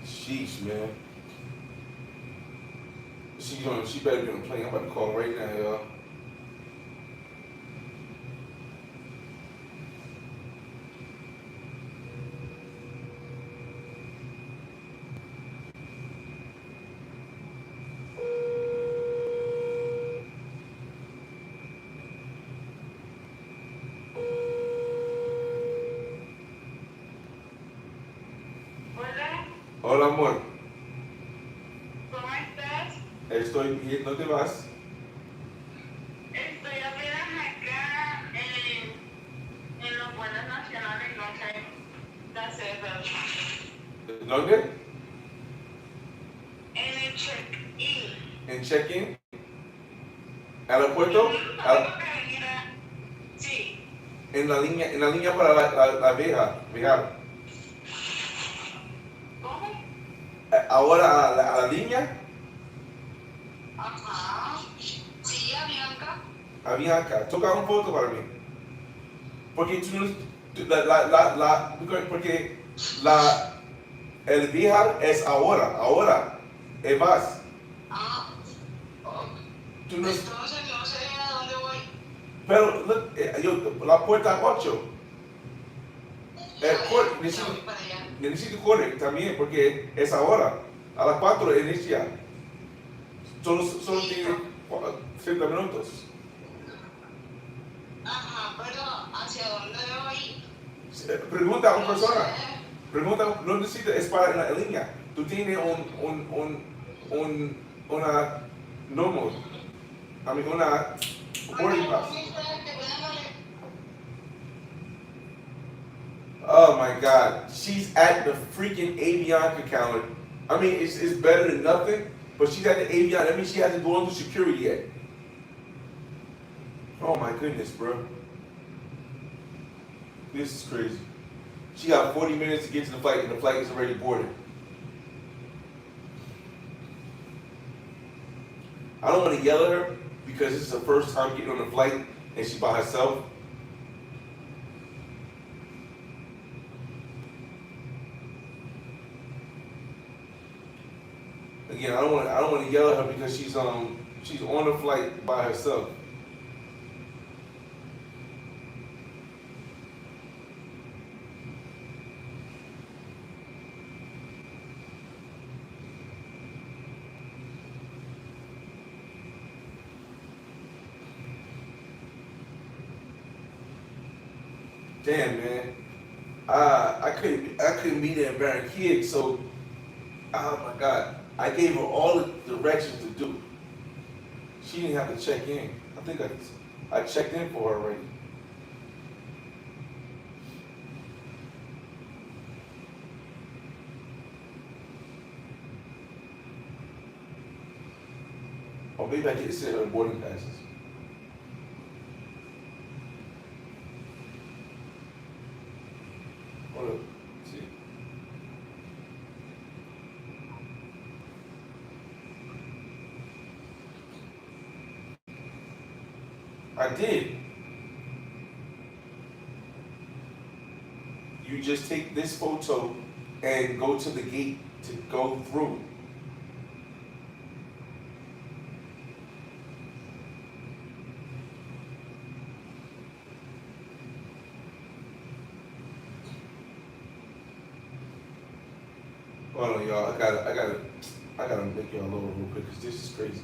Sheesh, man. She better be on the plane. I'm about to call her right now, y'all. Hola, Hola, amor. ¿cómo estás? Estoy bien, ¿no te vas? Estoy apenas acá en los vuelos nacionales, no sé qué hacer. ¿Dónde? En el check-in. En check-in. ¿Aeropuerto? Tengo que venir a... Sí. En la línea para la viajar. ¿Cómo? Ahora a la línea. Ajá. Sí, a Bianca. A Bianca, toca un foto para mí. Porque tú no, porque el viajar es ahora, es más. Ah, oh. Tú no, Entonces no sé a dónde voy. pero look, la puerta 8. Necesito correr también porque es ahora. A las 4 inicia. Solo tiene 30 minutos. Ajá, pero ¿hacia dónde debo ir? Pregunta a una No persona. sé. Pregunta, no necesitas, es para en la línea. Tú tienes una normal. I mean, una boarding pass. Oh my God, she's at the freaking Avianca counter. I mean, it's better than nothing, but she's at the Avianca. That means she hasn't gone through security yet. Oh my goodness, bro. This is crazy. She got 40 minutes to get to the flight, and the flight is already boarded. I don't want to yell at her because this is her first time getting on a flight, and she's by herself. Again, I don't want to yell at her because she's on the flight by herself. Damn, man. I couldn't be there in Barranquilla, so oh my God. I gave her all the directions to do. She didn't have to check in. I think I checked in for her already. Or maybe I didn't send her boarding passes. I did. You just take this photo and go to the gate to go through. Hold on, y'all. I gotta make y'all lower real quick because this is crazy.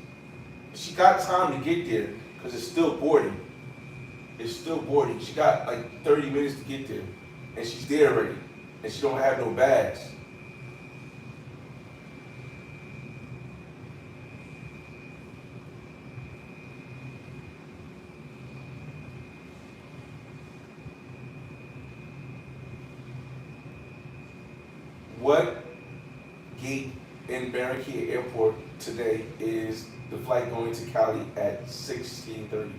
She got time to get there because it's still boarding. It's still boarding. She got like 30 minutes to get there, and she's there already, and she don't have no bags. What gate in Barranquilla Airport today is the flight going to Cali at 16:30?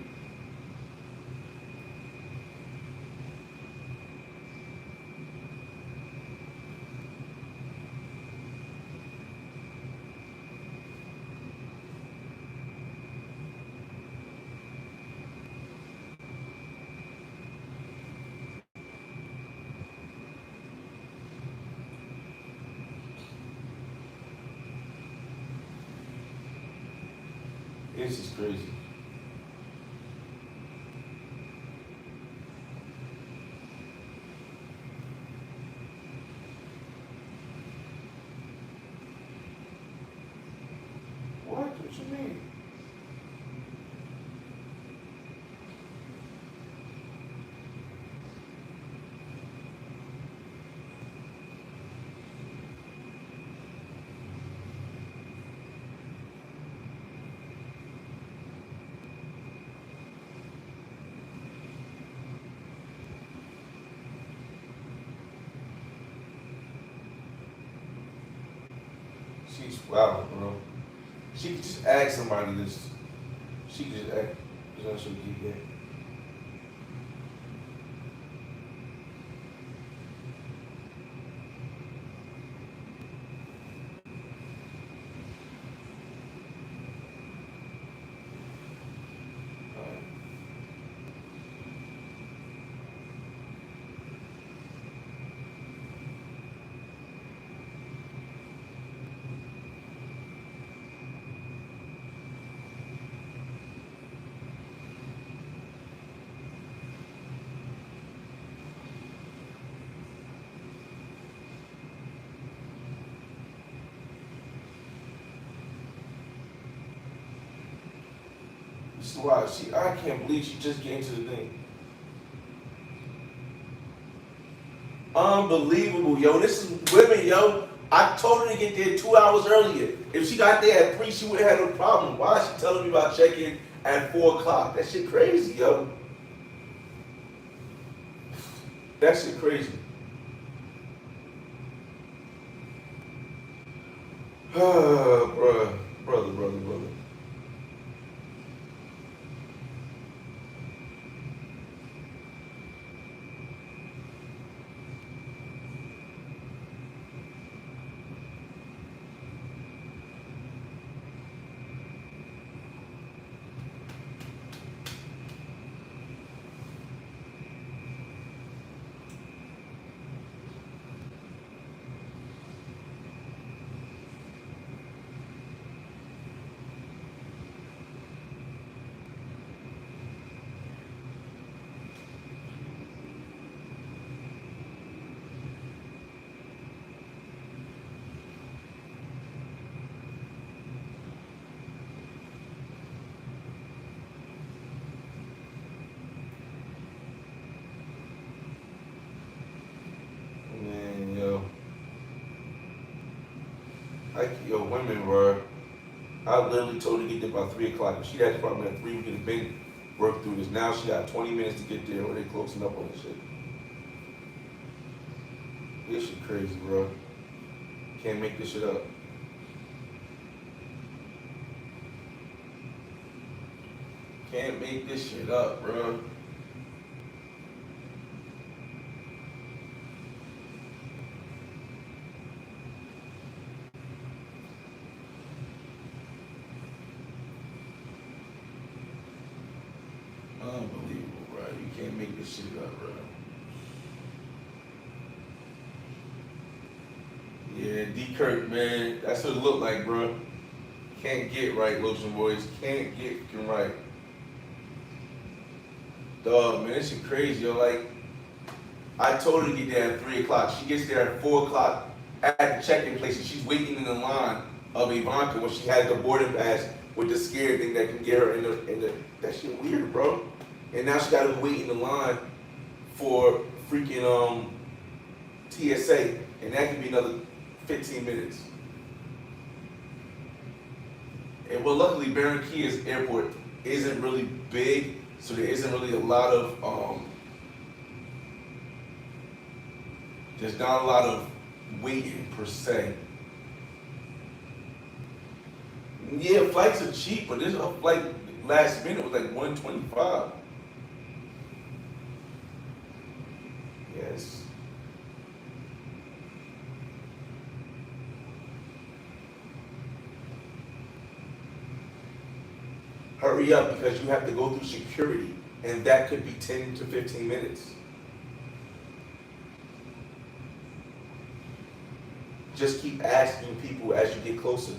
This is crazy. What? What you mean? She's wow, bro. She could just ask somebody this. She could just ask. You know, she'll get that. This is why I can't believe she just came to the thing. Unbelievable, yo. This is women, yo. I told her to get there 2 hours earlier. If she got there at 3, she would have had no problem. Why is she telling me about check-in at 4 o'clock? That shit crazy, yo. That shit crazy. Bruh. Brother. Man, yo. Yo, women, bro. I literally told her to get there by 3 o'clock. If she had the problem at 3, we could have been worked through this. Now she got 20 minutes to get there or they closing up on this shit. This shit crazy, bro. Can't make this shit up. Can't make this shit up, bro. Unbelievable, bro. You can't make this shit up, bro. Yeah, D. Kirk, man. That's what it looked like, bro. Can't get right, Lotion Boys. Can't get fucking right. Dog, man, this shit crazy, yo. Like, I told her to get there at 3 o'clock. She gets there at 4 o'clock at the check-in place, and she's waiting in the line of Ivanka when she has the boarding pass with the scare thing that can get her in the. That shit weird, bro. And now she got to wait in the line for freaking TSA, and that can be another 15 minutes. And well, luckily, Barranquilla's airport isn't really big, so there isn't really a lot of there's not a lot of waiting per se. Yeah, flights are cheap, but this flight last minute was like $125. Yes. Hurry up because you have to go through security, and that could be 10 to 15 minutes. Just keep asking people as you get closer.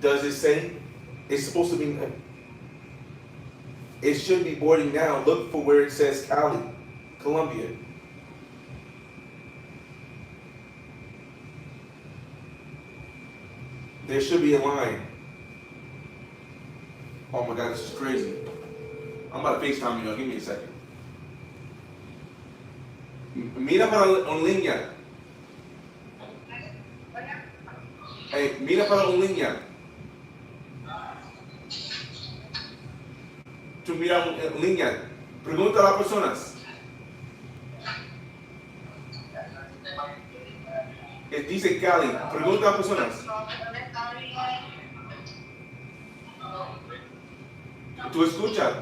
Does it say it's supposed to be? It should be boarding now. Look for where it says Cali, Colombia. There should be a line. Oh my God, this is crazy. I'm about to FaceTime you. Give me a second. Mira para un línea. Hey, mira para un línea. Tú mira en línea. Pregunta a las personas. Dice Cali. Pregunta a las personas. ¿Tú escuchas?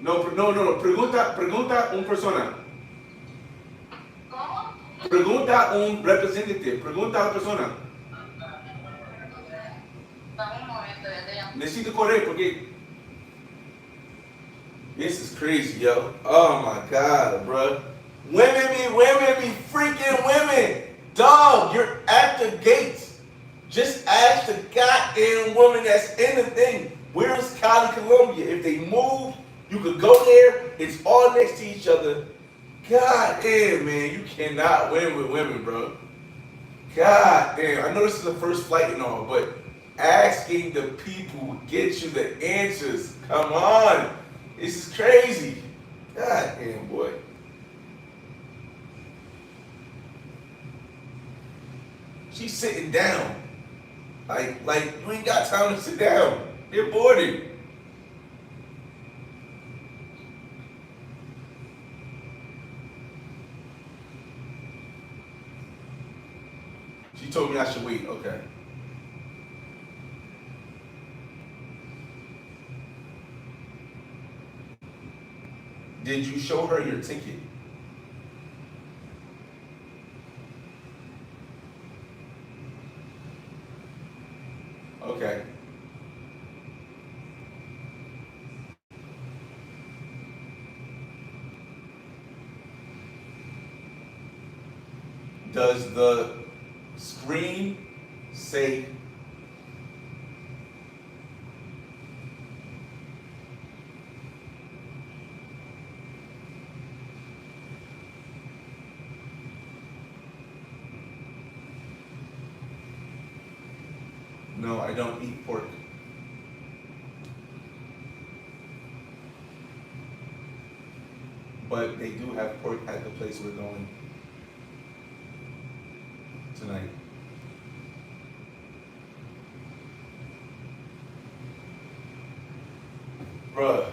No. Pregunta a una persona. Pregunta a un representante. Pregunta a la persona. Necesito correr porque this is crazy, yo. Oh my God, bro. Women be freaking women. Dog, you're at the gates. Just ask the goddamn woman that's in the thing. Where is Cali, Colombia? If they move, you could go there. It's all next to each other. God damn, man, you cannot win with women, bro. God damn. I know this is the first flight and all, but asking the people get you the answers. Come on. This is crazy. God damn, boy. She's sitting down. Like you ain't got time to sit down. They're boarding. She told me I should wait. Okay. Did you show her your ticket? Okay. Does the screen say no, I don't eat pork. But they do have pork at the place we're going tonight. Bruh.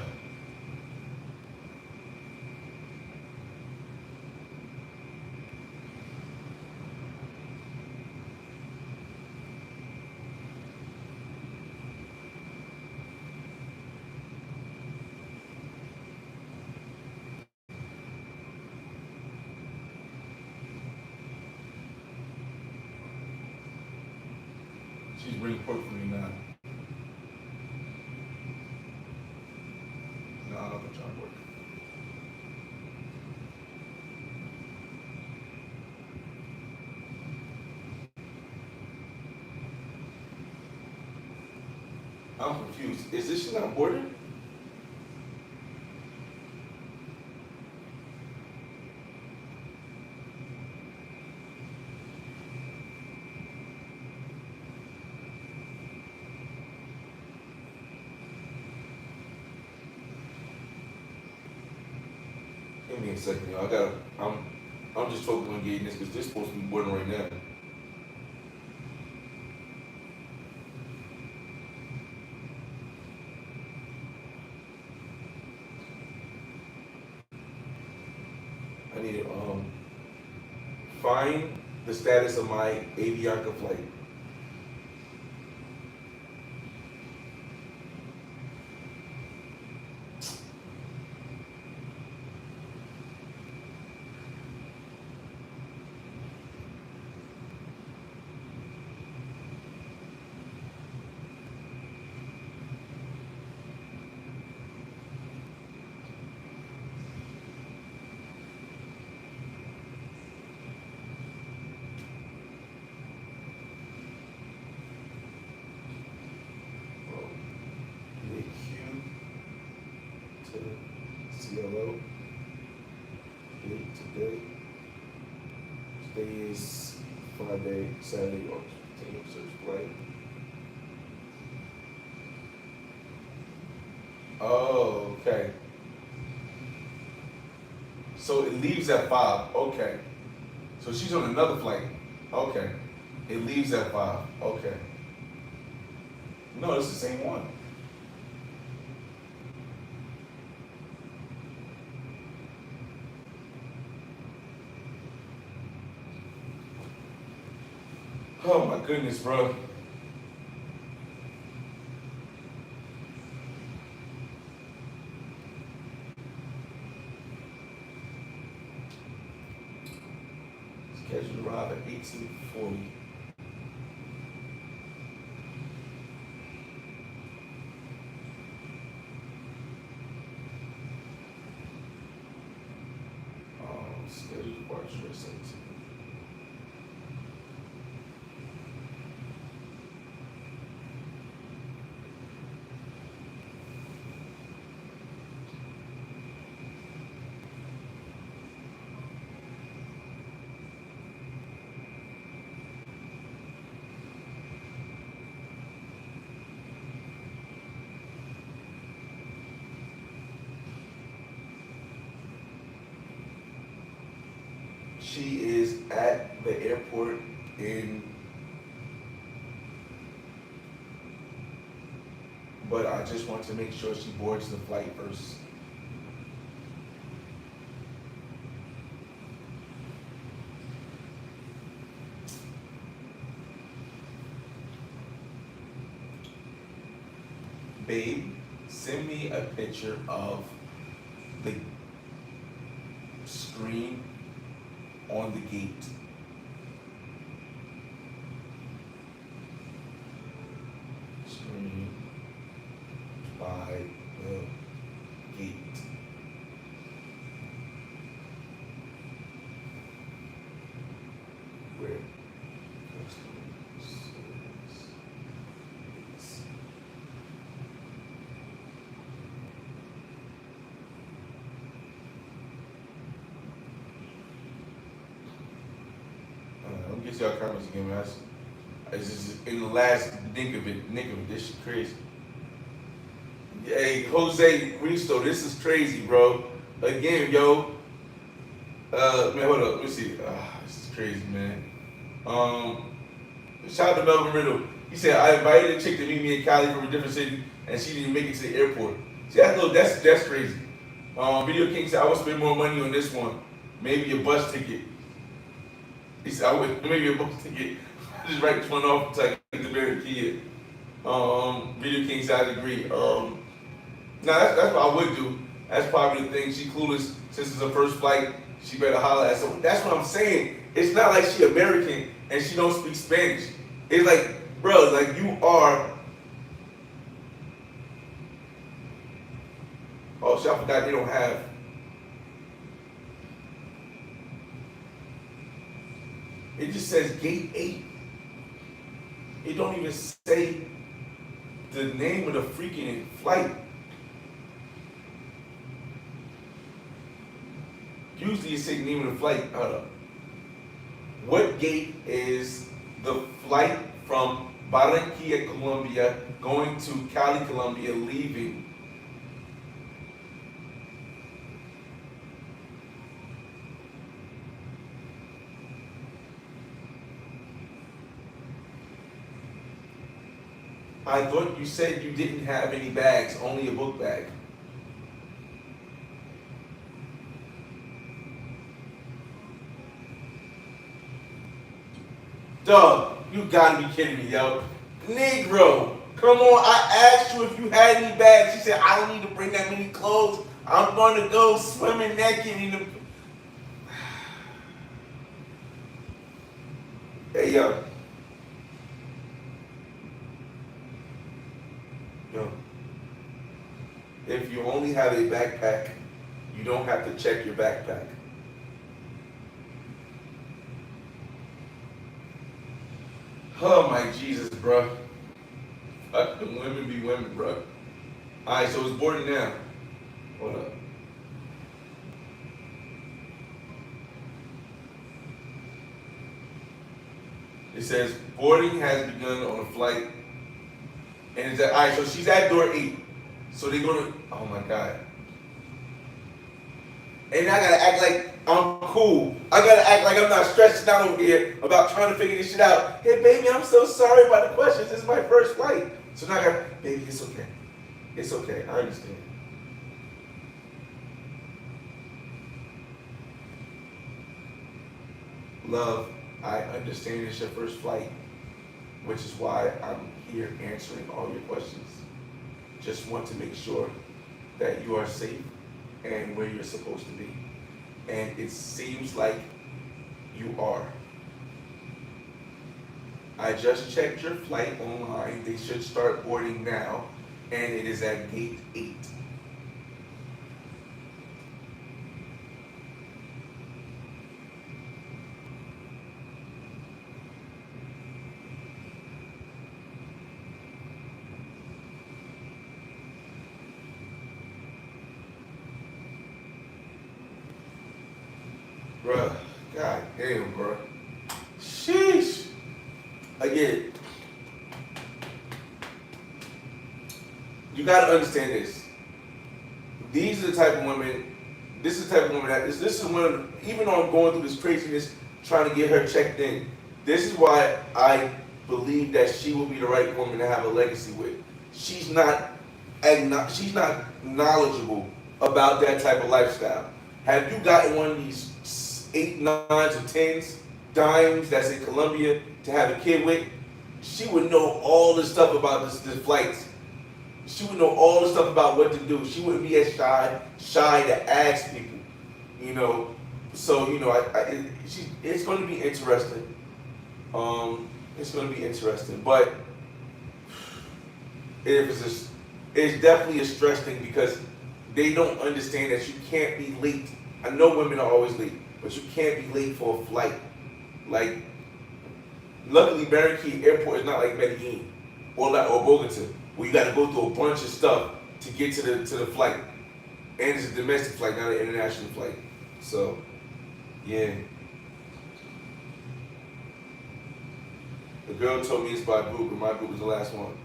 She's bringing pork for me now. No, I'm not trying to work. I'm confused. Is this shit not ordered? Give me a second, y'all. I'm just focused on getting this because this supposed to be boarding right now. I need to find the status of my Avianca flight. CLO. Date today. Today is Friday, Saturday, August 15th. Search flight. Oh, okay. So it leaves at 5. Okay. So she's on another flight. Okay. It leaves at 5. Okay. No, it's the same one. Oh my goodness, bro. Scheduled to arrive at 1840. Scheduled departure at 17. She is at the airport but I just want to make sure she boards the flight first. Babe, send me a picture of the screen on the gate. Screen by the gate. Where? Let me get y'all comments again, man. It's just in the last nick of it, this shit crazy. Hey, Jose Risto, this is crazy, bro. Again, yo. Man, hold up, let me see. This is crazy, man. Shout out to Melvin Riddle. He said, I invited a chick to meet me in Cali from a different city, and she didn't make it to the airport. See, that's crazy. Video King said, I would spend more money on this one. Maybe a bus ticket. He said, I would, maybe a bus ticket. Just write this one off until I get the very kid. Video King said, I agree. Now, that's what I would do. That's probably the thing. She clueless since it's her first flight. She better holler at. So that's what I'm saying. It's not like she American and she don't speak Spanish. It's like bro, like you are. Oh, shit, I forgot they don't have. It just says gate 8. It don't even say the name of the freaking flight. Usually it say the name of the flight. Hold up. What gate is the flight from Barranquilla, Colombia, going to Cali, Colombia, leaving? I thought you said you didn't have any bags, only a book bag. Dog, you gotta be kidding me, yo. Negro, come on, I asked you if you had any bags. You said, I don't need to bring that many clothes. I'm going to go swimming naked in the... Hey, yo. Yo. If you only have a backpack, you don't have to check your backpack. Oh my Jesus, bro. Fucking women be women, bro. Alright, so it's boarding now. Hold up. It says boarding has begun on a flight. And it's at, alright, so she's at door 8. So they're gonna, oh my God. And I gotta act like I'm cool. I gotta act like I'm not stressing out over here about trying to figure this shit out. Hey baby, I'm so sorry about the questions. This is my first flight. So now I gotta, baby, it's okay. It's okay, I understand. Love, I understand it's your first flight, which is why I'm here answering all your questions. Just want to make sure that you are safe and where you're supposed to be. And it seems like you are. I just checked your flight online. They should start boarding now, and it is at gate 8. Bruh, god damn, bruh. Sheesh. I get it. You gotta understand this. These are the type of women, this is the type of woman that, this is one, even though I'm going through this craziness, trying to get her checked in, this is why I believe that she will be the right woman to have a legacy with. She's not knowledgeable about that type of lifestyle. Have you gotten one of these 8, 9s, or 10s, dimes that's in Colombia to have a kid with? She would know all the stuff about the flights. She would know all the stuff about what to do. She wouldn't be as shy to ask people, you know. So you know, it's going to be interesting. It's going to be interesting, but it's definitely a stress thing because they don't understand that you can't be late. I know women are always late, but you can't be late for a flight. Like, luckily, Barranquilla Airport is not like Medellin or Bogota, where you got to go through a bunch of stuff to get to the flight. And it's a domestic flight, not an international flight. So, yeah. The girl told me it's by group, and my group was the last one.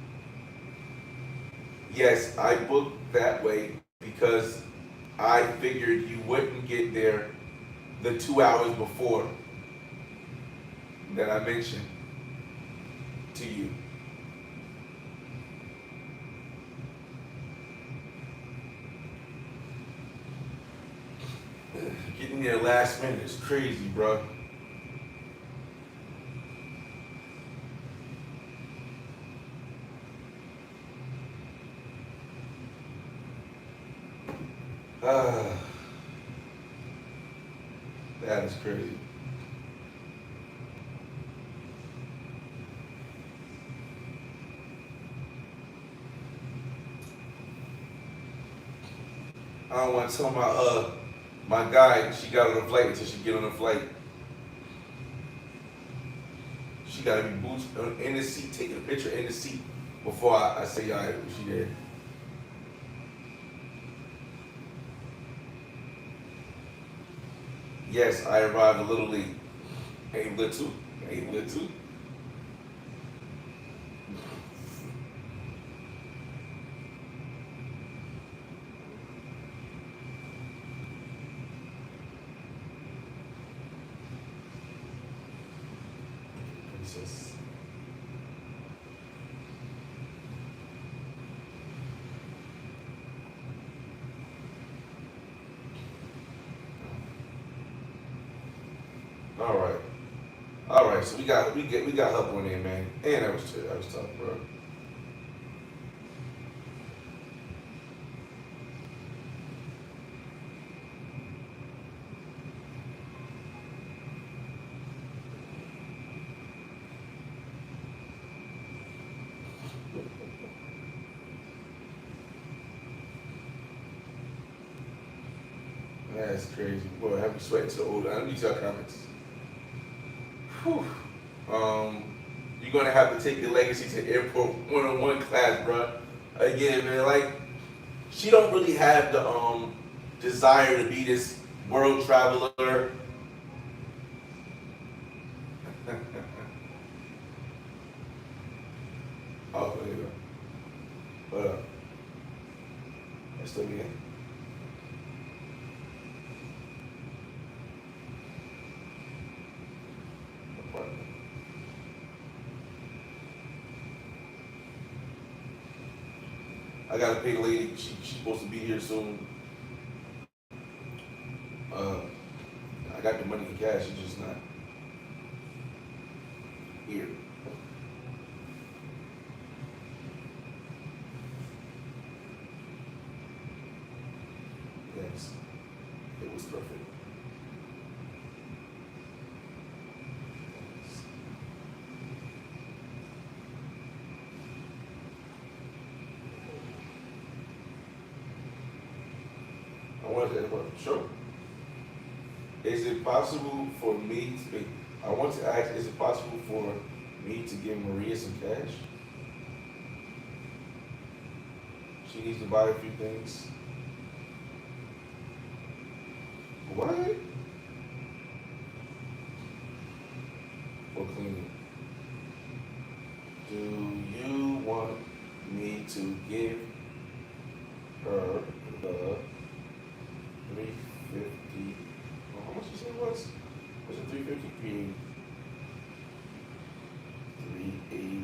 Yes, I booked that way because I figured you wouldn't get there the 2 hours before that I mentioned to you. Getting there last minute is crazy, bro. That is crazy. I don't want to tell my guy she got on the flight until she get on the flight. She got to be boots in the seat, taking a picture in the seat before I say, all right, she did. Yes, I arrived a little late. Ain't little. Ain't little. Princess. All right. All right, so we got help on there, man. And that was tough, bro. That's crazy. Boy, have me sweating to the old. Let me tell comments. Whew. You're gonna have to take your legacy to the airport one-on-one class, bro. Again, man, like she don't really have the desire to be this world traveler. Oh, there you go. What up? That's still me. I gotta pay the lady. She's supposed to be here soon. Uh, I got the money in cash. She's just not here. Yes, it was perfect. I wanted to sure. Is it possible for me to? I want to ask. Is it possible for me to give Maria some cash? She needs to buy a few things. What? For cleaning. Do you want me to give her the 350? How much you say it was? Was it 350? 380.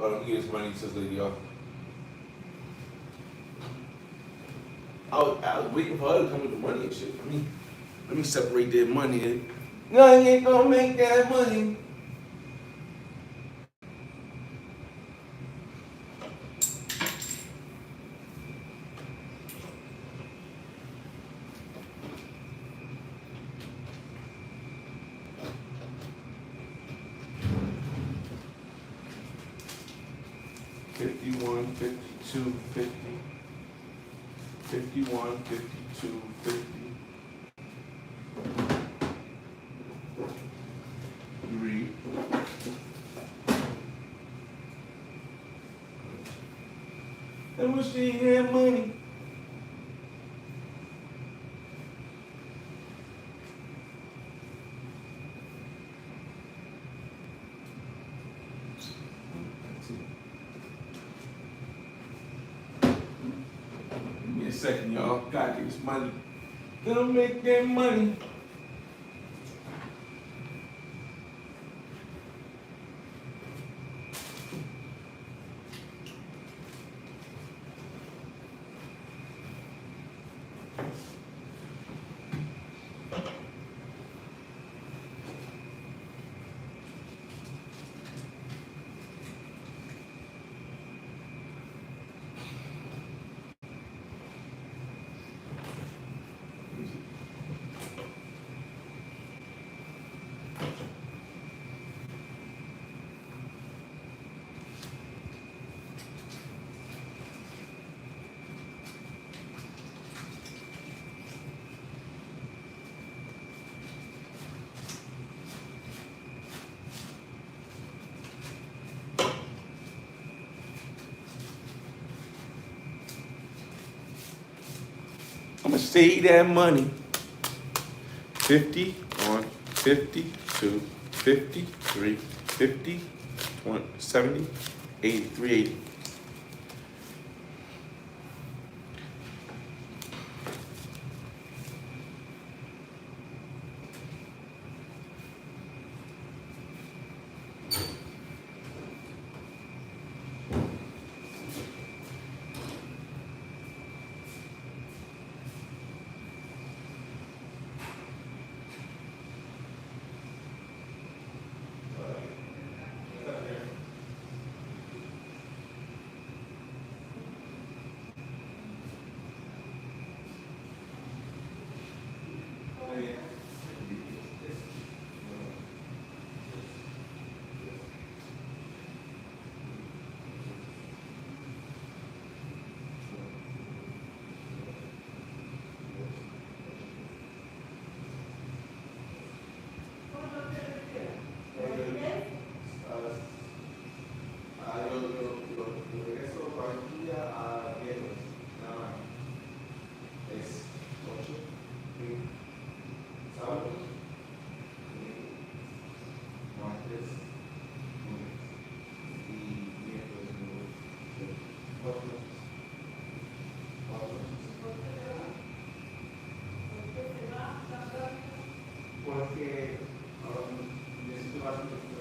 Let me get his money to this lady, y'all. I was waiting for her to come with the money and shit. Let me separate that money. No, you ain't gonna make that money. $51, $52, $50, $51, $52, $50. Read. I wish they had money. Give me a second, y'all. Gotta get this money. Gonna make that money. I'm gonna save that money. 51, 52, 53, 50, 20, 70, 80, 380. Porque necesito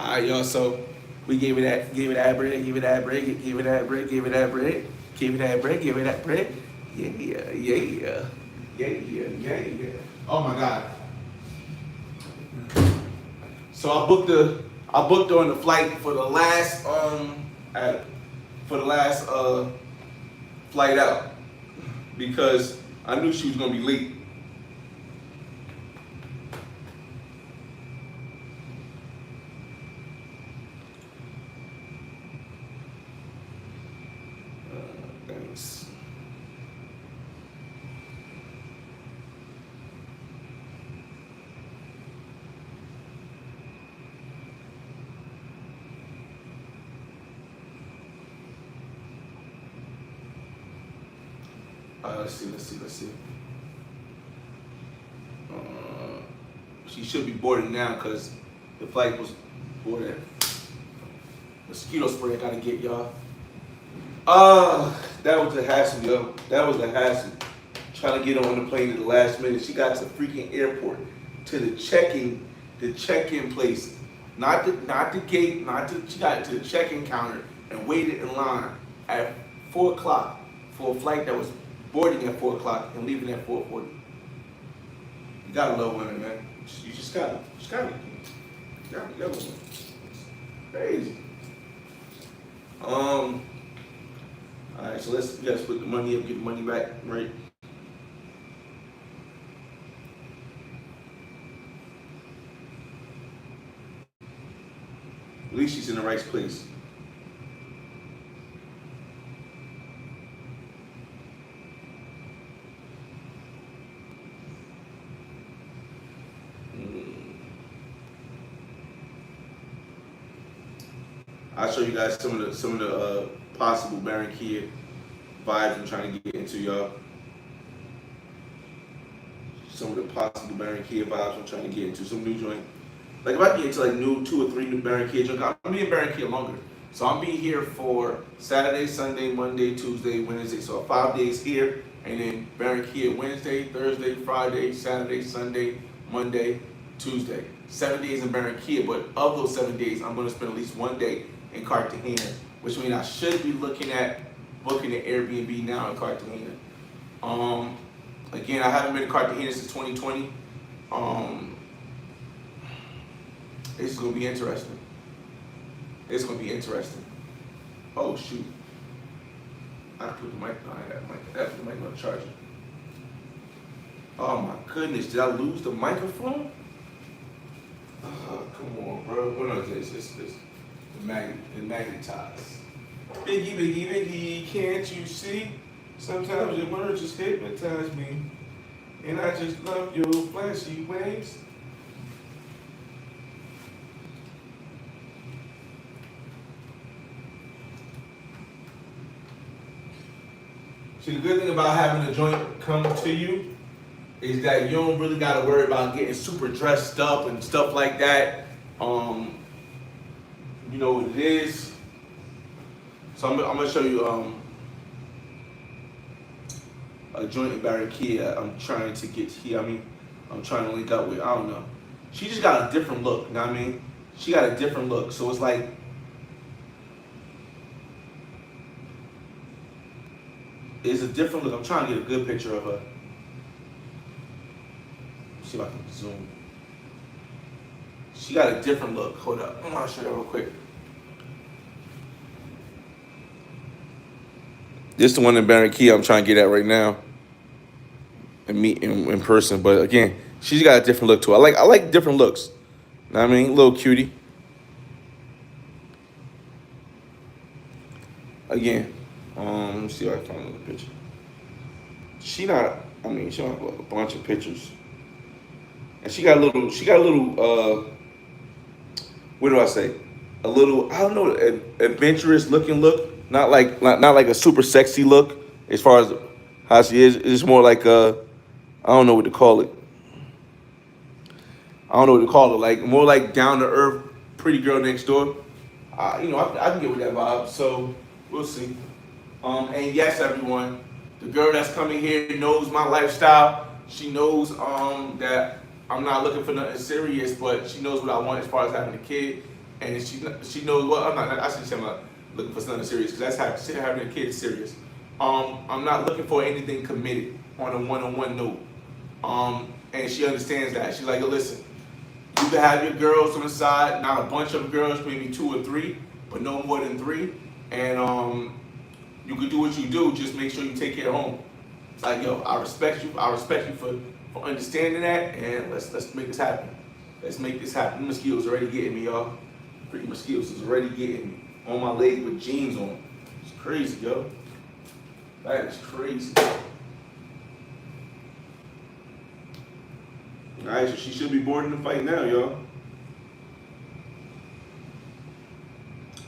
All right, y'all. So we gave it that bread, give it that bread, give it that bread, give it that bread, give it that bread, give it that bread. Yeah, yeah, yeah, yeah, yeah. Oh my God. So I booked on the flight for the last flight out because I knew she was gonna be late. Thanks. Let's see. She should be boarding now because the flight was boarded. Mosquito spray I gotta get y'all. That was a hassle, yo. That was a hassle. Trying to get on the plane at the last minute. She got to the freaking airport, to the check-in place. Not the gate, she got to the check-in counter and waited in line at 4 o'clock for a flight that was boarding at 4 o'clock and leaving at 4:40. You gotta love women, man. You just gotta. You gotta love women. Crazy. All right, so we gotta split the money up, get the money back, right? At least she's in the right place. I'll show you guys some of the possible Barranquilla vibes I'm trying to get into, y'all. Some of the possible Barranquilla vibes I'm trying to get into. Some new joint. Like if I get into like new 2 or 3 new Barranquilla joints, I'm being Barranquilla longer. So I'm being here for Saturday, Sunday, Monday, Tuesday, Wednesday. So 5 days here, and then Barranquilla Wednesday, Thursday, Friday, Saturday, Sunday, Monday, Tuesday. 7 days in Barranquilla, but of those 7 days, I'm gonna spend at least 1 day in Cartagena, which means I should be looking at booking an Airbnb now in Cartagena. Again, I haven't been to Cartagena since 2020. This is gonna be interesting. It's gonna be interesting. Oh shoot! I put the mic on. I put the mic on the charger. Oh my goodness! Did I lose the microphone? Oh, come on, bro. What is this? It's magnetized. Biggie, can't you see? Sometimes your words just hypnotize me, and I just love your flashy ways. See, the good thing about having a joint come to you is that you don't really got to worry about getting super dressed up and stuff like that. You know what it is. So I'm gonna show you a joint in Barranquilla I'm trying to get here. I'm trying to link up with. I don't know. She just got a different look. You know what I mean? She got a different look. So it's like, it's a different look. I'm trying to get a good picture of her. See if I can zoom. She got a different look. Hold up. I'm gonna show you real quick. This is the one in Barranquilla I'm trying to get at right now and meet in person. But again, she's got a different look to her. I like different looks. You know what I mean? Little cutie. Again, let me see if I can find another picture. She don't have a bunch of pictures. And she got a little, what do I say? A little, I don't know, adventurous looking look. Not like a super sexy look as far as how she is. It's more like I don't know what to call it. Like more like down to earth, pretty girl next door. I can get with that vibe. So we'll see. And yes, everyone, the girl that's coming here knows my lifestyle. She knows that I'm not looking for nothing serious, but she knows what I want as far as having a kid. and she knows. Well, I'm not. I should say I'm not looking for something serious because that's having a kid is serious. I'm not looking for anything committed on a one-on-one note. And she understands that. She's like, yo, listen, you can have your girls on the side, not a bunch of girls, maybe 2 or 3, but no more than 3. And you can do what you do, just make sure you take care of home. It's like, yo, I respect you. I respect you for understanding that, and let's make this happen. Let's make this happen. The mosquitoes already getting me, y'all. Freaking mosquitoes is already getting me. On my leg with jeans on. It's crazy, yo. That is crazy. Alright, so she should be boarding the fight now, y'all.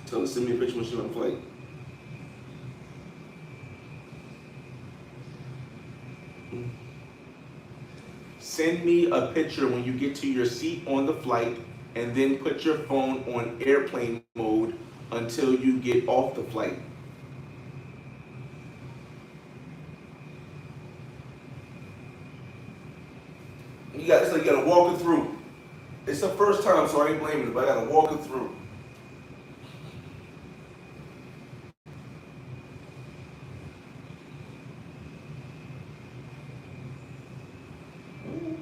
Tell her to send me a picture when she's on the flight. Send me a picture when you get to your seat on the flight, and then put your phone on airplane mode until you get off the flight. It's like you gotta walk it through. It's the first time, so I ain't blaming it, but I gotta walk it through.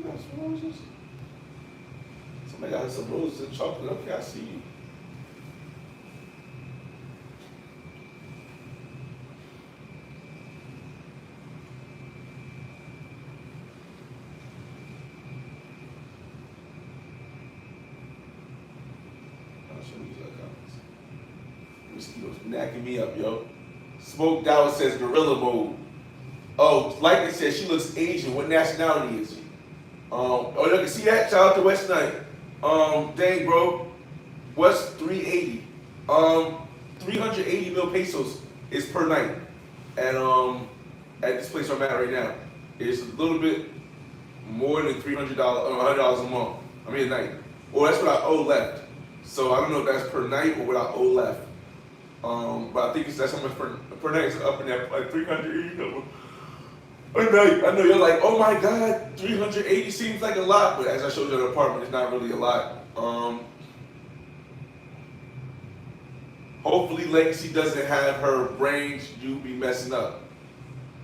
Got some roses. Somebody got some roses and chocolate. Okay, I see you. I'll show you these comments. Mosquitoes knacking me up, yo. Smoke Dallas says gorilla mode. Oh, like I said, she looks Asian. What nationality is she? Oh, you can see that? Shout out to West Night. Dang, bro. West 380. 380 mil pesos is per night. And at this place I'm at right now, it's a little bit more than $300, $100 a month. I mean a night. Or that's what I owe left. So I don't know if that's per night or what I owe left. But I think that's how much per night. It's up in that like 380 a night. I know you're like, oh my God, 380 seems like a lot, but as I showed you in the apartment, it's not really a lot. Hopefully Legacy doesn't have her brains you be messing up.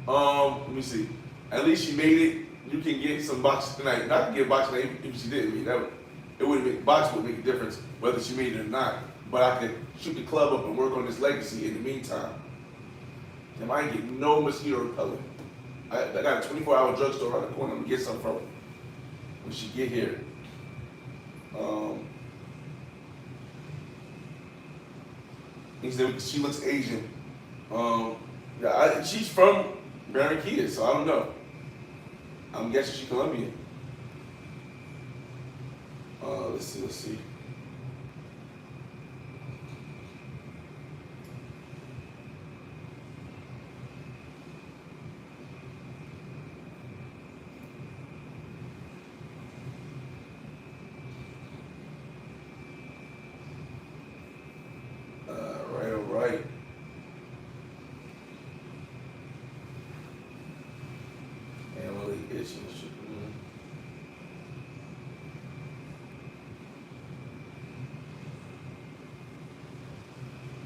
Let me see. At least she made it. You can get some boxes tonight. Not to get boxes tonight if she did. I mean, it would make box would make a difference whether she made it or not. But I could shoot the club up and work on this Legacy in the meantime. And I ain't getting no mosquito repellent. I got a 24-hour drugstore around the corner. I'm gonna get some from her when she get here. He said she looks Asian. Yeah, she's from Barranquilla, so I don't know. I'm guessing she's Colombian. Let's see. Right. And really itching.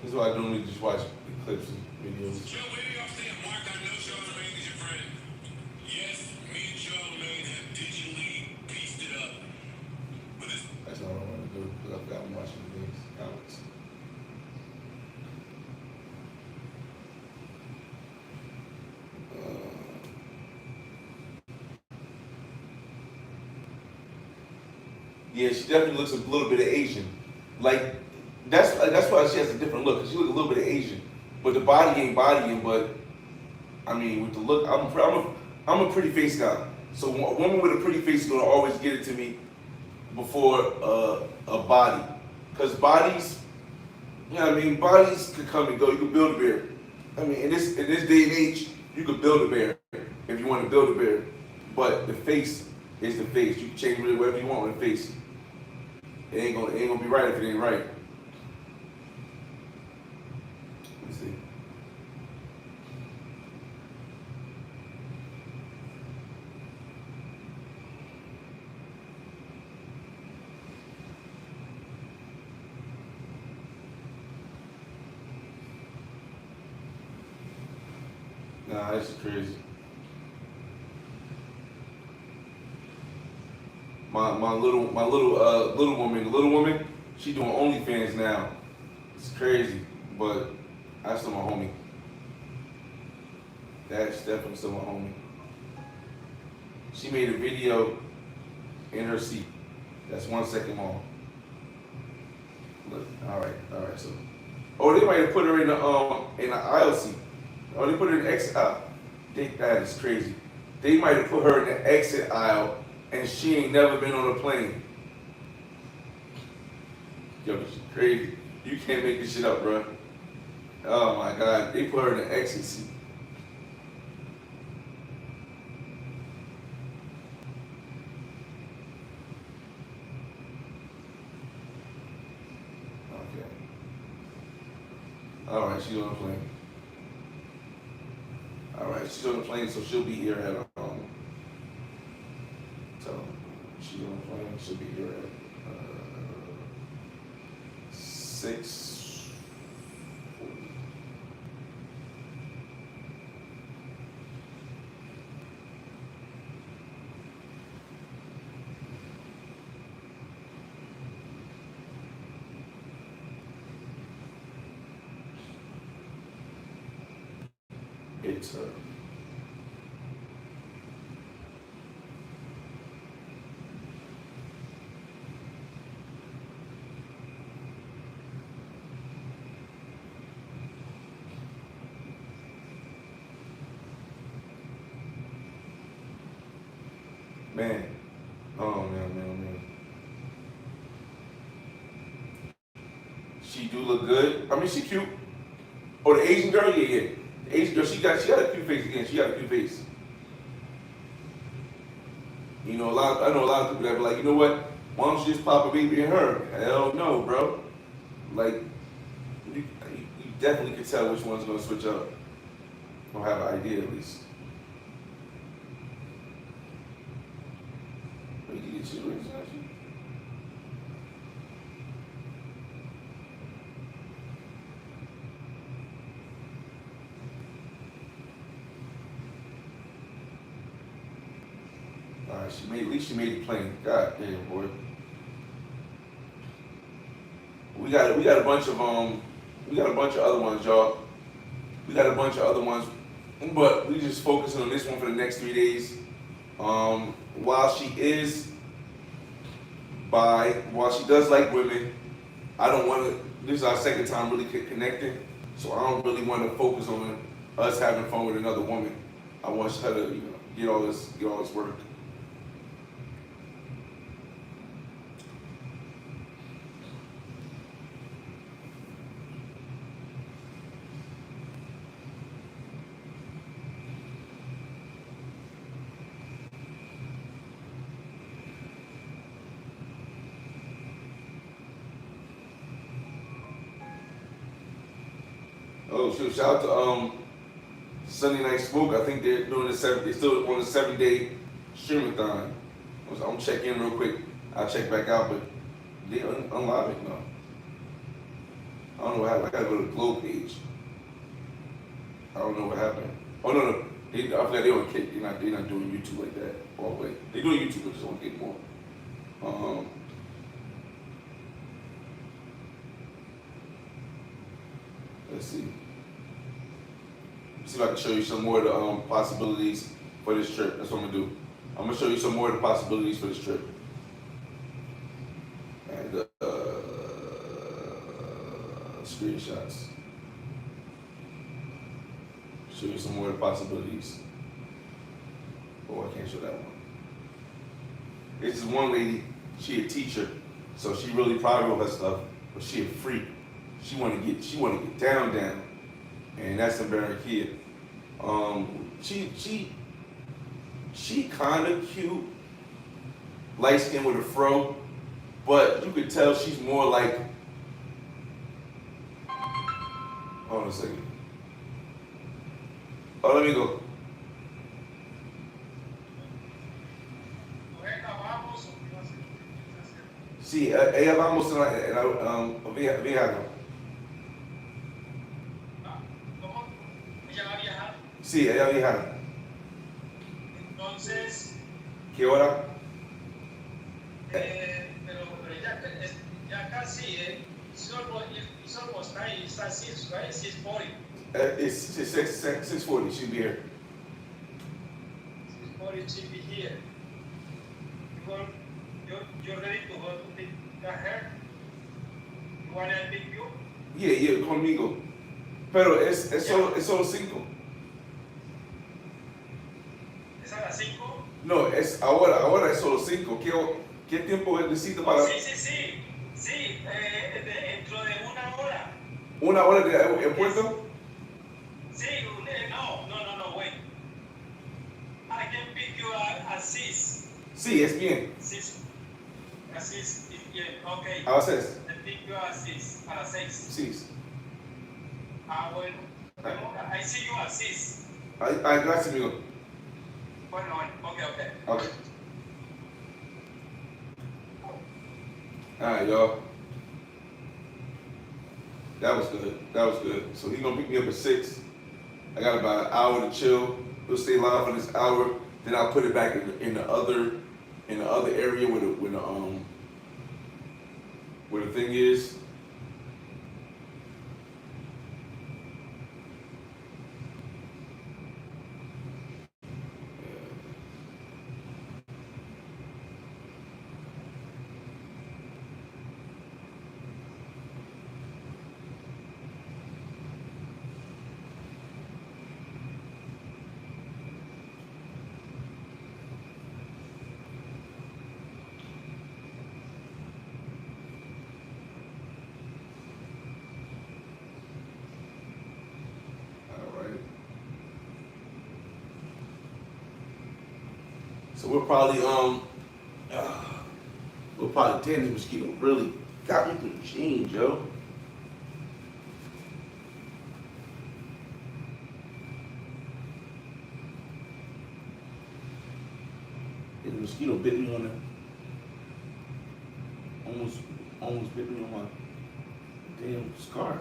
This is why I normally just watch the clips and videos. Joe, where do y'all stand? Mark, I know Charlamagne is your friend. Yes, me and Charlamagne have digitally pieced it up. But it's That's all I want to do because I've got watching things, comments. Yeah, she definitely looks a little bit of Asian. Like that's why she has a different look. She looks a little bit of Asian, but the body ain't bodying. But I mean, with the look, I'm a pretty face guy. So a woman with a pretty face is gonna always get it to me before a body, because bodies, you know what I mean, bodies could come and go. You can build a bear. I mean, in this day and age, you could build a bear if you want to build a bear. But the face is the face. You can change it whatever you want with the face. It ain't gonna be right if it ain't right. Let me see. Nah, this is crazy. My little woman, she doing OnlyFans now. It's crazy, but that's still my homie. That's definitely still my homie. She made a video in her seat. That's 1 second long. Look, all right. So, oh, they might have put her in the aisle seat. Oh, they put her in the exit aisle. That is crazy. They might have put her in the exit aisle, and she ain't never been on a plane. Yo, this is crazy. You can't make this shit up, bro. Oh my God, they put her in the exit seat. Okay. All right, she's on the plane. All right, she's on the plane, so she'll be here at so she's on the plane. She'll be here at 6:40. It's man. Oh man. She do look good. I mean, she cute. Oh, the Asian girl, yeah. The Asian girl, she got a cute face again. She got a cute face. You know, I know a lot of people that be like, you know what? Why don't you just pop a baby in her? Hell no, bro. Like, you definitely can tell which one's gonna switch up. Or have an idea at least. But you get your rings actually. Alright, at least she made it plain. God damn, boy. We got a bunch of other ones, y'all. We got a bunch of other ones, but we just focusing on this one for the next 3 days. While she does like women, I don't want to. This is our second time really connecting, so I don't really want to focus on us having fun with another woman. I want her to, get all this work. Oh shoot! Shout out to Sunday Night Smoke. I think they're doing they're still on the 7-day streamathon. I'm checking in real quick. I'll check back out, but they unlive it now. I don't know what happened. I gotta go to the Glow page. I don't know what happened. Oh no, I forgot they on Kick. They're not doing YouTube like that all the way. They're doing YouTube, but just on Kick more. Let's see. See if I can show you some more of the possibilities for this trip. That's what I'm gonna do. I'm gonna show you some more of the possibilities for this trip. And screenshots. Show you some more of the possibilities. Oh, I can't show that one. This is one lady. She a teacher, so she really proud of her stuff, but she a freak. She wanna get down, and that's a very kid. She kind of cute, light skin with a fro, but you could tell she's more like. Hold on a second. Oh, let me go. Sí, ella vamos viajando. ¿Cómo? ¿Ella va a viajar? Sí, ella viaja. Entonces, ¿Qué hora? pero ya casi, it's almost time, it's at 6, right? 6:40. It's 6:40. She'll be here. 6:40 should be here. You're ready to go to pick her? You want to pick you? Yeah, conmigo. Pero es solo 5. ¿Es a las 5? No, es ahora es solo 5. ¿Qué tiempo necesito para? Sí, dentro de una hora. ¿Una hora de aeropuerto? Sí, no, wait. I can pick you at 6. Sí, es bien. 6. At 6 is bien, okay. A las 6. I pick you at 6, a las 6. Sí. Bueno. I see you at 6. Ay, gracias, amigo. Bueno, okay. Okay. All right, y'all. That was good. So he's gonna pick me up at 6. I got about an hour to chill. We'll stay live for this hour. Then I'll put it back in the other area where the thing is. So we'll probably damn, this mosquito really got me through the jeans, yo. The mosquito bit me on the almost bit me on my damn scar.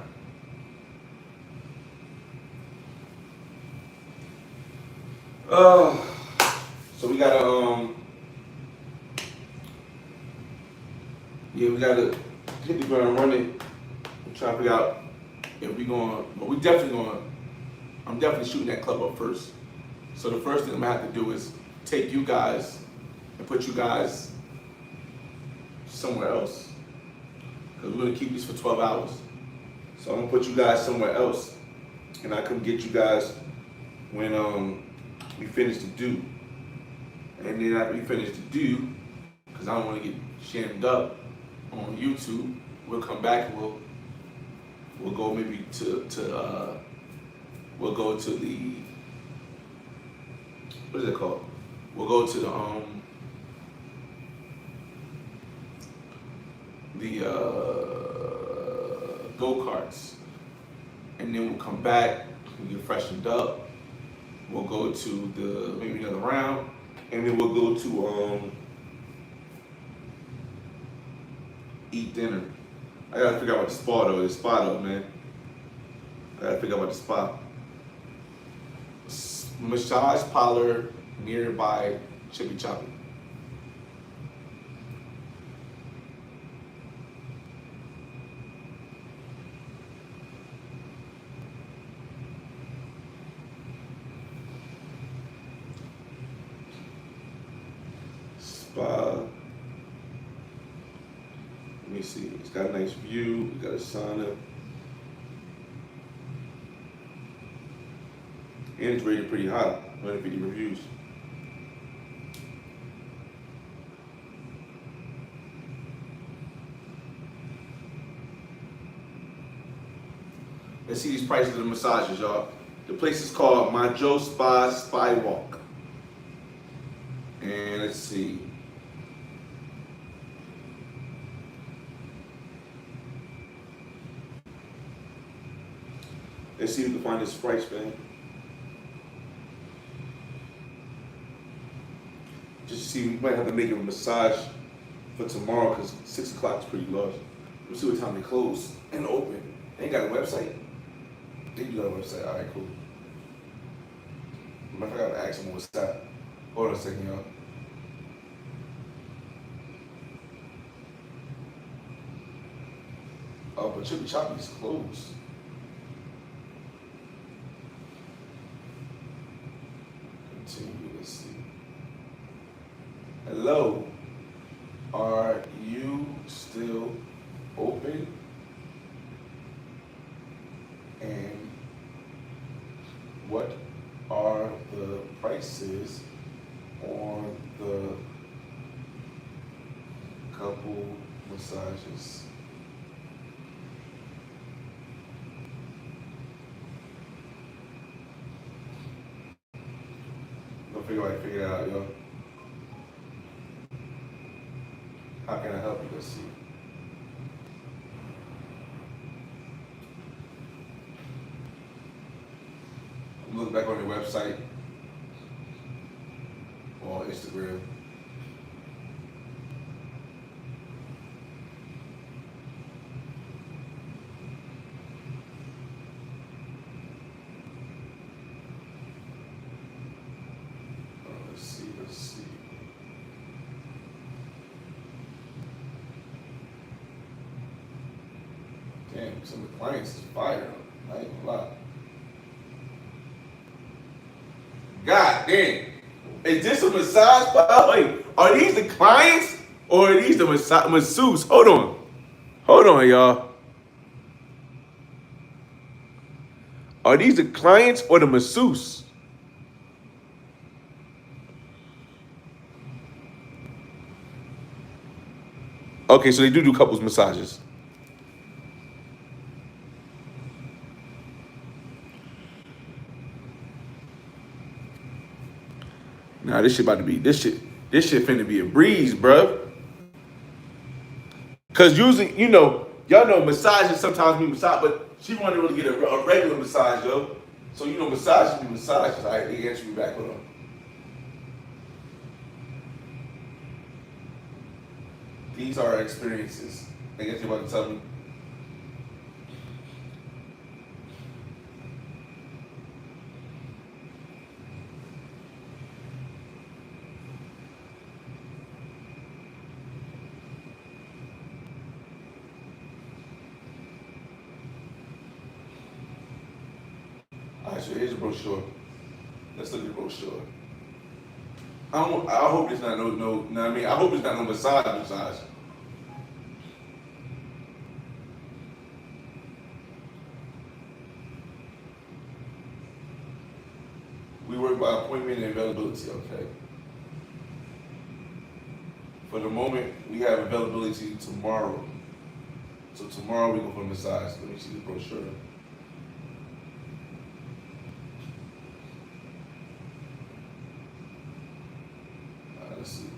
So we gotta we gotta hit the ground running and try to figure out if I'm definitely shooting that club up first. So the first thing I'm gonna have to do is take you guys and put you guys somewhere else. Because we're gonna keep this for 12 hours. So I'm gonna put you guys somewhere else. And I come get you guys when we finish the do. And then after we finish the do, because I don't want to get jammed up on YouTube, we'll come back and we'll go maybe we'll go to the, what is it called? We'll go to the go-karts, and then we'll come back, we get freshened up, we'll go to maybe another round, and then we'll go to eat dinner. I gotta figure out what the spot though, man. I gotta figure out what the spot. Massage parlor nearby Chippy Choppy. Spa. Let me see. It's got a nice view. We got a sauna. And it's rated pretty high. 150 reviews. Let's see these prices of the massages, y'all. The place is called My Joe Spa Spy Walk. And let's see. Let's see if we can find this price, man. Just to see, we might have to make a massage for tomorrow because 6 o'clock is pretty large. We'll see what time they close and open. They ain't got a website. They do got a website. All right, cool. I forgot to ask him what's that. Hold on a second, y'all. Oh, but Chippy Choppy's closed. Continue, let's see. Hello, are you still open? And what are the prices on the couple massages? Don't figure it out, yo. How can I help you? Let's see. I'm looking back on their website or Instagram. Let's see. Damn, some of the clients is fire. I ain't gonna lie. God damn. Is this a massage bar? Wait, are these the clients or are these the masseuse? Hold on, y'all. Are these the clients or the masseuse? Okay, so they do couples massages. Nah, this shit finna be a breeze, bruh. Cause usually, y'all know massages sometimes be massage, but she wanted to really get a regular massage, yo. So massages be massages. All right, they answer me back. Hold on. These are our experiences. I guess you're about to tell me. All right, so here's the brochure. Let's look at the brochure. I hope it's not no. I mean, I hope it's not no massage. We work by appointment and availability. Okay. For the moment, we have availability tomorrow. So tomorrow we go for a massage. Let me see the brochure. Let's see.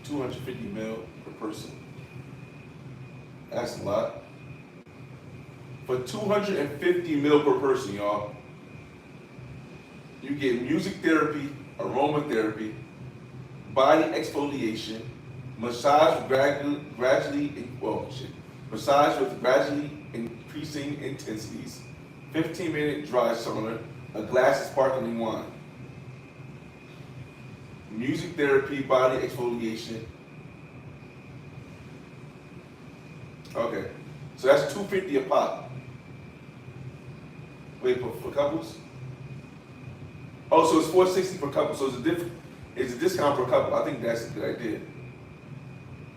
$250 per person. That's a lot. For $250 per person, y'all, you get music therapy, aromatherapy, body exfoliation, massage with gradually increasing intensities, 15-minute dry sauna, a glass of sparkling wine. Music therapy, body exfoliation. Okay, so that's $250 a pop. Wait, for couples? Oh, so it's $460 per couple. So it's a discount per couple. I think that's a good idea.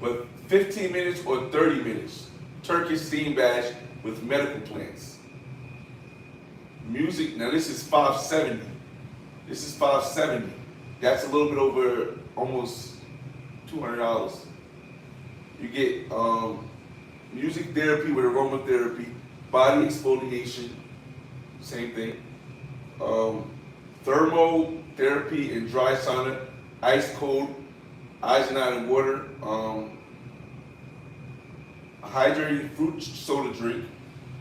But 15 minutes or 30 minutes, Turkish steam bath with medical plants. Music. Now this is $570. That's a little bit over almost $200. You get music therapy with aromatherapy, body exfoliation, same thing. Thermotherapy and dry sauna, ice cold, isonic water, hydrating fruit soda drink,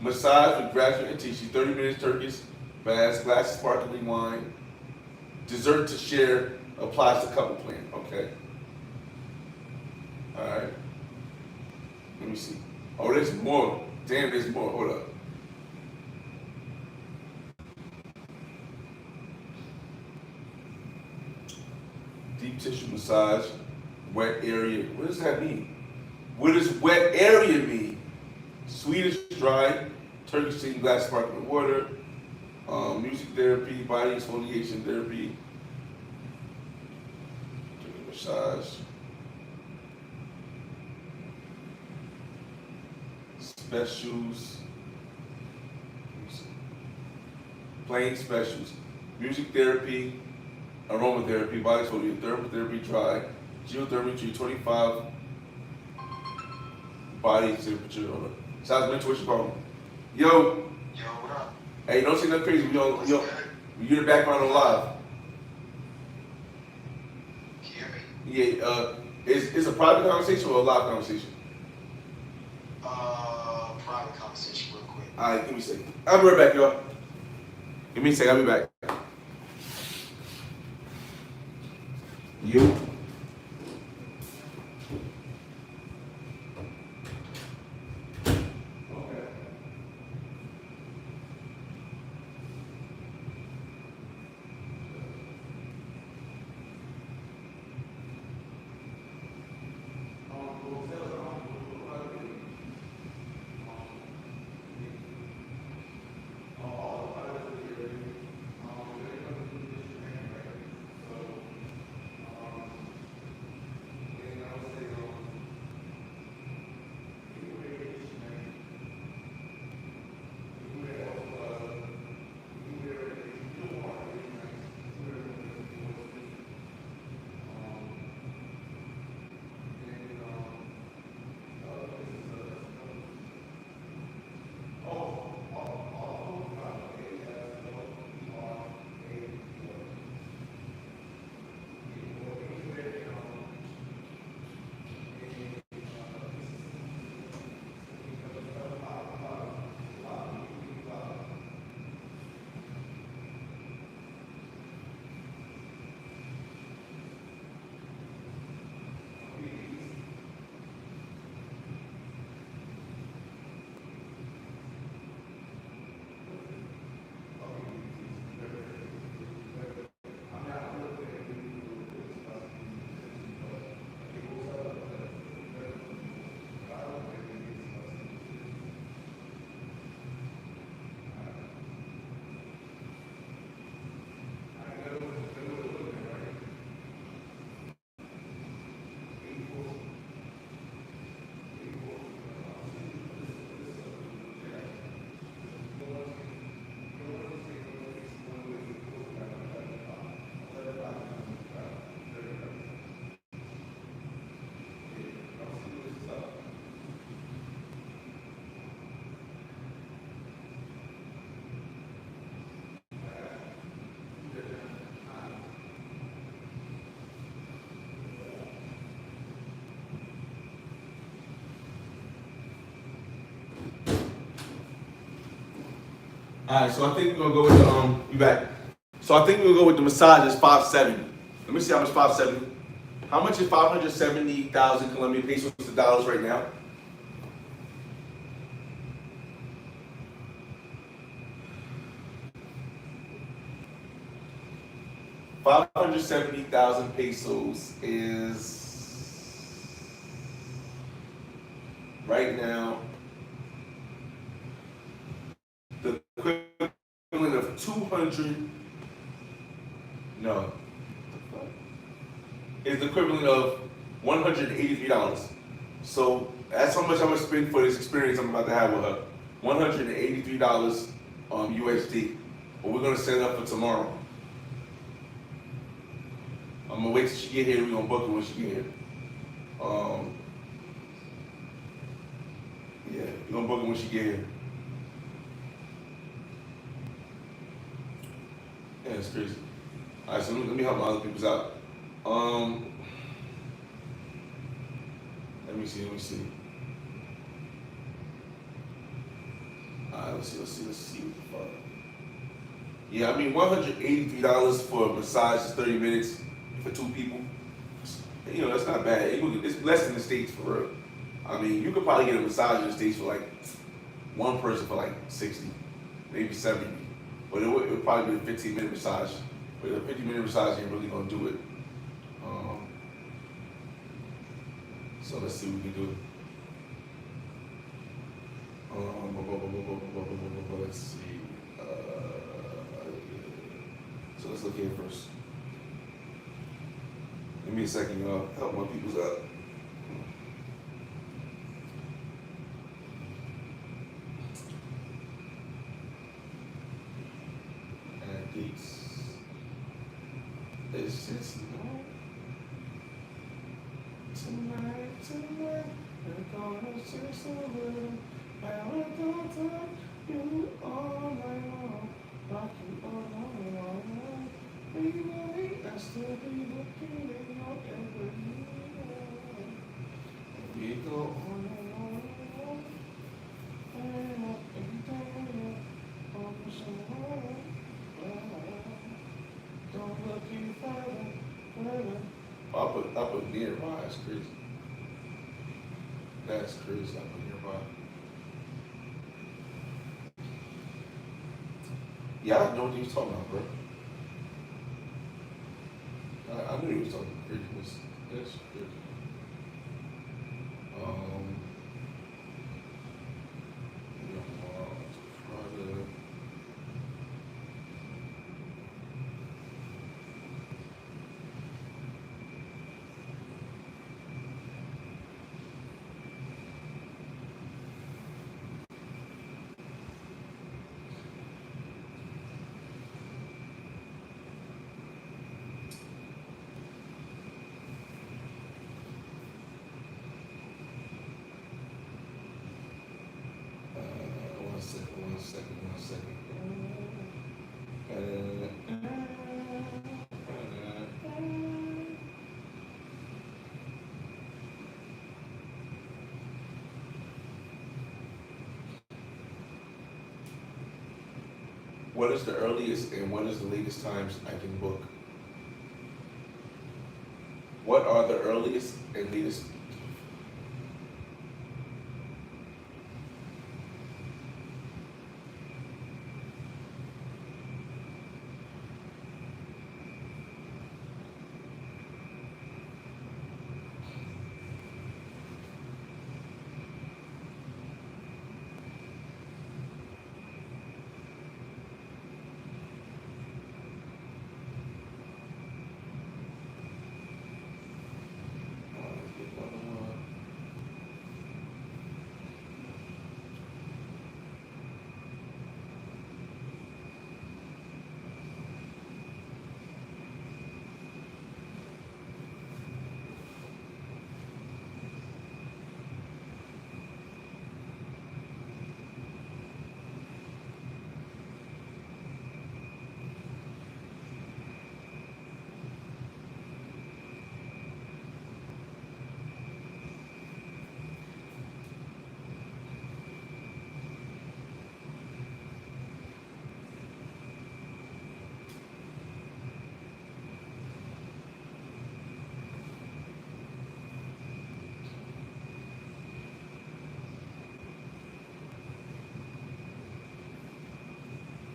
massage with gradual intensity, 30 minutes Turkish baths, glass of sparkling wine, dessert to share, Applies to couple plan. Okay. All right. Let me see. Oh, there's more. Damn, there's more. Hold up. Deep tissue massage, wet area. What does that mean? What does wet area mean? Swedish dry, Turkish steam glass sparkling water, music therapy, body exfoliation therapy, massage, specials, plain specials, music therapy, aromatherapy, body exfoliation, thermotherapy dry, geotherapy 25 body temperature. Hold on. Sounds mental, what you call me? Yo, Yo, what up? hey, don't say nothing crazy. We on, What's yo, good? you in the background on live. Can you hear me? Yeah, is a private conversation or a live conversation? Private conversation real quick. All right, give me a second. I'll be right back, y'all. Give me a second, I'll be back. You? All right, so I think we're gonna go with the you back. So I think we'll go with the massage is 570. Let me see how much 570. How much is 570,000 Colombian pesos to dollars right now? $570,000 is right now the equivalent of 200. No, is the equivalent of $183. So that's how much I'm gonna spend for this experience I'm about to have with her. $183 USD. But we're gonna set it up for tomorrow. I'm gonna wait till she get here. We're gonna book her when she get here. Yeah, we're gonna book her when she get here. Yeah, it's crazy. All right, so let me help my other people's out. Let me see. All right, let's see what the fuck. Yeah, I mean $183 for a massage is 30 minutes. for 2 people. You know, that's not bad. It's less than the States for real. I mean, you could probably get a massage in the States for like one person for like 60, maybe 70. But it would probably be a 15-minute massage. But a 50-minute massage ain't really gonna do it. Um, so let's see what we can do. Let's see. So let's look here first. Give me a second, y'all. Help my people's out. And these. It's just tonight, we're gonna share some little marathon. You all night long, rocking all night long. Baby, I still be looking in your every we go on and on and on. And everything on the summer. Don't look any further. I put nearby. That's crazy. That's crazy. I put nearby. Yeah, I know what he was talking about, bro. I knew he was talking craziness. That's crazy. One second. What is the earliest and what is the latest times I can book? What are the earliest and latest?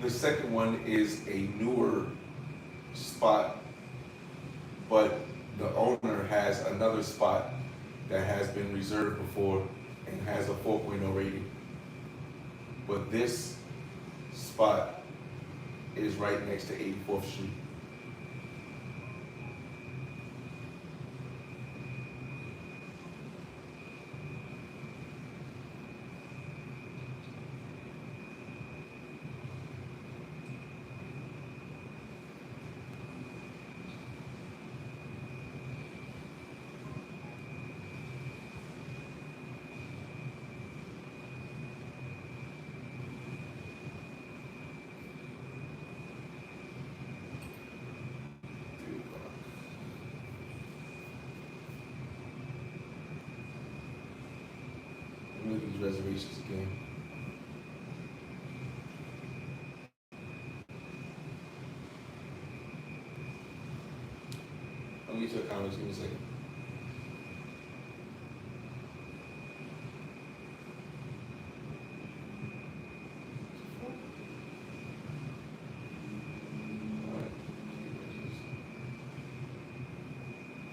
The second one is a newer spot, but the owner has another spot that has been reserved before and has a 4.0 rating. But this spot is right next to 84th Street. Let me look at these reservations again. Let me get to the comments. Give me a second. All right.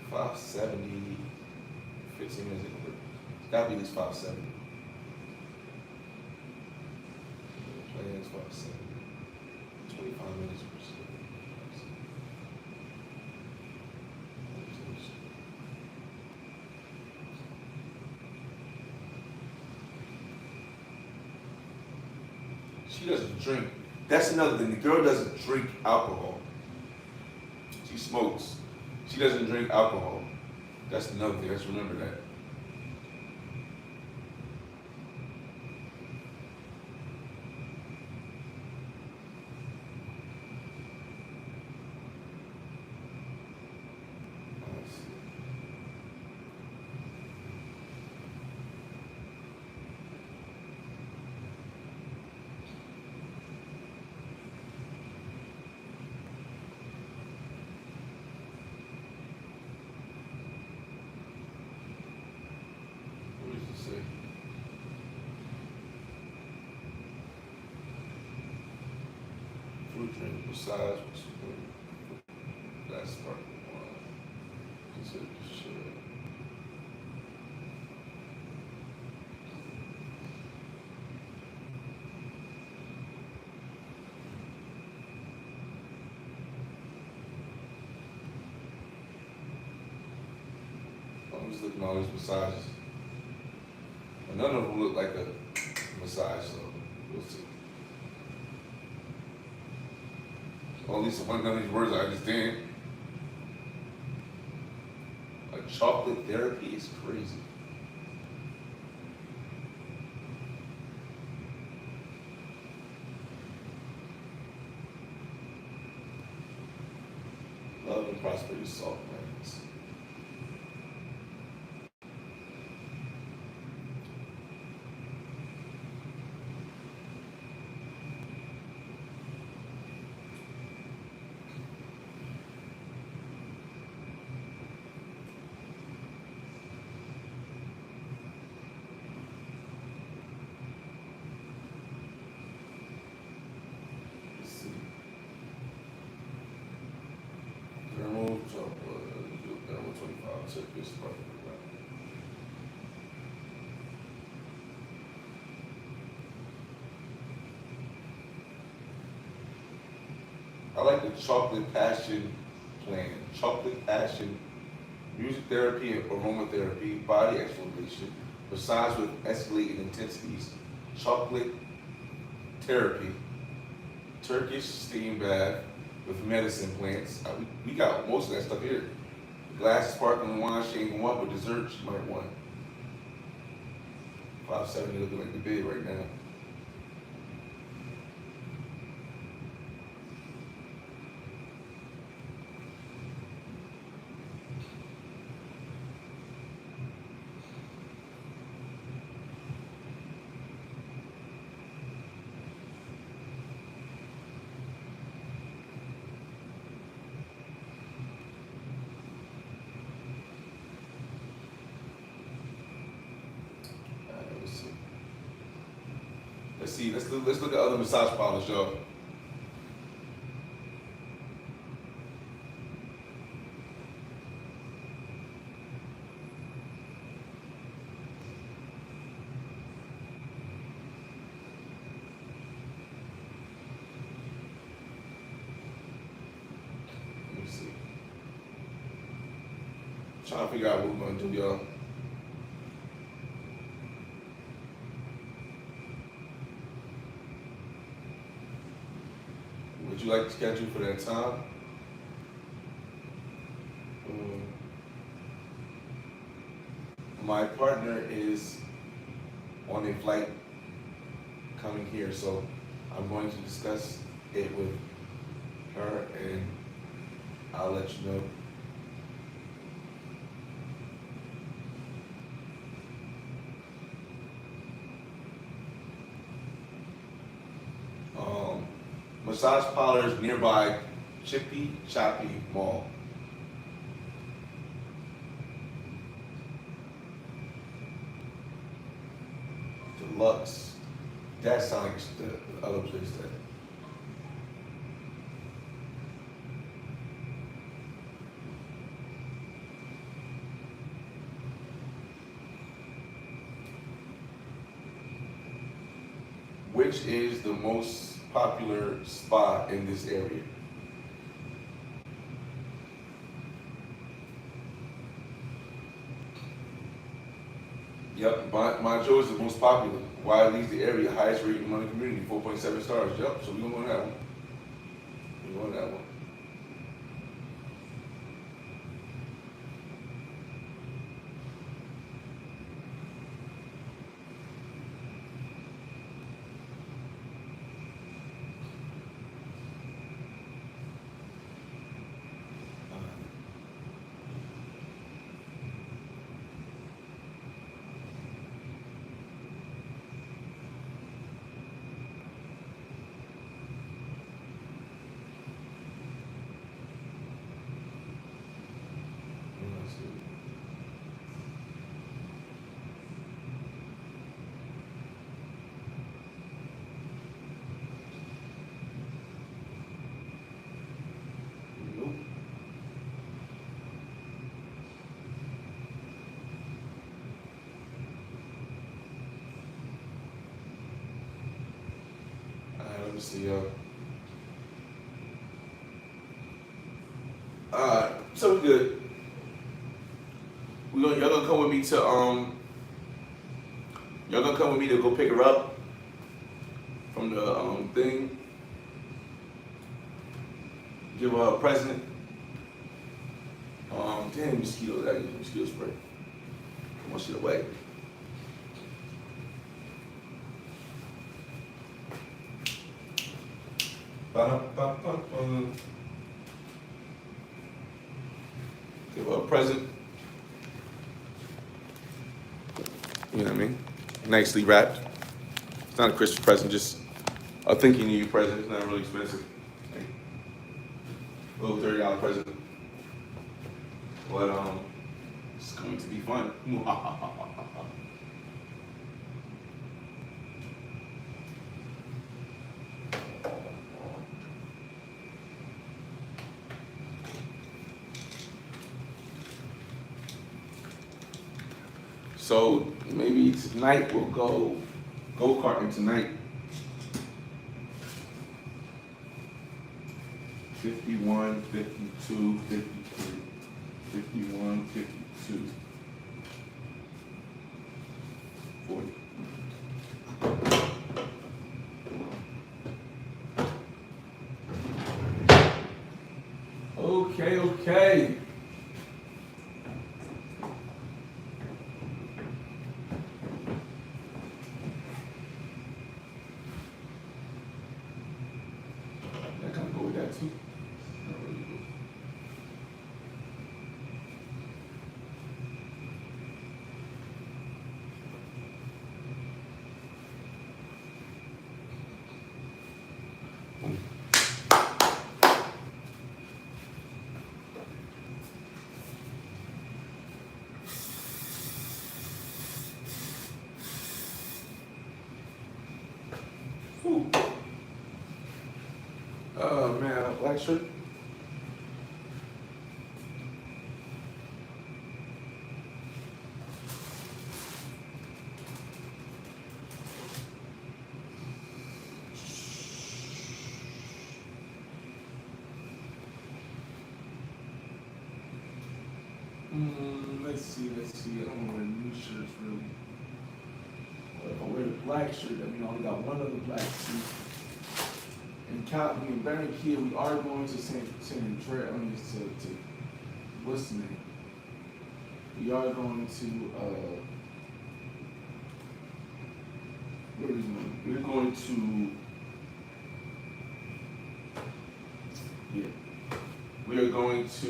570. 15 minutes. It's gotta be at least 570. Plans 570. 25 minutes per second. She doesn't drink. That's another thing. The girl doesn't drink alcohol. She smokes. She doesn't drink alcohol. That's another thing. Let's remember that. Let's see. What does it say? Fruit drink besides that's part one. Consider the shit. I'm just looking at all these massages. And none of them look like a massage, so we'll see. Or at least one of these words I understand. Like chocolate therapy is crazy. Love and prosperity salt plans. Let's see. Thermal chocolate, thermal 25, check this part. I like the chocolate passion plan. Chocolate passion, music therapy and aromatherapy, body exfoliation, massage with escalating intensities, chocolate therapy, Turkish steam bath with medicine plants. We got most of that stuff here. Glass sparkling wine she ain't gonna want, but dessert she might want. 570 looking like the bid right now. Let's see. Let's look at other massage parlors, y'all. Let me see. Trying to figure out what we're gonna do, y'all. Would you like to schedule for that time? My partner is on a flight coming here, so I'm going to discuss it with her and I'll let you know. Massage parlors nearby Chippy Choppy Mall. Lux. That sounds like the other place that. Which is the most popular spa in this area? Yep, Montreal is the most popular. Why leads the area, highest rating among the community, 4.7 stars. Yep, so we're gonna go on that one. We're going on that one. Nope. Alright, let me see, Alright, so we good. Y'all gonna come with me to y'all gonna come with me to go pick her up from the thing. Give her a present. Damn mosquitoes, I use mosquito spray. I want shit away. Ba-da-ba-ba-ba. Give her a present. You know what I mean? Nicely wrapped. It's not a Christmas present, just a thinking of you present. It's not really expensive. Like, a little $30 present. But it's going to be fun. So maybe tonight we'll go-karting tonight. 51, 52, 53, 51, 52, 40. Okay. That kind of go with that too. Not really good. Whew. Oh man, a black shirt. Let's see. I don't want to wear new shirts really. But if I wear the black shirt, that means I only got one other black suit. In Cali, in Barranquilla, we are going to San Andreas. I mean, to what's the name? We are going to where are we going? We're going to we are going to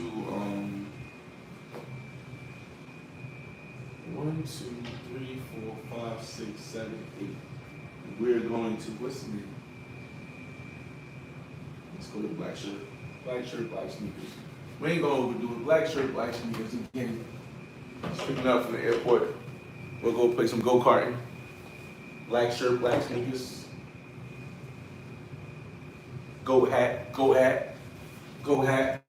1, 2, 3, 4, 5, 6, 7, 8. We're going to what's the name? Let's go to black shirt. Black shirt, black sneakers. We ain't gonna overdo it. Black shirt, black sneakers. Again, just picking up from the airport. We'll go play some go-karting. Black shirt, black sneakers. Go hat, go hat, go hat.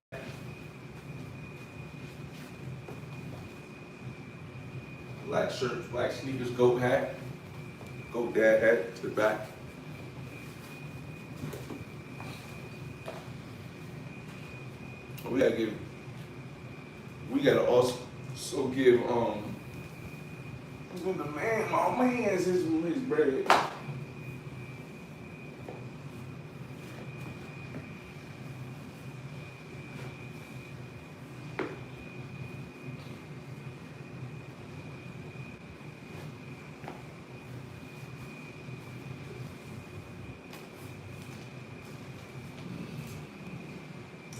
Black shirt, black sneakers, go hat. Go dad hat to the back. We gotta also give the man, my man's his bread.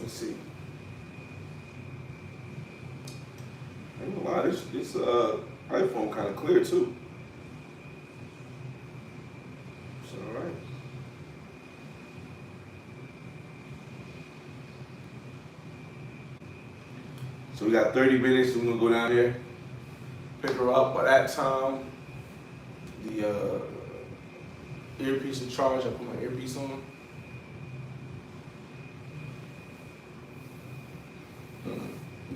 Let's see. I ain't gonna lie, this iPhone kind of clear too. It's all right. So we got 30 minutes. We're gonna go down there, pick her up. By that time, the earpiece in charge. I put my earpiece on.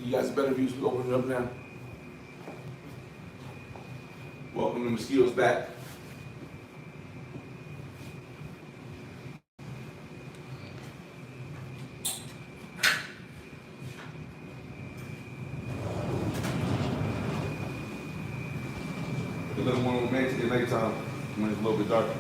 You guys better views. We open it up now. Welcome the mosquitoes back. A little more romantic at nighttime when it's a little bit darker.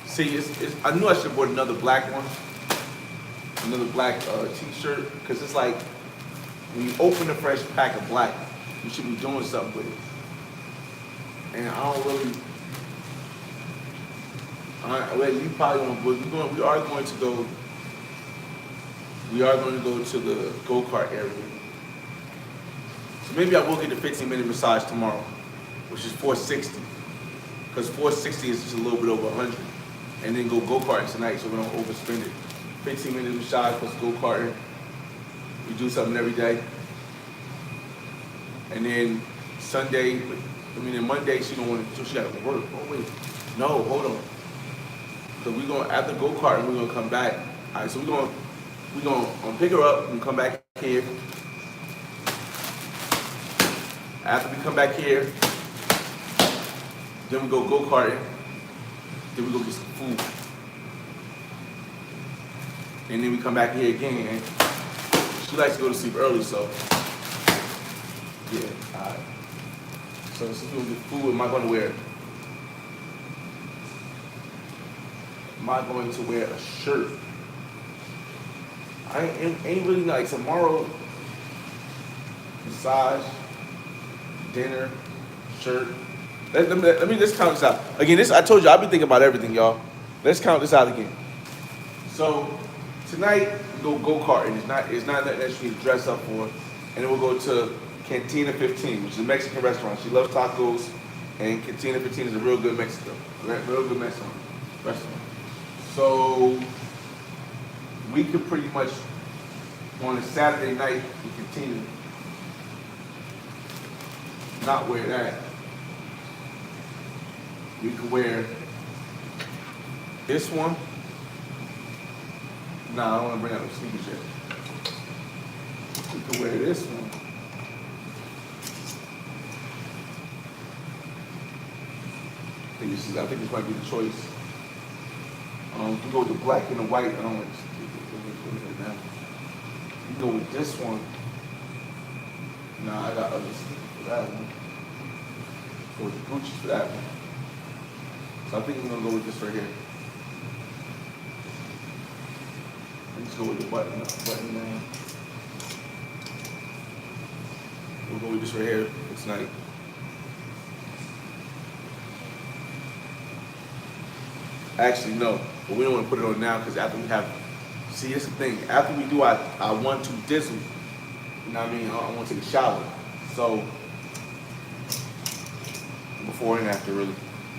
See, I knew I should have bought another black one, another black t-shirt, because it's like, when you open a fresh pack of black, you should be doing something with it. And I don't really, well, you probably won't, but we are going to go to the go-kart area. So maybe I will get the 15-minute massage tomorrow, which is $460. Because $460 is just a little bit over 100. And then go-karting tonight so we don't overspend it. 15-minute massage plus go-karting. We do something every day. And then Monday she don't want to, she got to work. Oh wait, no, hold on. So we gonna, after go-karting, we're gonna come back. All right, so we're gonna pick her up and come back here. After we come back here, then we go-karting. Then we go get some food. And then we come back here again. She likes to go to sleep early, so yeah, alright. So since we get food, am I going to wear a shirt? I ain't really like tomorrow. Massage, dinner, shirt. Let me just count this out. Again, I told you, I've been thinking about everything, y'all. Let's count this out again. So, tonight, we go-karting. It's not nothing that she needs to dress up for. And then we'll go to Cantina 15, which is a Mexican restaurant. She loves tacos, and Cantina 15 is a real good Mexican restaurant. So, we could pretty much, on a Saturday night, we continue not wear that. We could wear this one. Nah, I don't want to bring out no sneakers yet. We could wear this one. I think this might be the choice. We can go with the black and the white. I don't want to now. We can go with this one. Nah, I got other sneakers for that one. Go with the Gucci for that one. So I think we're gonna go with this right here. Let's go with the button man. We'll go with this right here. It's nice. Actually, no. But we don't want to put it on now because after we have, see, it's the thing. After we do our 1-2 dizzle, you know what I mean? I want to take a shower. So before and after really.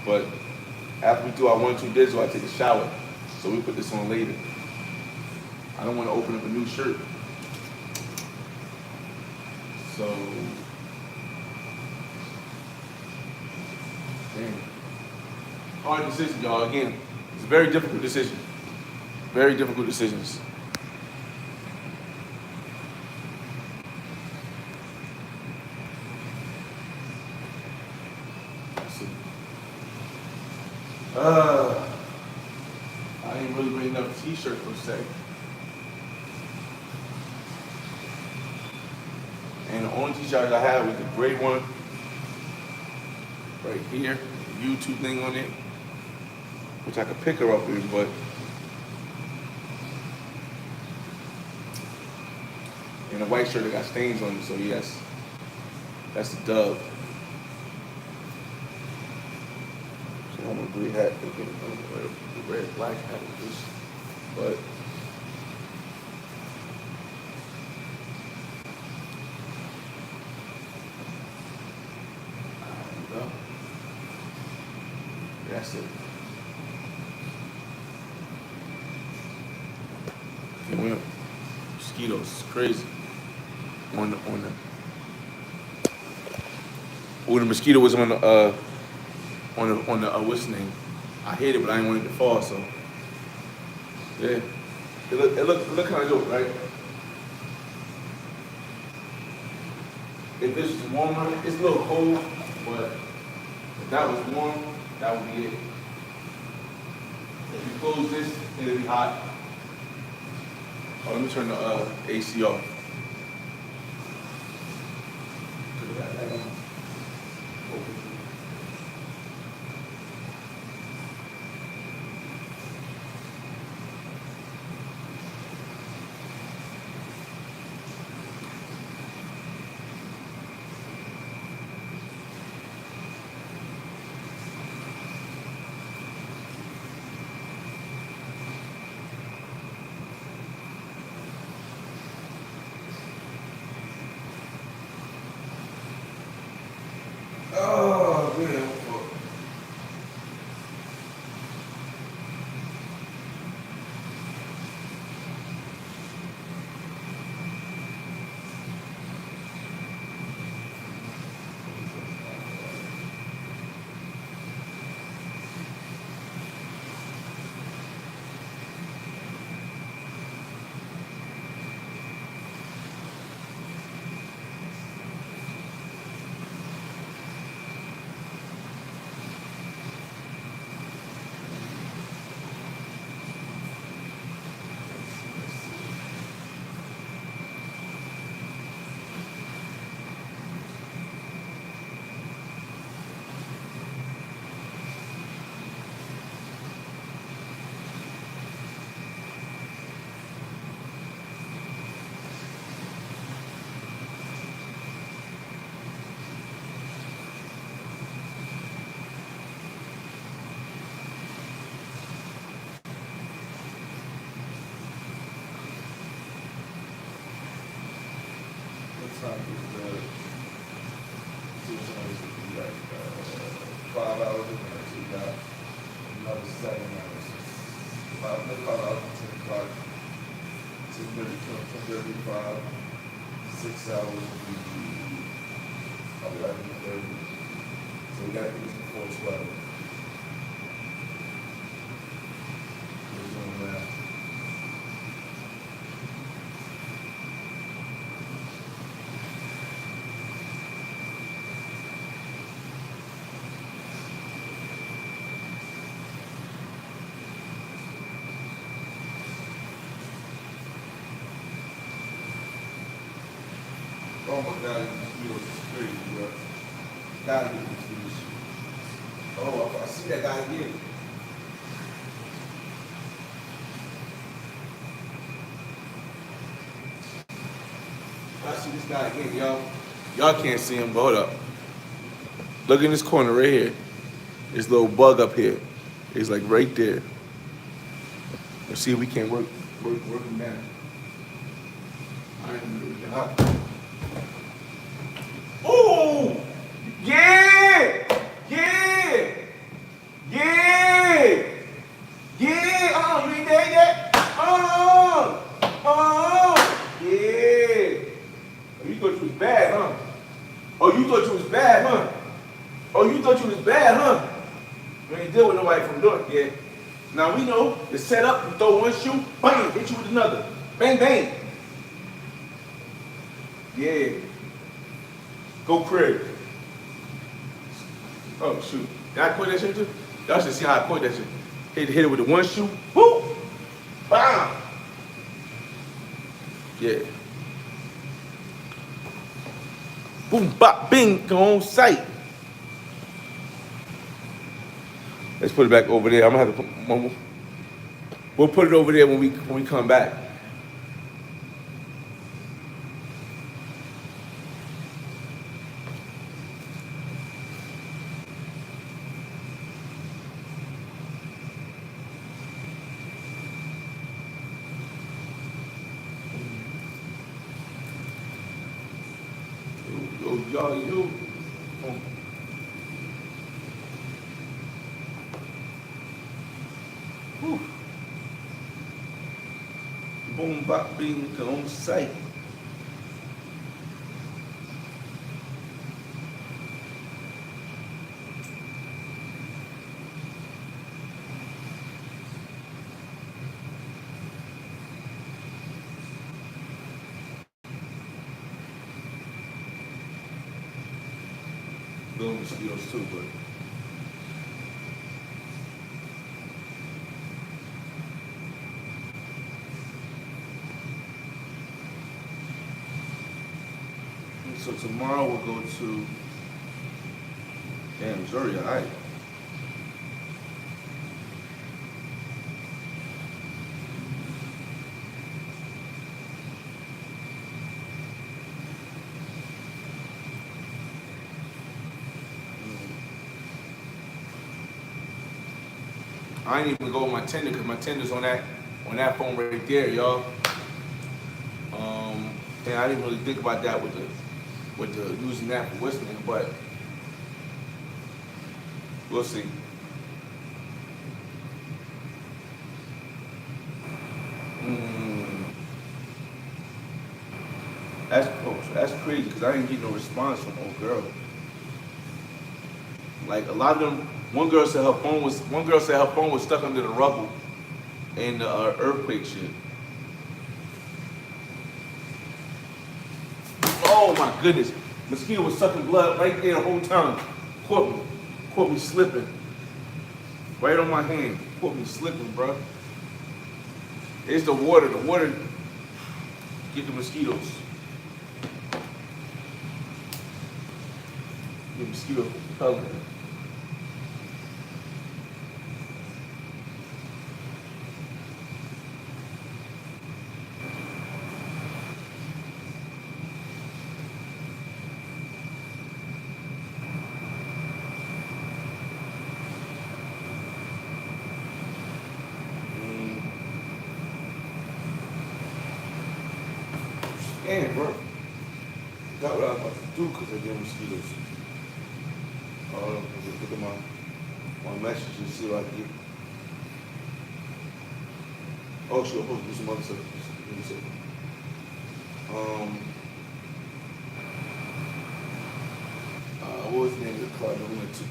But after we do our 1-2 dizzle, I take a shower. So we put this on later. I don't want to open up a new shirt. So, damn. Hard decision, y'all. Again, it's a very difficult decision. Very difficult decisions. I ain't really bringing up a t-shirt per se. And the only t-shirt I had was the gray one. Right here. The YouTube thing on it. Which I could pick her up with, but and a white shirt that got stains on it, so yes. That's the dub. So I'm a gray hat, the red black hat with this. But that's it. And we mosquitoes, it's crazy. On the mosquito was on the what's the name? I hate it, but I didn't want it to fall, so yeah. It look kind of dope, right? If this was warmer, it's a little cold, but if that was warm, that would be it. If you close this, it'll be hot. Oh, let me turn the AC off. Oh, man. Time is 5 hours in there, so you got another 7 hours. 5 hours, 10 o'clock, 10:30, 10:35, 6 hours would be 11:30. So we got to do this before 12. We're doing that. Oh my God, these mosquitoes is crazy, bro. Gotta get these. Oh, I see that guy again. I see this guy again, y'all. Y'all can't see him, but hold up. Look in this corner right here. This little bug up here. It's like right there. Let's see if we can work him down. I ain't gonna do it hot. Oh! Yeah! Yeah! you know, the setup, you throw one shoe, bang, hit you with another. Bang, bang. Yeah. Go crib. Oh, shoot. Did I quit that shit too? Y'all should see how I quit that shit. Hit it with the one shoe, whoop, bam. Yeah. Boom, bop, bing, on sight. Let's put it back over there. I'm gonna have to put, we'll put it over there when we come back. Yo. Whew. Boom, bop, bing, on sight. Little mosquitoes too, but. So tomorrow we'll go to Missouri, all right. I ain't even go with my tender because my tender's on that phone right there, y'all. And I didn't really think about that with the using that for whistling, but we'll see. That's crazy because I didn't get no response from old girl. Like a lot of them, one girl said her phone was stuck under the rubble in the earthquake shit. Oh my goodness, mosquito was sucking blood right there the whole time. Caught me slipping. Right on my hand, caught me slipping, bro. It's the water. The water get the mosquitoes. The mosquito repellent. Damn, bro. That's what I was about to do because of them mosquitoes. Look at my message and see what I can get. Oh, sure, I'm supposed to do some other stuff. Let me see. What was the name of the club that we went to?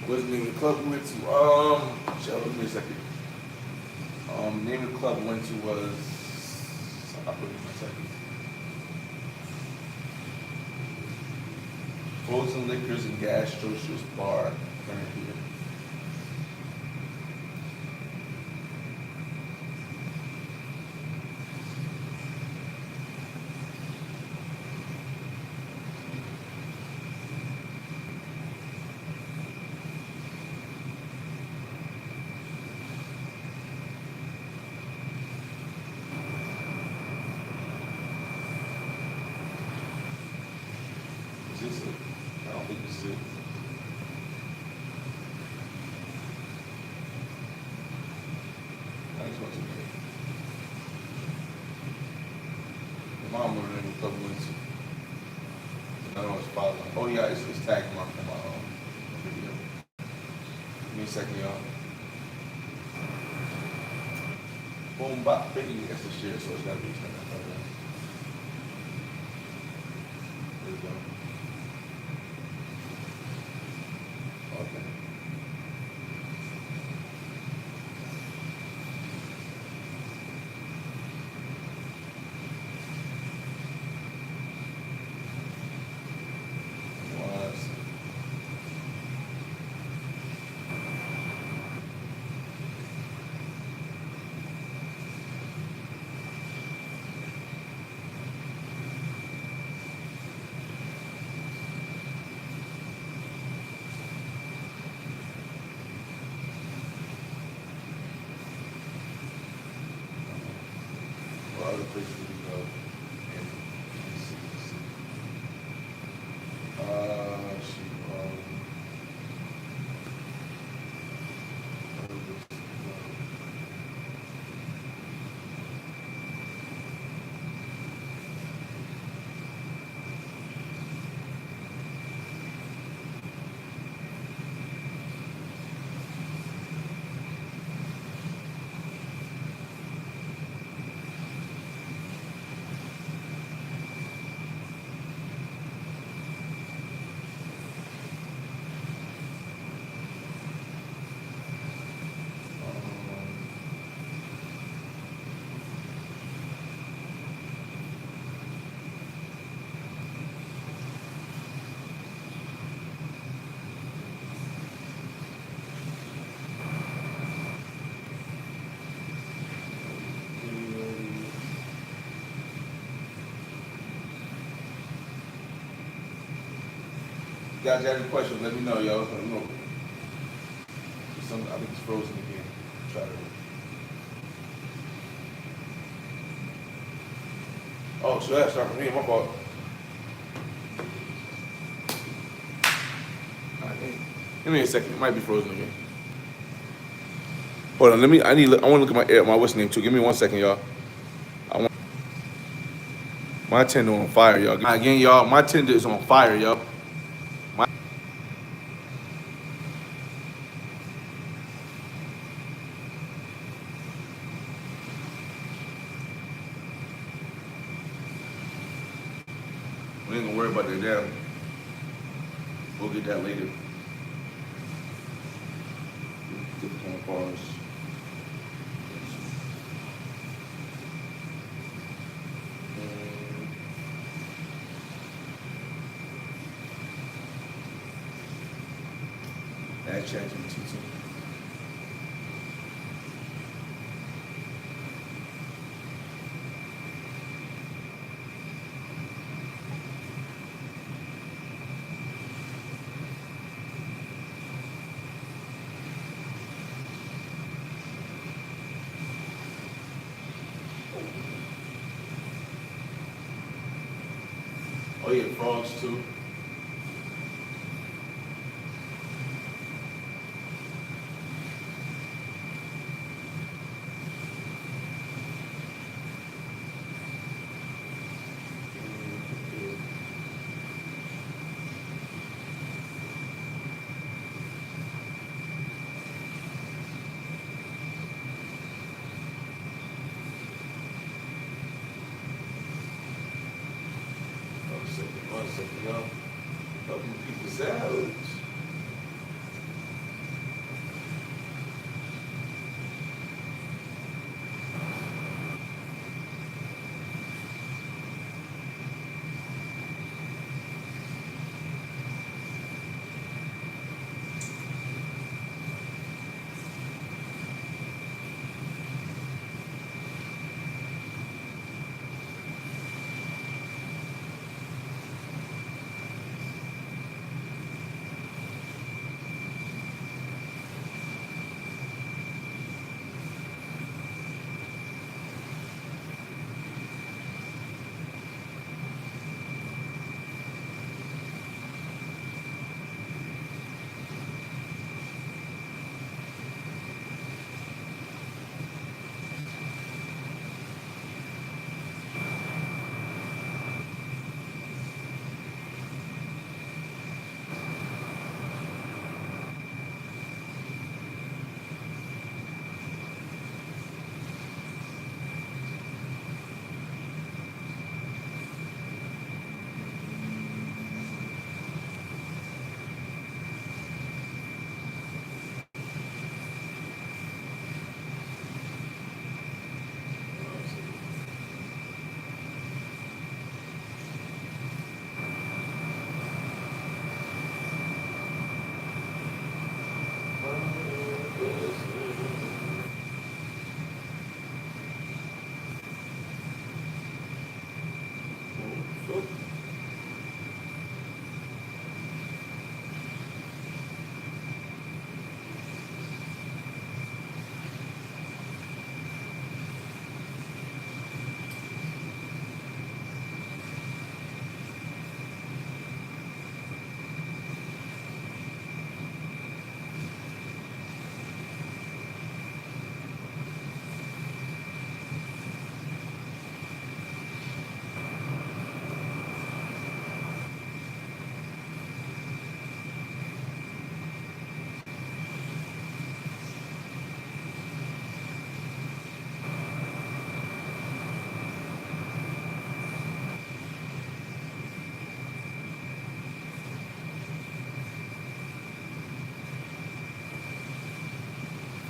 What's the name of the club we went to? Give me a second. The name of the club we went to was. I'll put it in a second. Frozen Liquors and Gastrocious Bar. Right here. Is this it? I don't think this is it. I just want to get the mom wrote it in the club we went to. I don't know it's following. Oh yeah, it's tagged in my video. Give me a second, y'all. Boom, bop, biggie. That's the share, so it's gotta be turned up. There we go. Okay. other places we go. And let's see. Shoot. You guys got any questions? Let me know, y'all. Let me know. I think it's frozen again. Try to. Oh, so that's start from here. My fault. Give me a second. It might be frozen again. Hold on. I want to look at my what's name too. Give me 1 second, y'all. My Tinder on fire, y'all. Again, y'all. My Tinder is on fire, y'all. We ain't gonna worry about that now. We'll get that later. Get the camera bars. Add ChatGPT. Oh yeah, frogs too. One second, y'all. Helping people salads.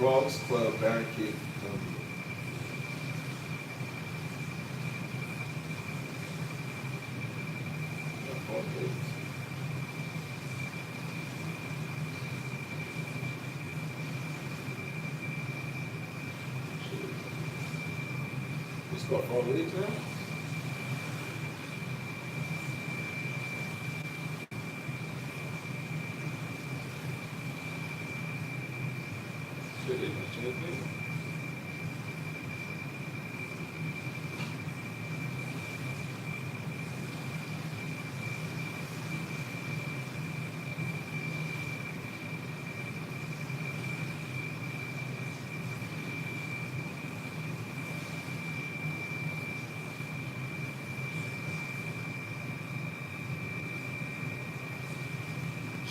Bronx Club, Barricade, Colombia. It's got 4 legs now? Shit, they must change it.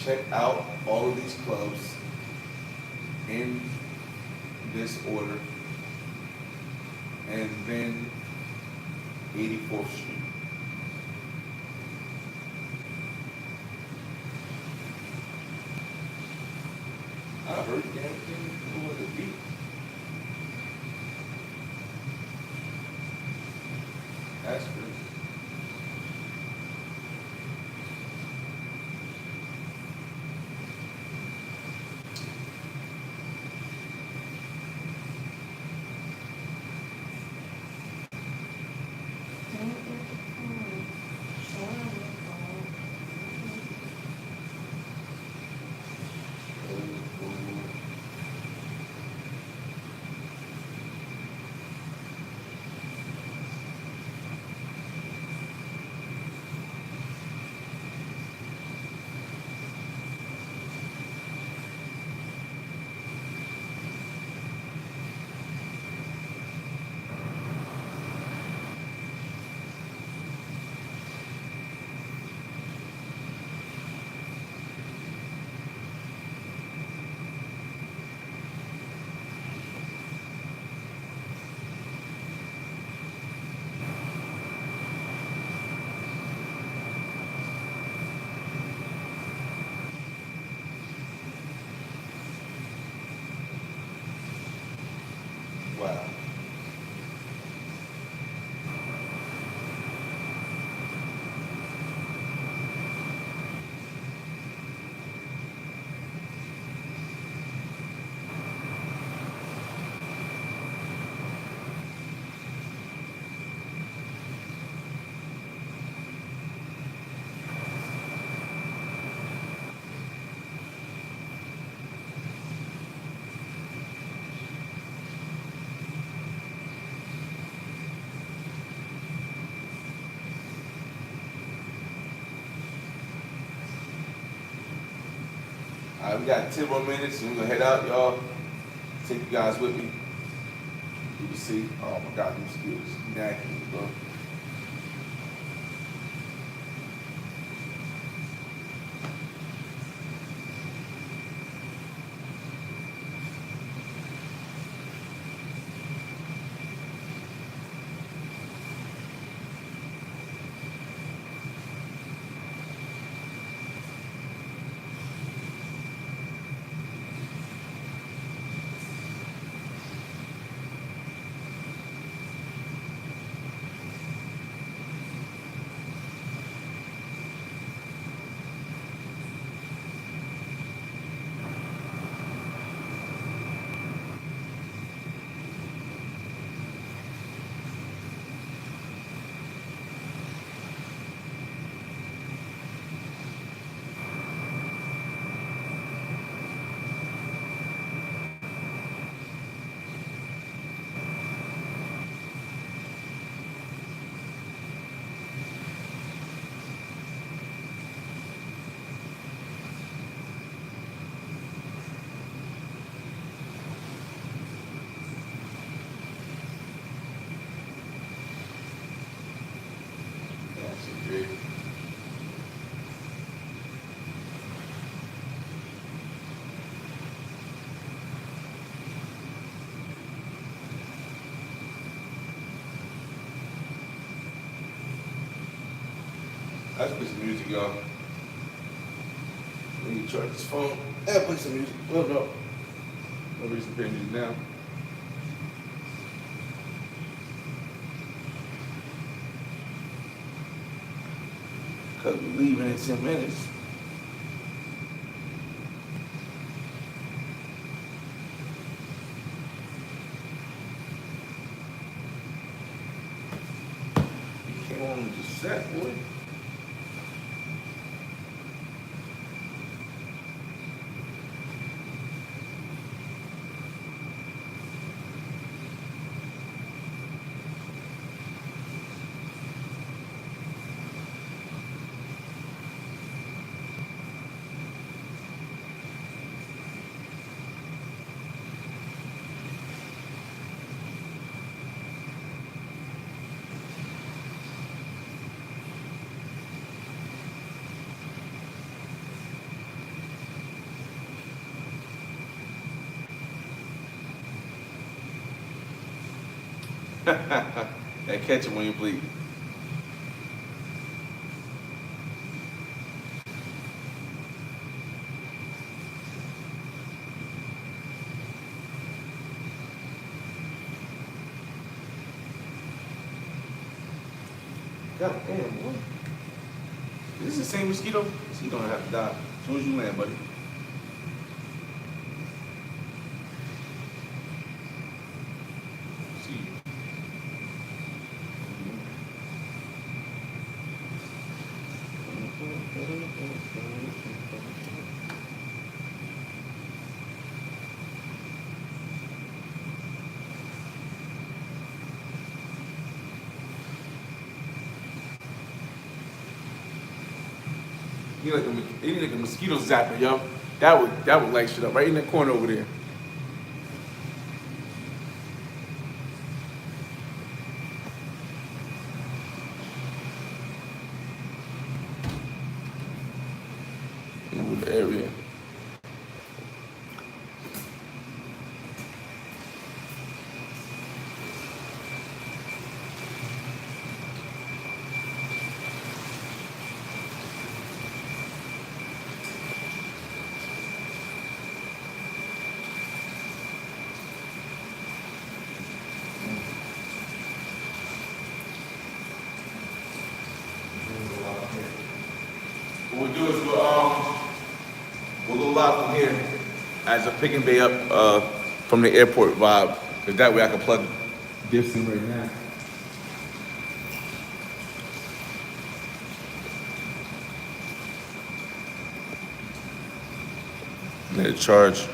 Check out all of these clubs in this order, and then 84th Street. I heard damn thing over the beat. That's crazy. Wow. All right, we got 10 more minutes and we're gonna head out, y'all. Take you guys with me. You can see, oh my God, these skills, nagging, bro. That's great. Let's play some music, y'all. Let me charge this phone and play some music. Well, no. I'll read some pages now. Because we're leaving in 10 minutes. You came on just set, boy. Hey, catch it when you bleed. God damn, boy. Is this the same mosquito? Mosquito don't have to die. As soon as you land, buddy. See. You need like a mosquito zapper, yo. That would light shit up right in that corner over there. Move the area. What we'll do is we'll load out from here as a pick and bay up from the airport vibe. Cause that way I can plug this in right now. Let it charge.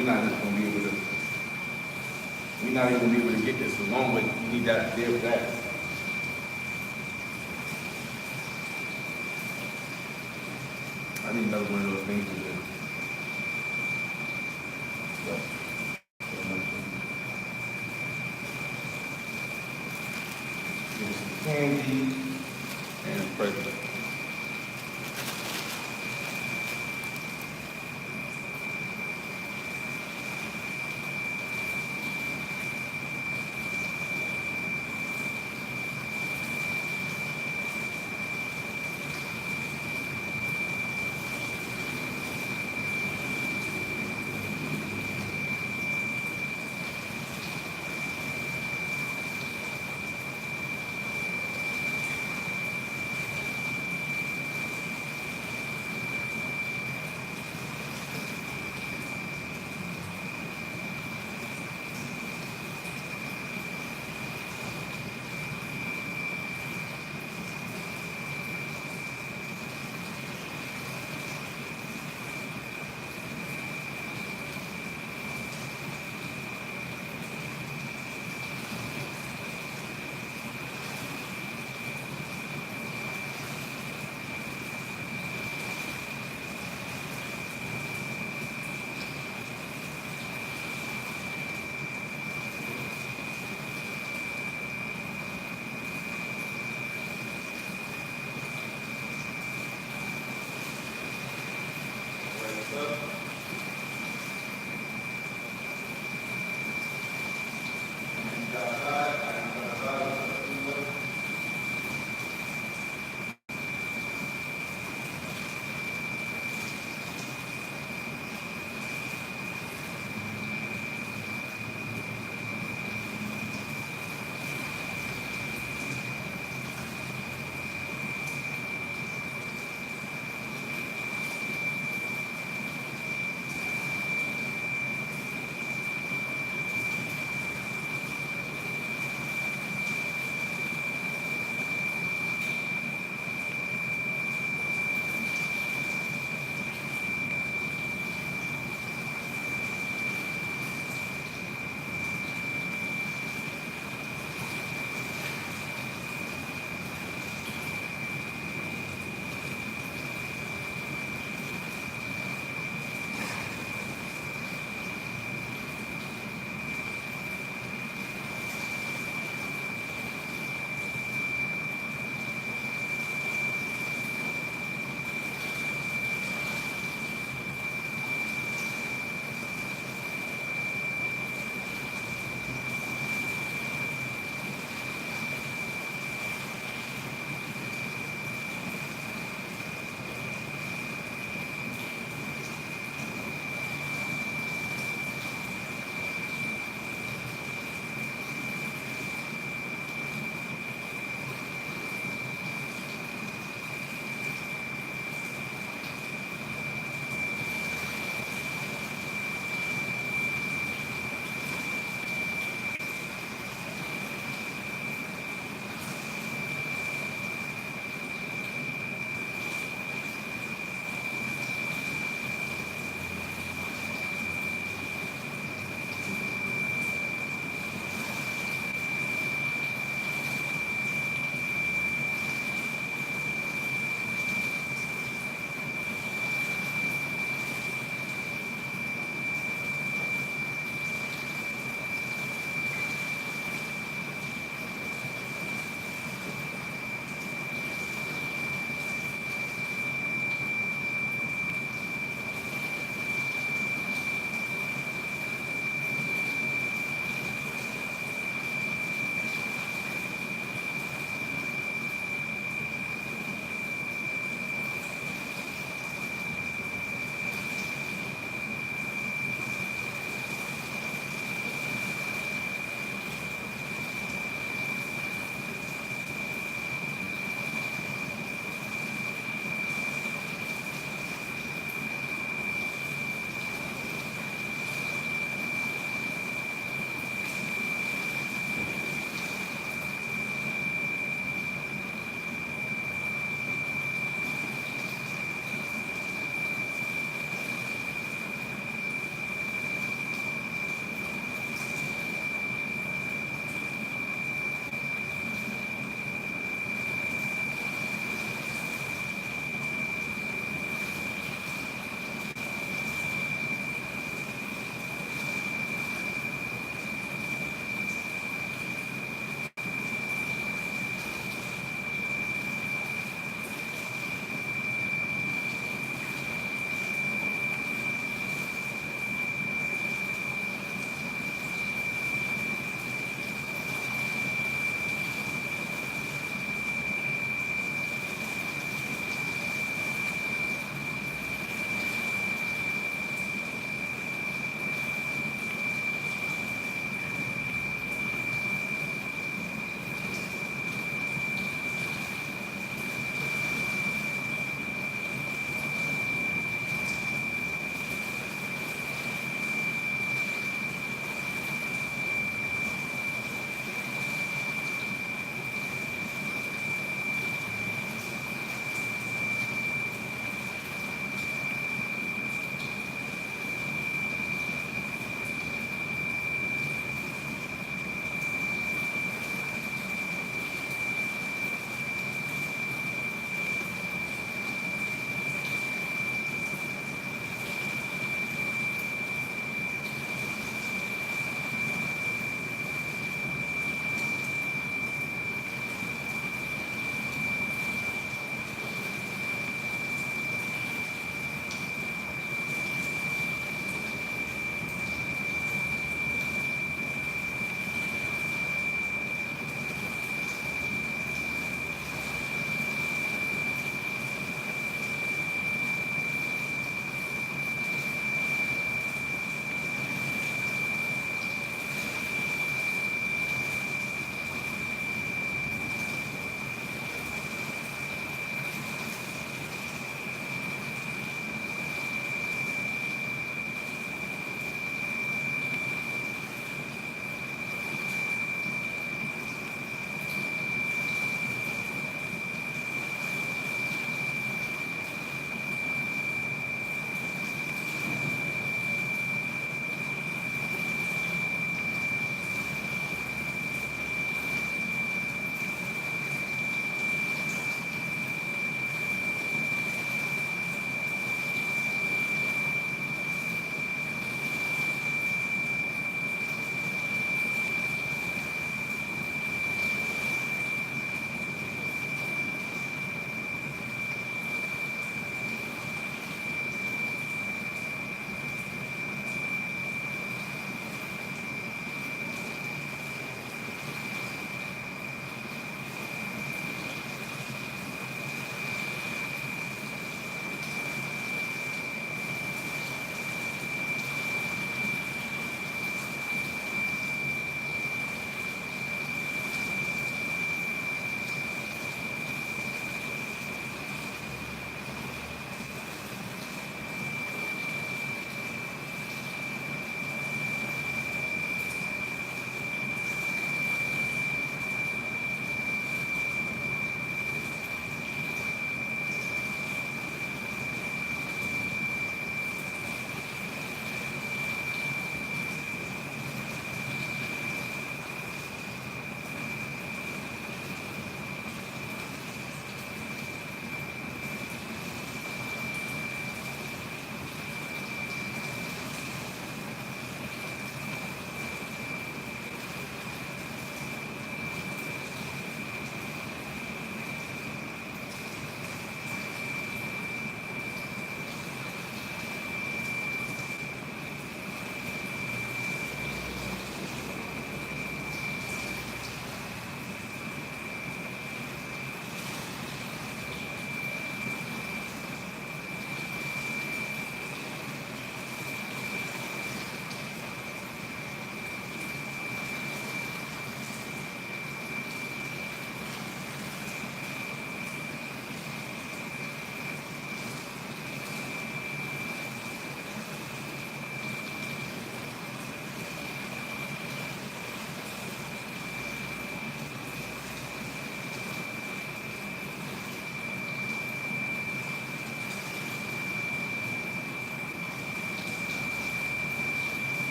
we're not just gonna be able to. We're not even gonna be able to get this along, but you need that there with that. I need another one of those things to do. Give me some candy and president.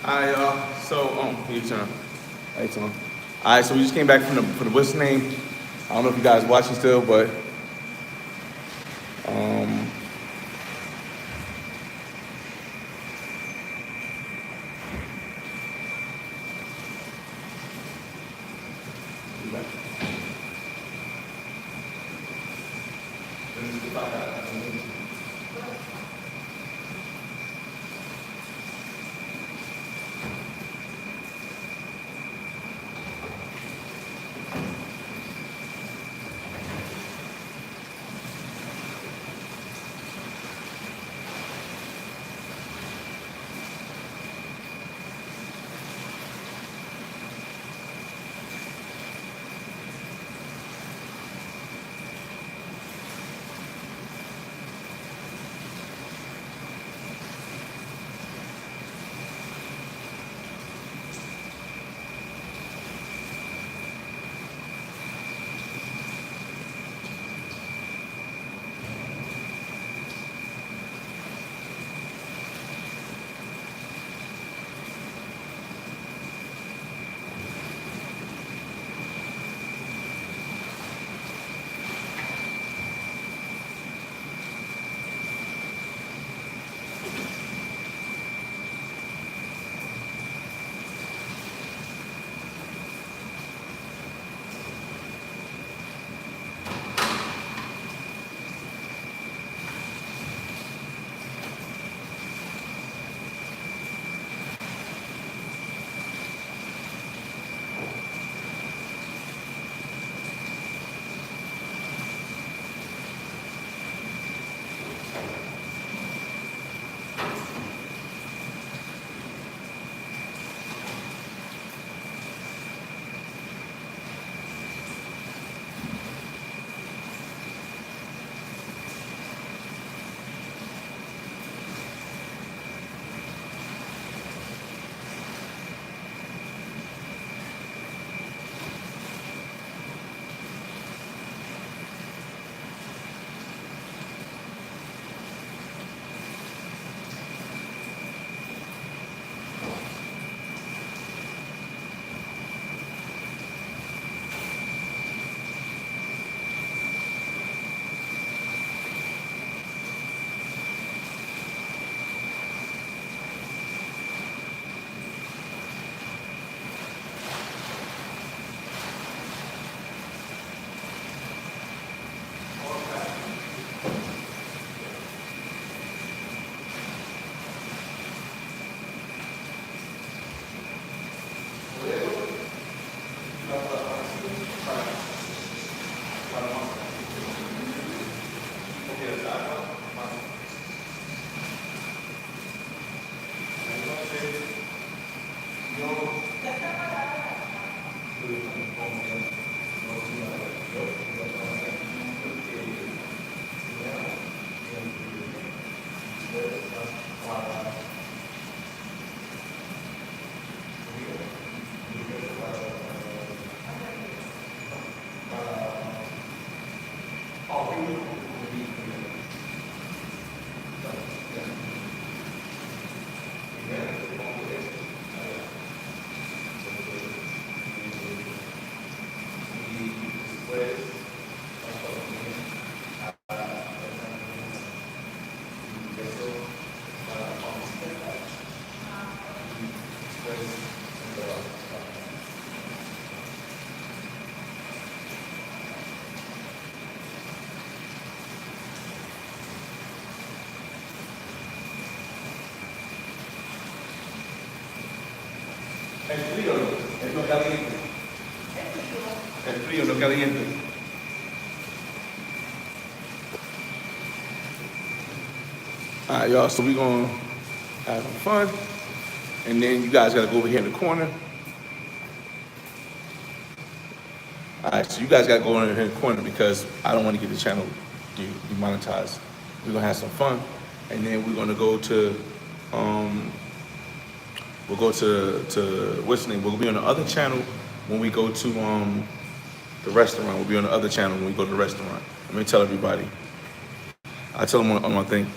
Alright, y'all. So, your turn. How you doing? Alright, so we just came back from the what's the name? I don't know if you guys watching still, but um, es frío, es no caliente. Es frío, no caliente. All right, y'all, so we're going to have some fun. And then you guys got to go over here in the corner. All right, so you guys got to go in here in the corner because I don't want to get the channel demonetized. We're going to have some fun. And then we're going to go to, what's the name? We'll be on the other channel when we go to the restaurant. We'll be on the other channel when we go to the restaurant. Let me tell everybody. I tell them on my thing.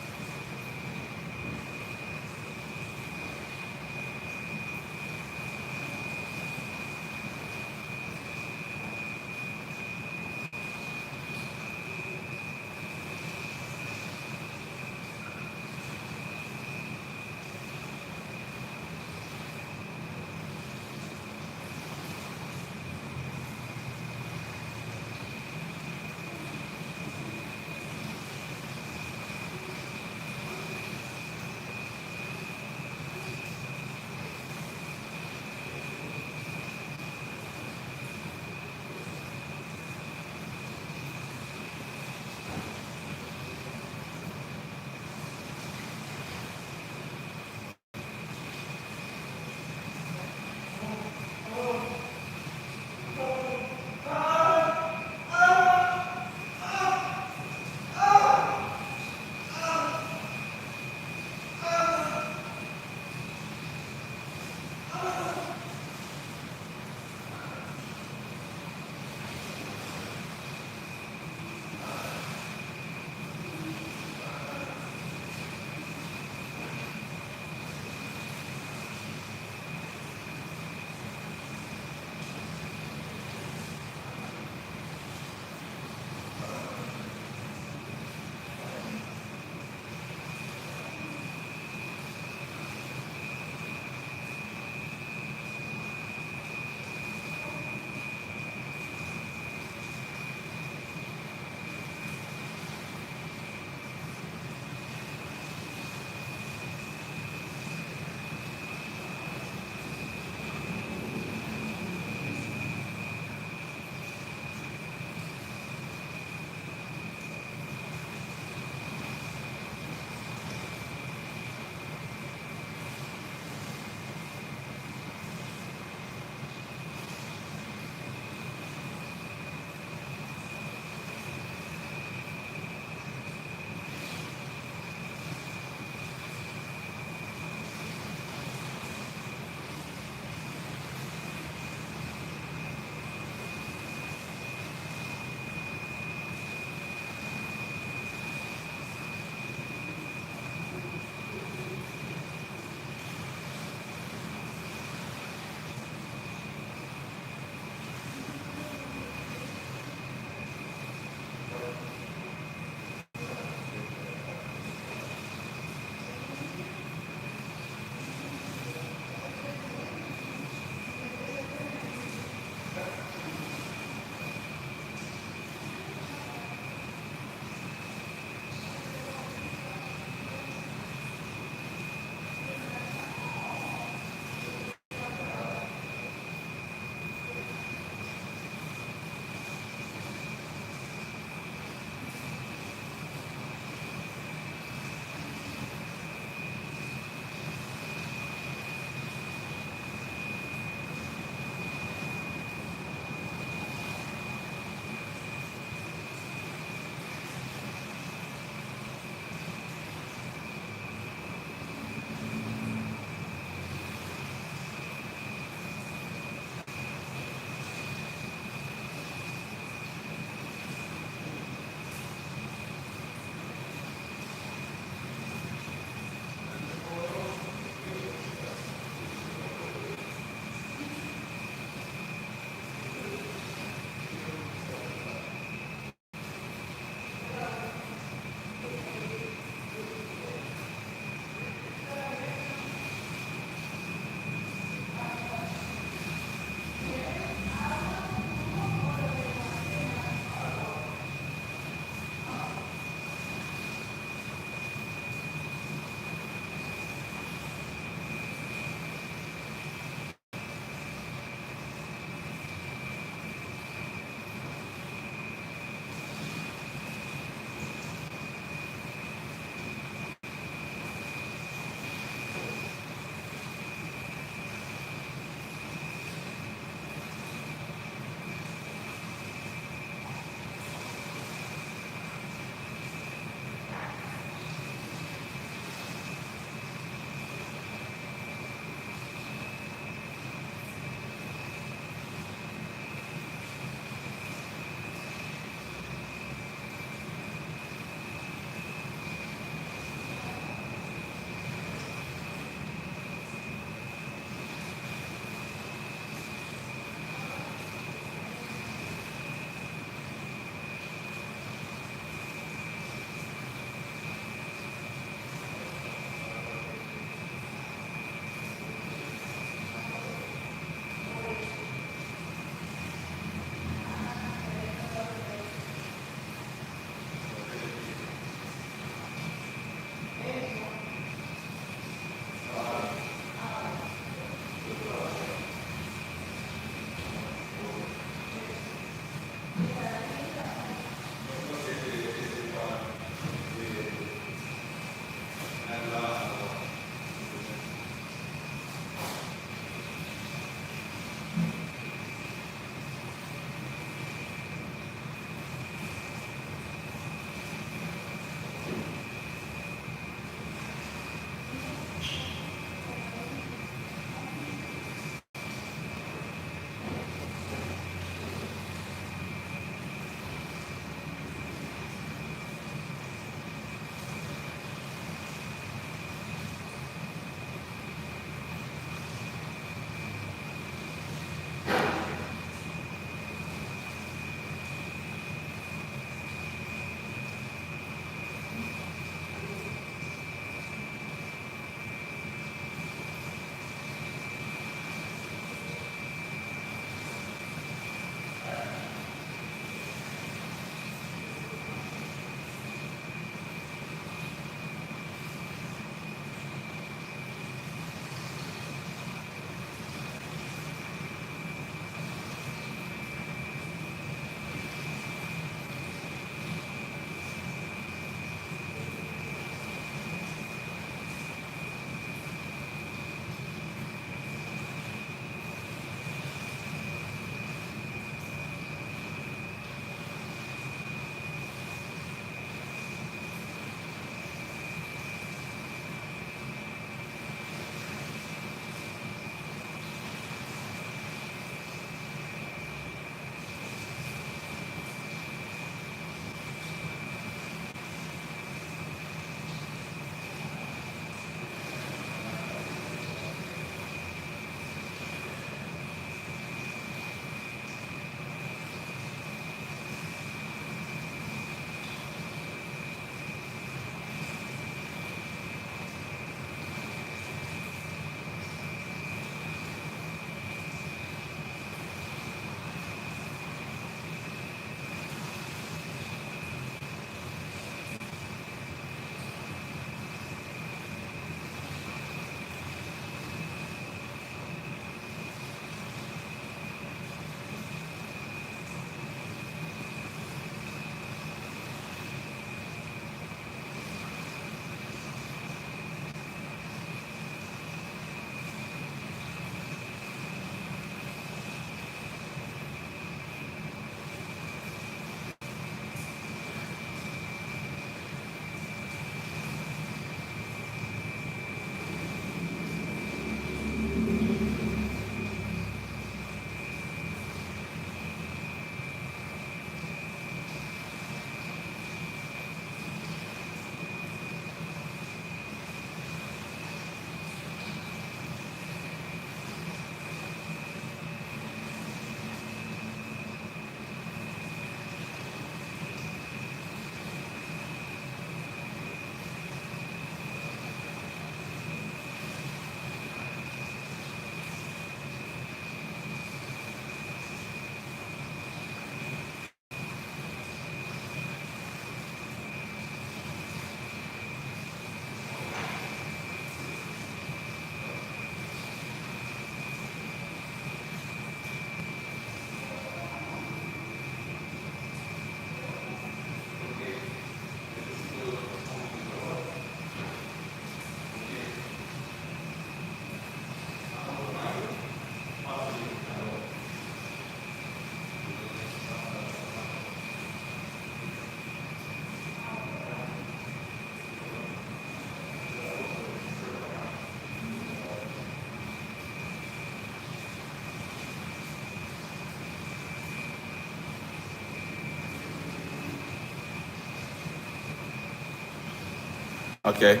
Okay.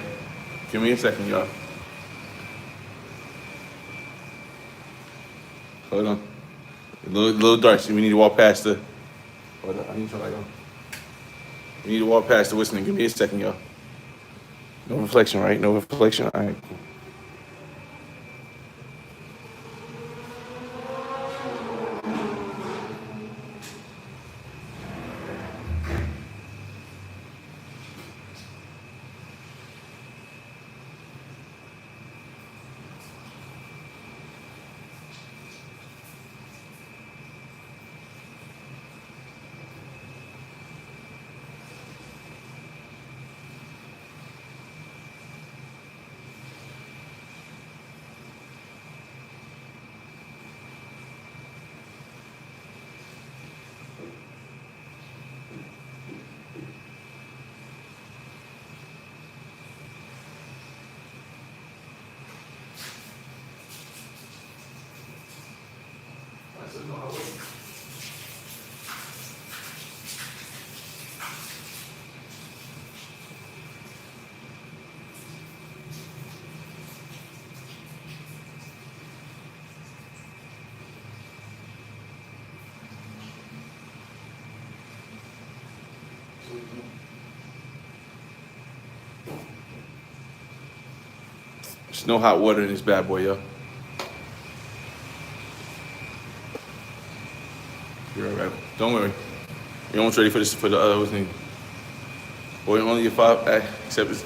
Give me a second, y'all. Hold on. A little dark. So we need to walk past the. Hold on. I need to try to go. We need to walk past the whistling. Give me a second, y'all. No reflection, right? No reflection. All right. Cool. There's no hot water in this bad boy, yo. You're all right. Don't worry. You're almost ready for this for the other thing. Boy, only your five. Except it's.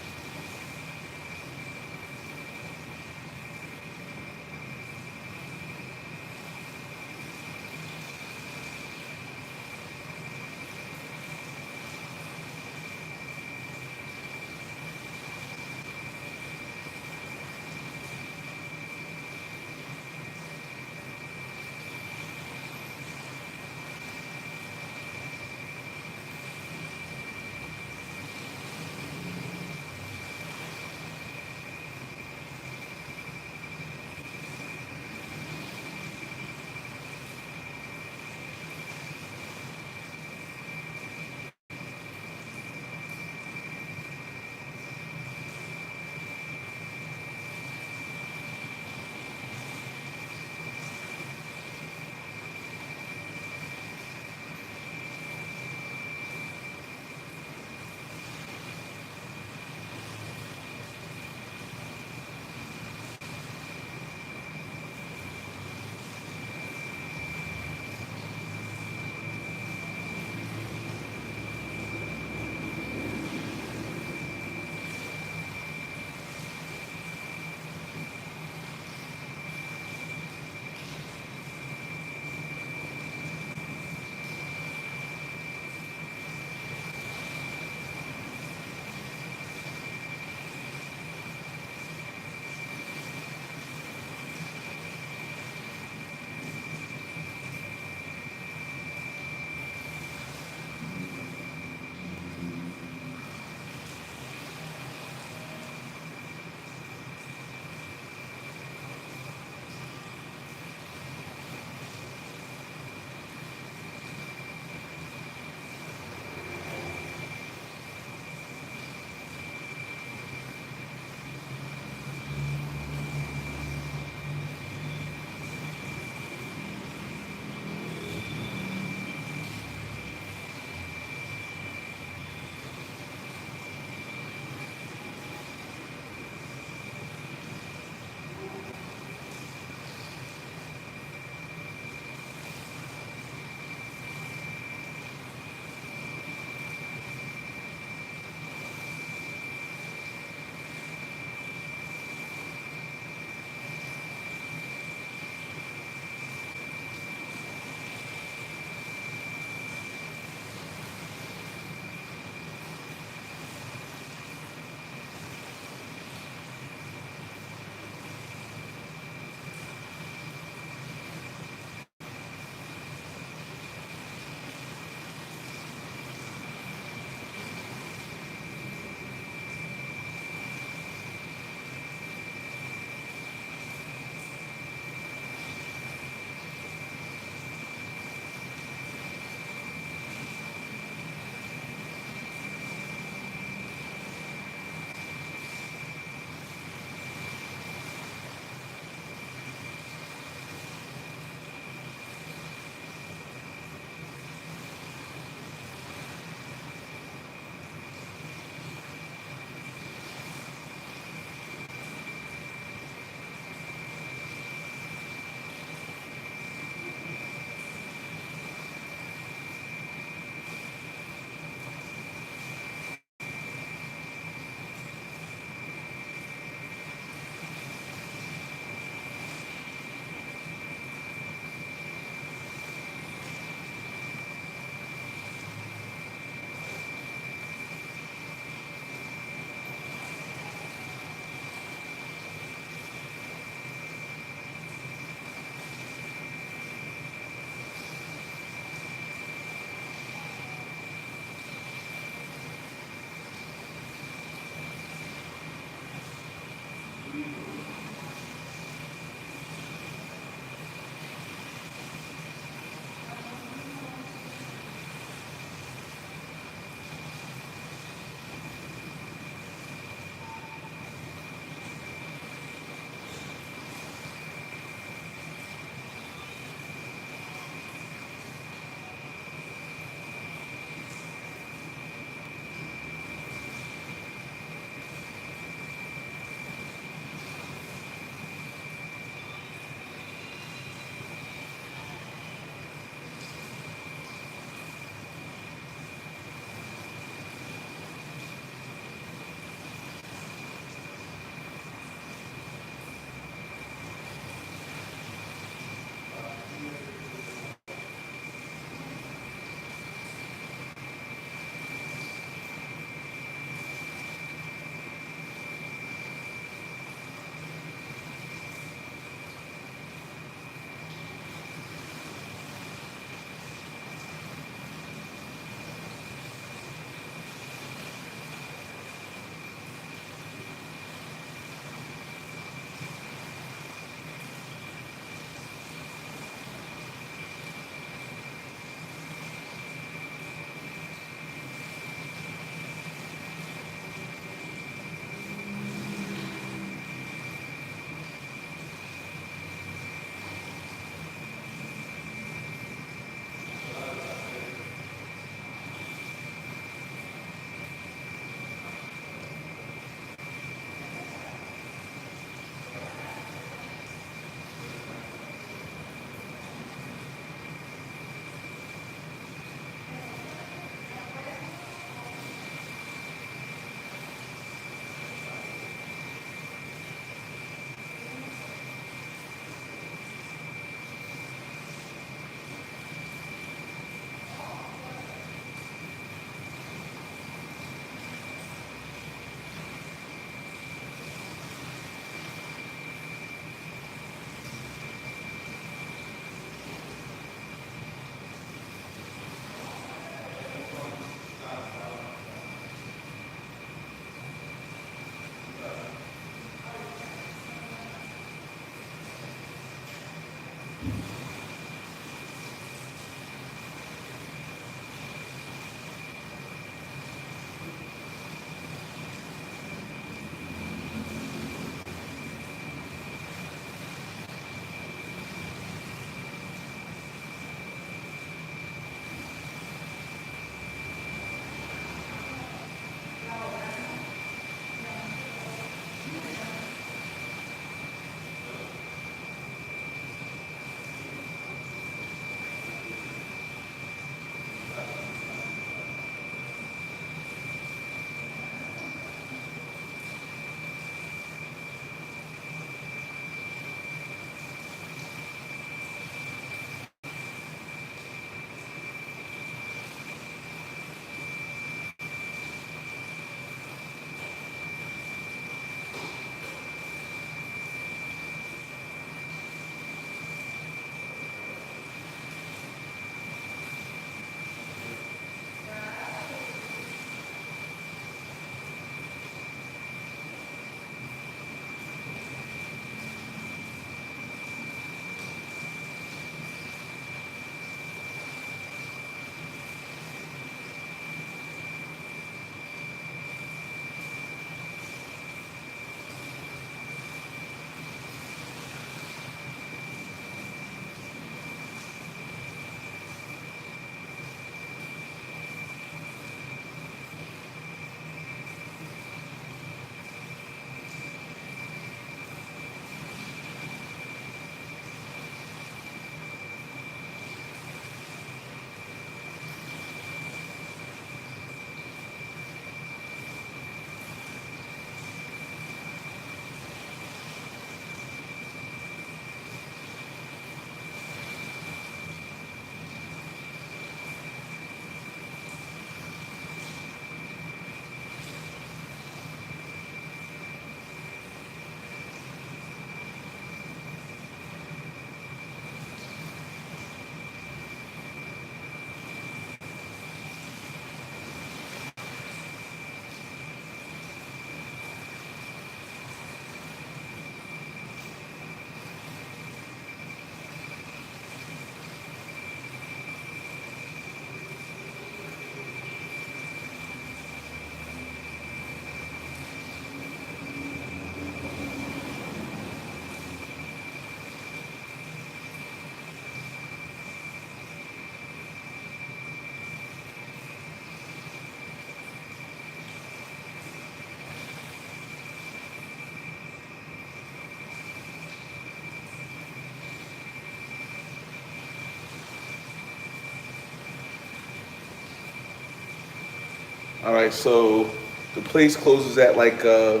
All right, so the place closes at like 3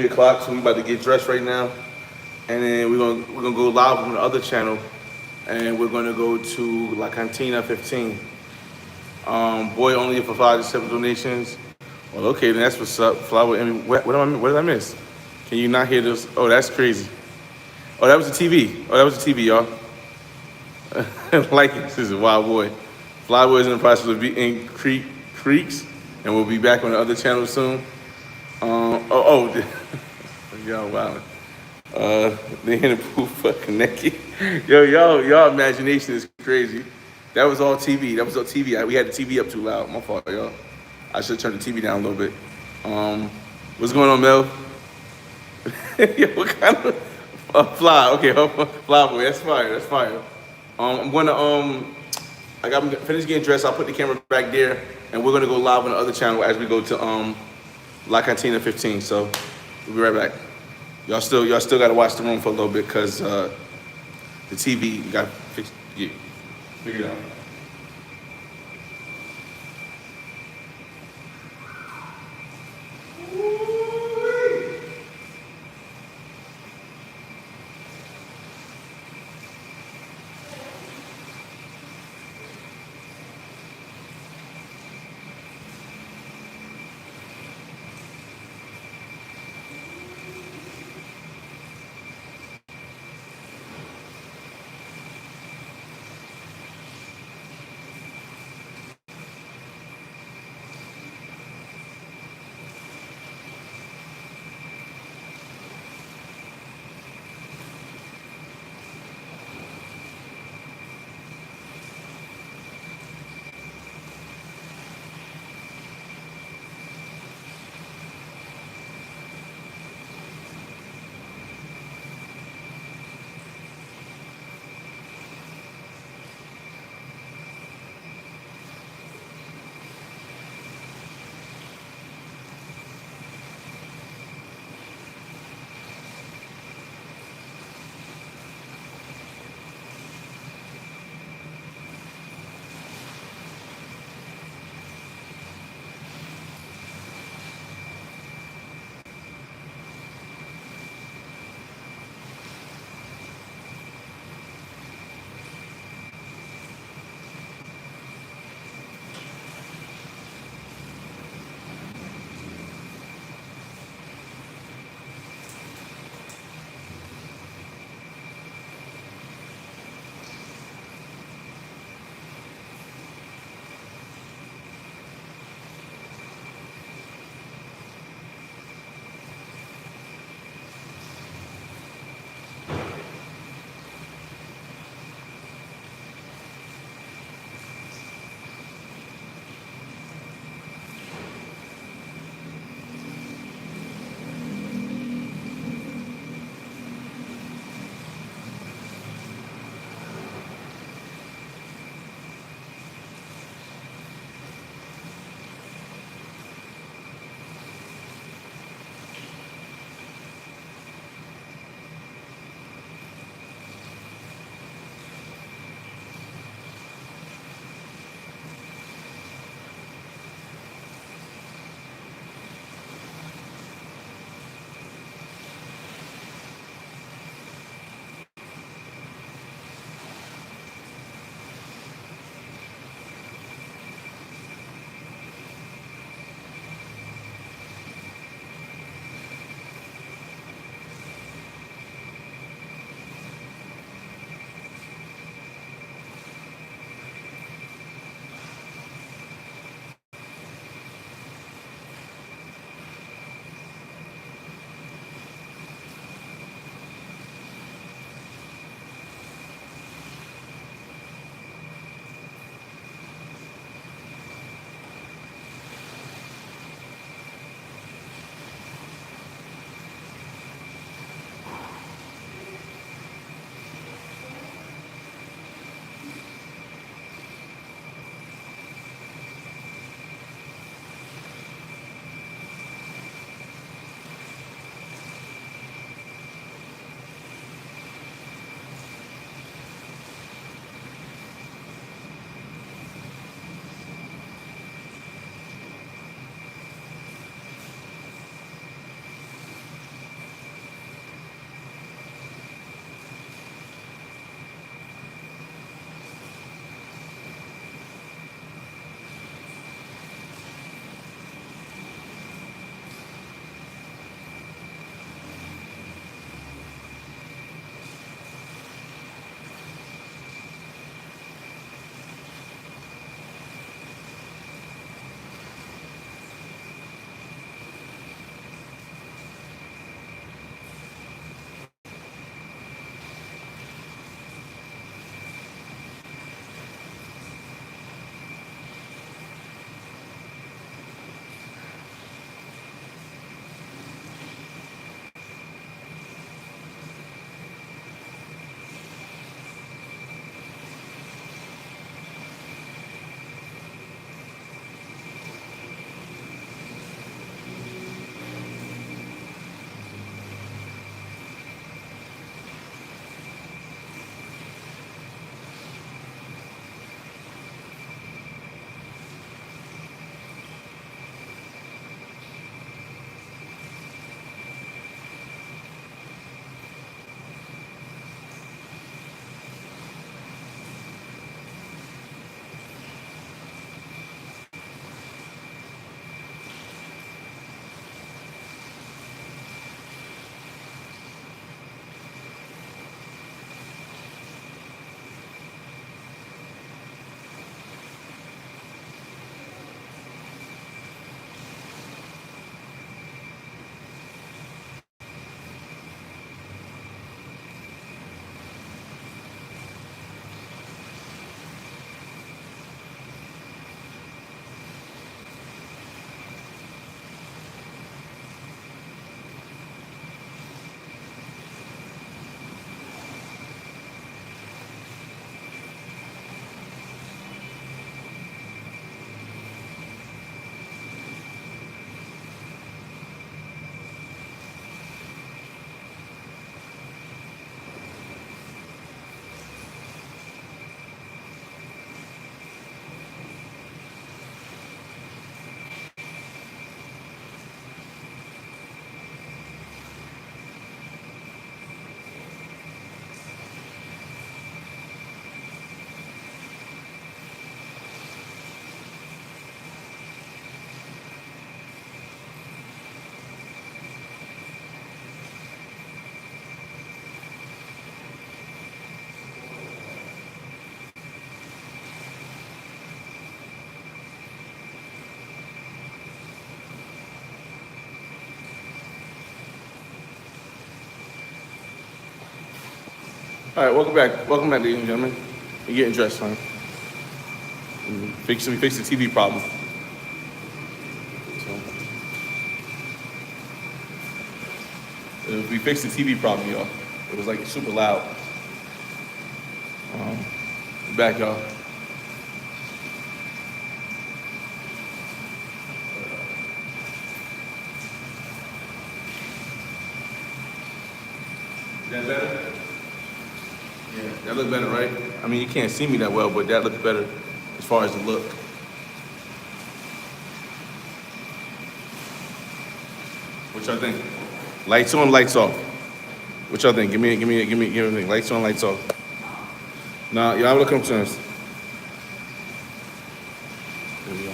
o'clock, so we about to get dressed right now, and then we're gonna go live on the other channel, and we're gonna go to La Cantina 15. Boy only for 5 to 7 donations. Well, okay, then that's what's up. Flower. I mean, what did I miss? Can you not hear this? Oh, that's crazy. Oh, that was the TV. Oh, that was the TV, y'all. Like it. This is a wild boy. Flyboy is in the process of beating creeks, and we'll be back on the other channel soon. Y'all wow. They in the pool fucking naked. Yo, y'all imagination is crazy. That was all TV. That was all TV. We had the TV up too loud. My fault, y'all. I should have turned the TV down a little bit. What's going on, Mel? Yo, what kind of fly? Okay, fly boy. That's fire. That's fire. I'm gonna I got finished getting dressed. I'll put the camera back there, and we're gonna go live on the other channel as we go to La Cantina 15. So we'll be right back. Y'all still gotta watch the room for a little bit because the TV got fixed. Yeah, figure it out. All right, welcome back. Welcome back, ladies and gentlemen. You're getting dressed, son. We fix the TV problem. We fixed the TV problem, y'all. It was like super loud. Back, y'all. Is that better? Yeah, that looked better, right? I mean, you can't see me that well, but that looks better as far as the look. What y'all think? Lights on, lights off. What y'all think? Give me everything. Lights on, lights off. Nah, y'all have a come to us. There we go.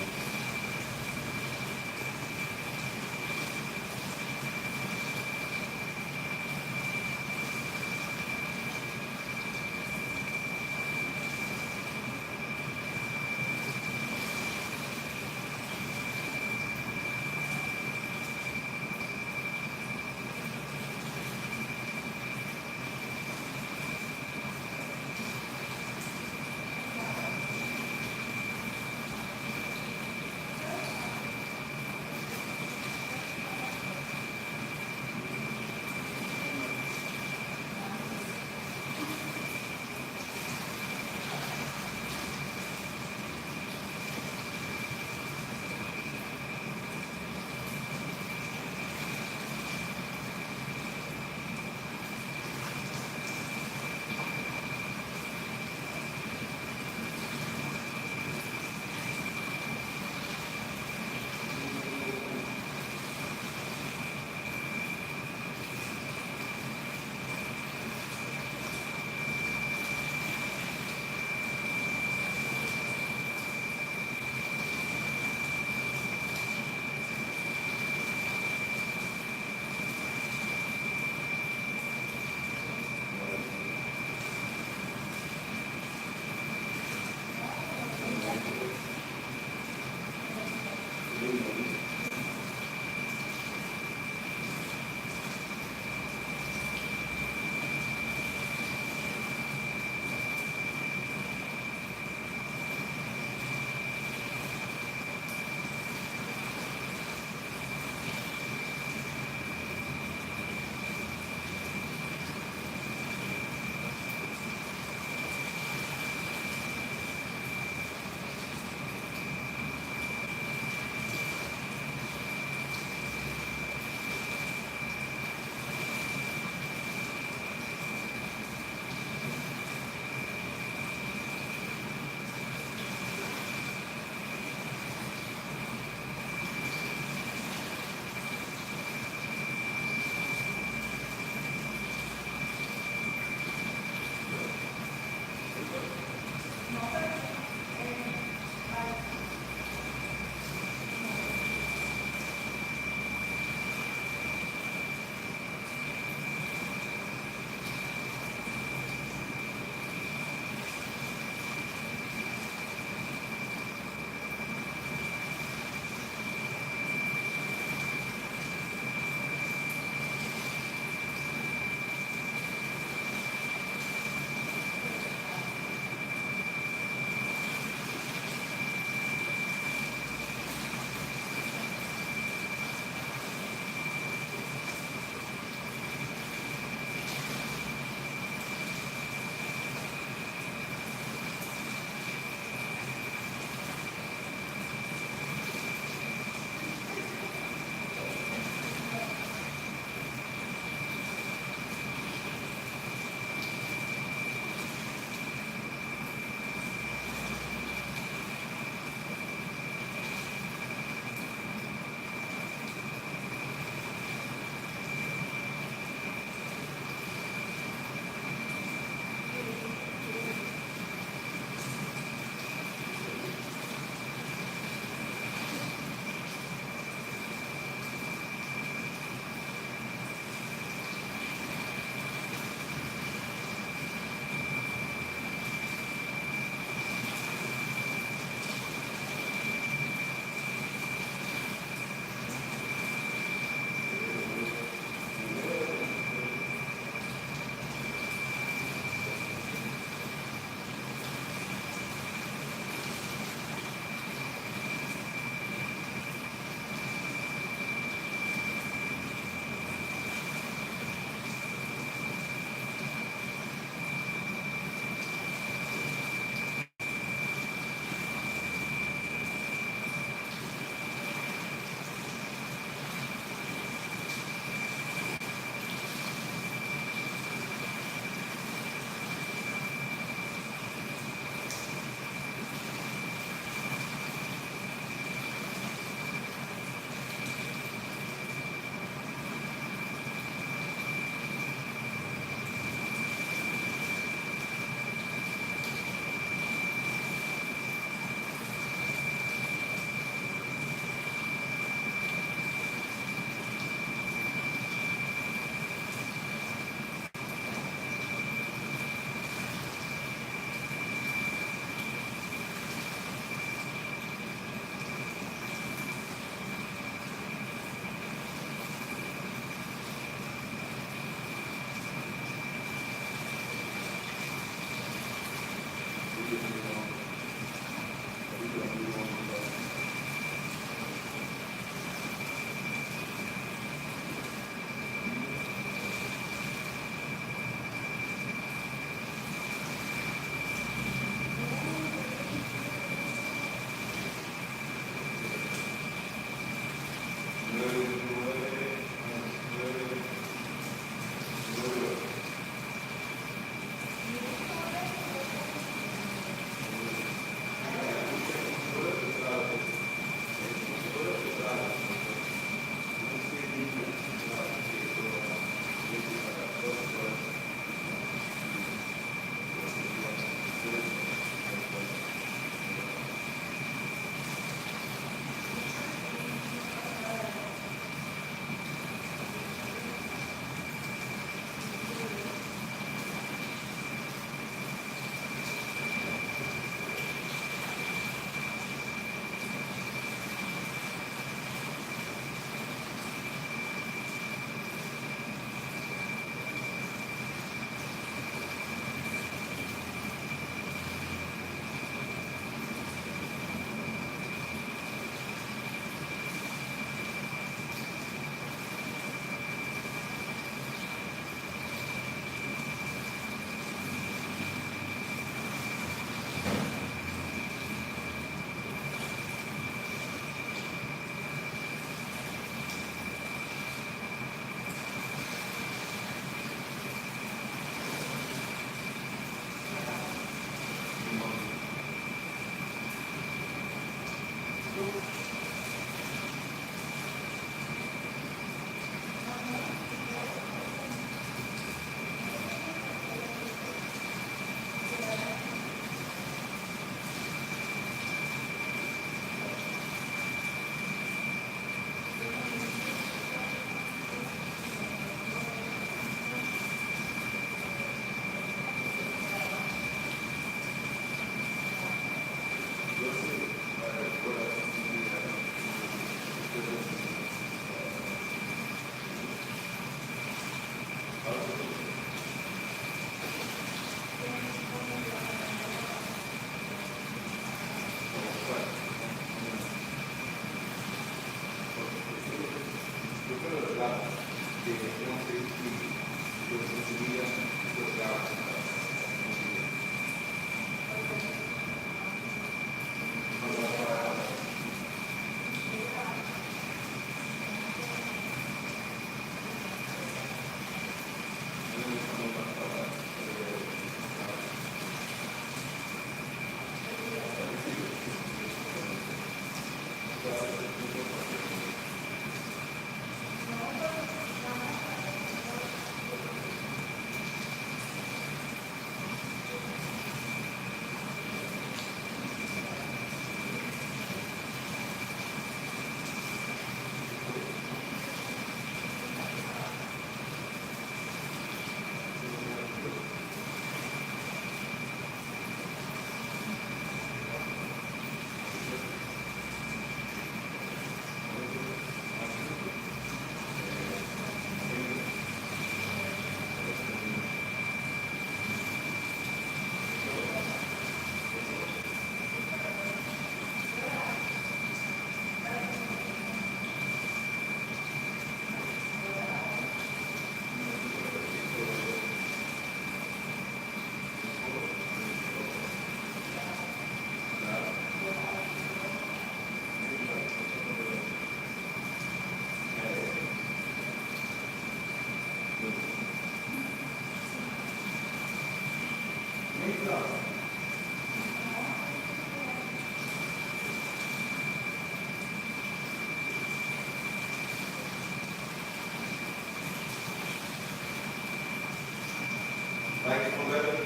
Like it for better?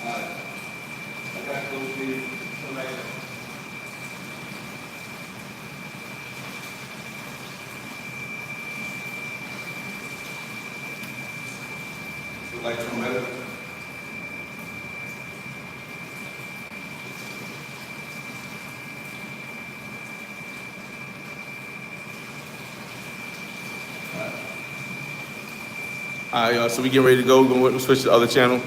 Alright. I got those things. Somebody else. Like from better? All right, y'all, so we get ready to go. We're going to switch to the other channel.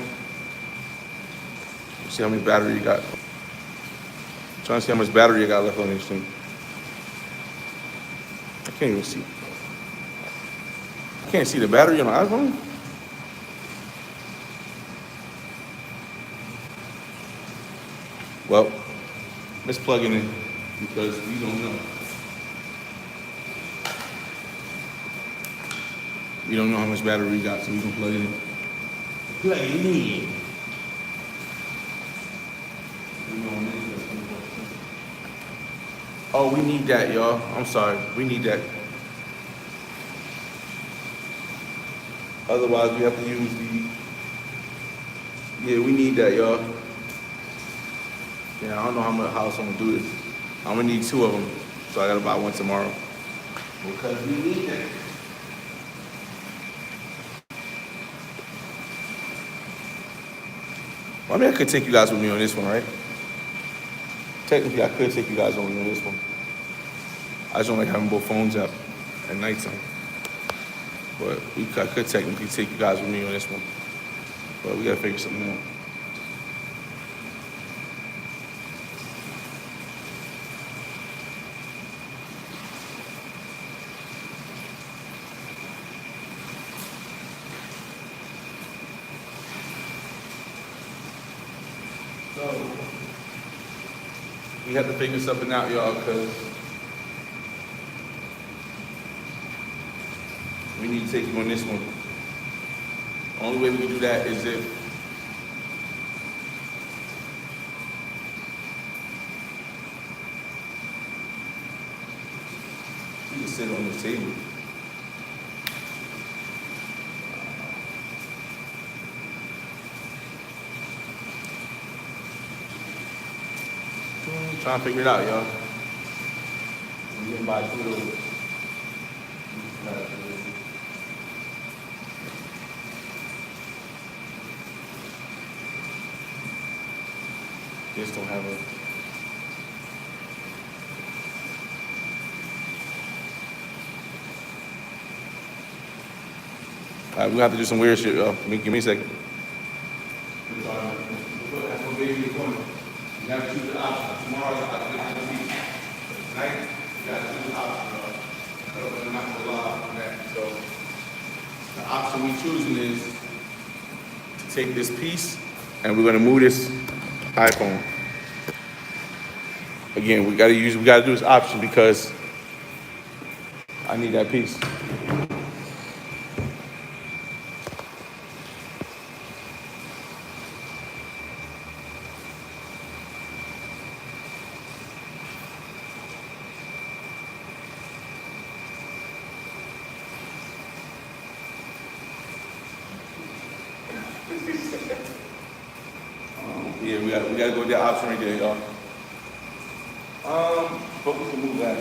See how much battery you got. Trying to see how much battery you got left on this thing. I can't even see. I can't see the battery on the iPhone. Well, let's plug it in because we don't know. We don't know how much battery we got, so we can plug it in. Plug it in. Oh, we need that, y'all. I'm sorry. We need that. Otherwise, we have to use the... Yeah, we need that, y'all. Yeah, I don't know how else I'm going to do this. I'm going to need 2 of them, so I got to buy one tomorrow. Because we need that. Well, I mean, I could take you guys with me on this one, right? Technically, I could take you guys with me on this one. I just don't like having both phones up at nighttime. But I could technically take you guys with me on this one. But we gotta figure something out. So, we have to figure something out, y'all, because we need to take you on this one. The only way we can do that is if sit on the table. Trying to figure it out, y'all. I'm getting by 2 of those. This don't have a. All right, we're gonna have to do some weird shit, y'all. Give me a second. That's what baby is coming. You gotta choose the option. Tomorrow, I can see. Tonight, you gotta choose the option, y'all. I'm not gonna lie on that. So, the option we choosing is to take this piece and we're gonna move this iPhone. Again, we gotta do this option because I need that piece. Yeah, we gotta go with that option right there, y'all. But we can move that.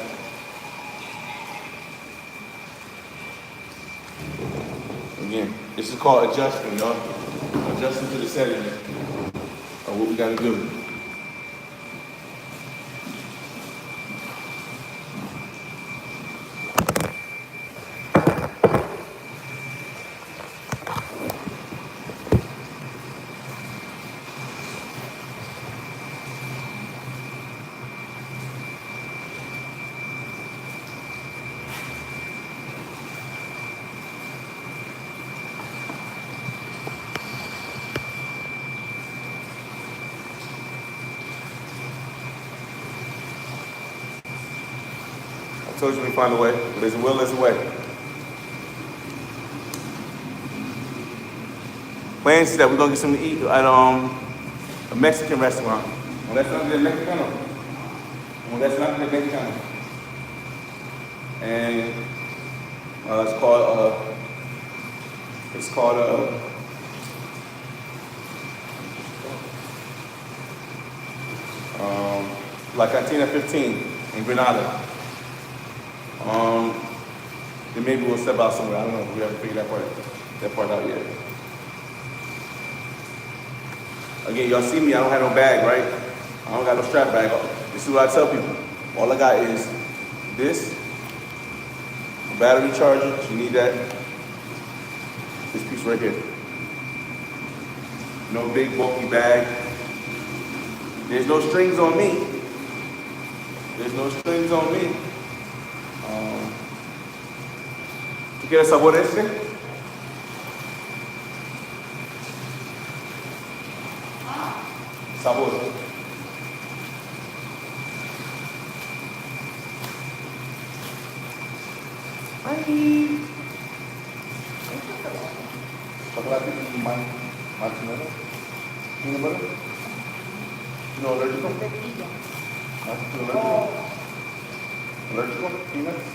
Again, this is called adjustment, y'all. Adjusting to the setting of what we gotta do. I told you we find a way. Where there's a will, there's a way. Plans is that we're gonna get something to eat at a Mexican restaurant. Well, that's not the Mexicano. Well, that's not the Mexicano. And it's called La Cantina 15 in Granada. Then maybe we'll step out somewhere. I don't know. We haven't figured that part out yet. Again, y'all see me, I don't have no bag, right? I don't got no strap bag. This is what I tell people. All I got is this, a battery charger, you need that. This piece right here. No big bulky bag. There's no strings on me. There's no strings on me. ¿Tú quieres sabor este? Sabor. Ay. Chocolate y marshmallow. Peanut butter? No allergic? Allergic? Peanuts?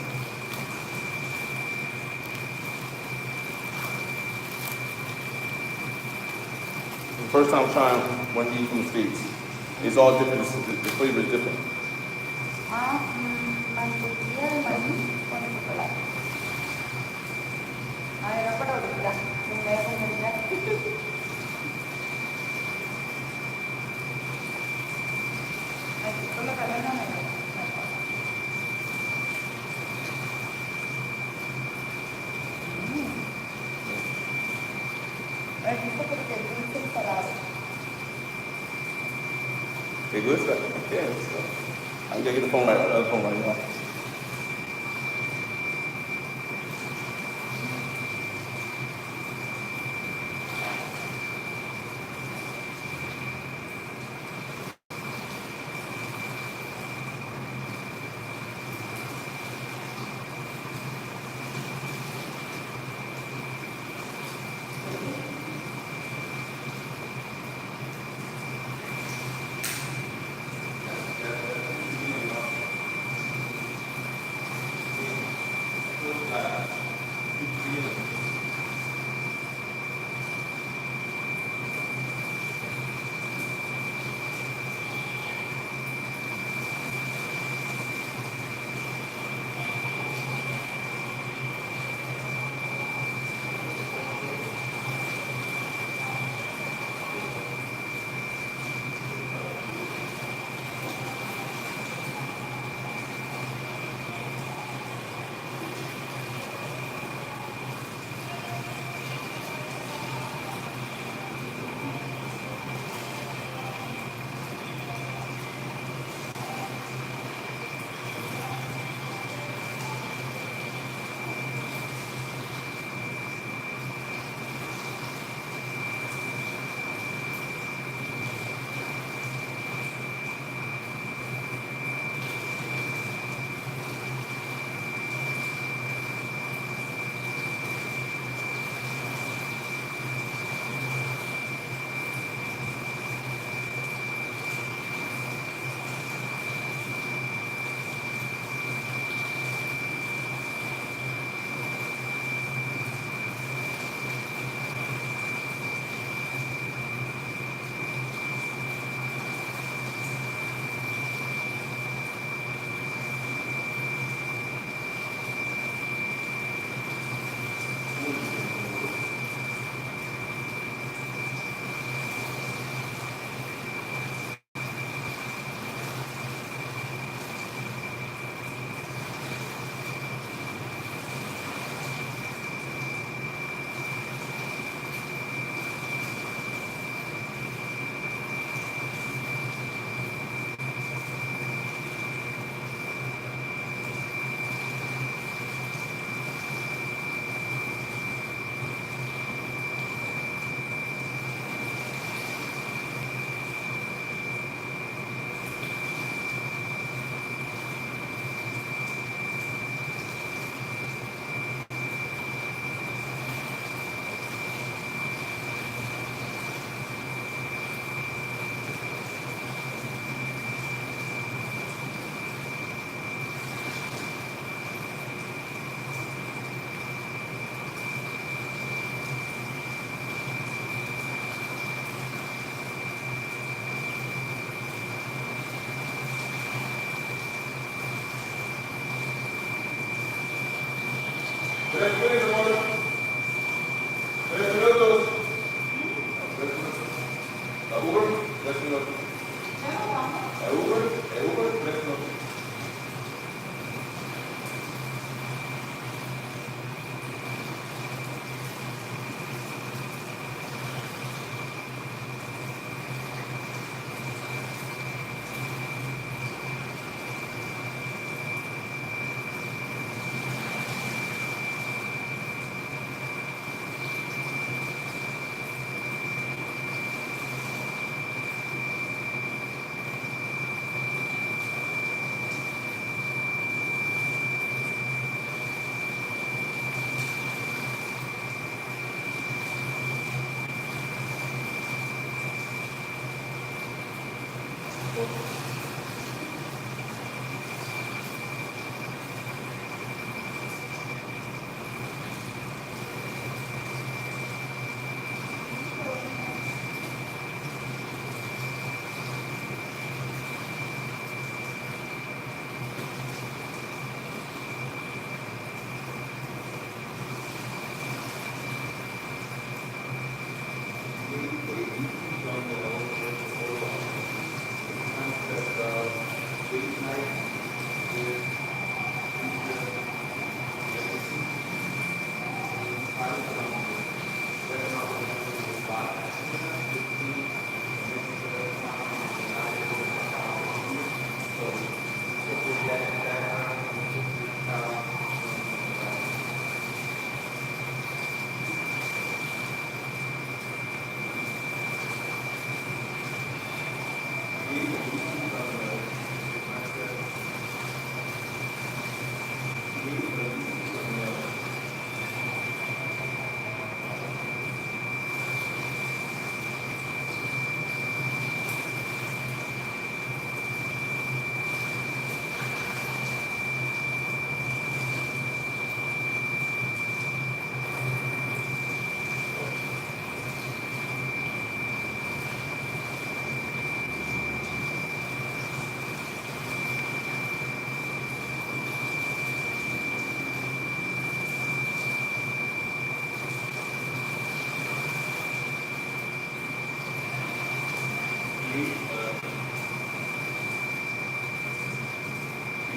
The first time trying one of these from the States. It's all different, the flavor is different. Mantequilla de maíz con chocolate. Era para ahorita. Me voy a comer. Aquí con la cadena me aquí está porque es dulce y salado. ¿Te gusta? Yeah, I'm gonna get the phone right now.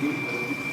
You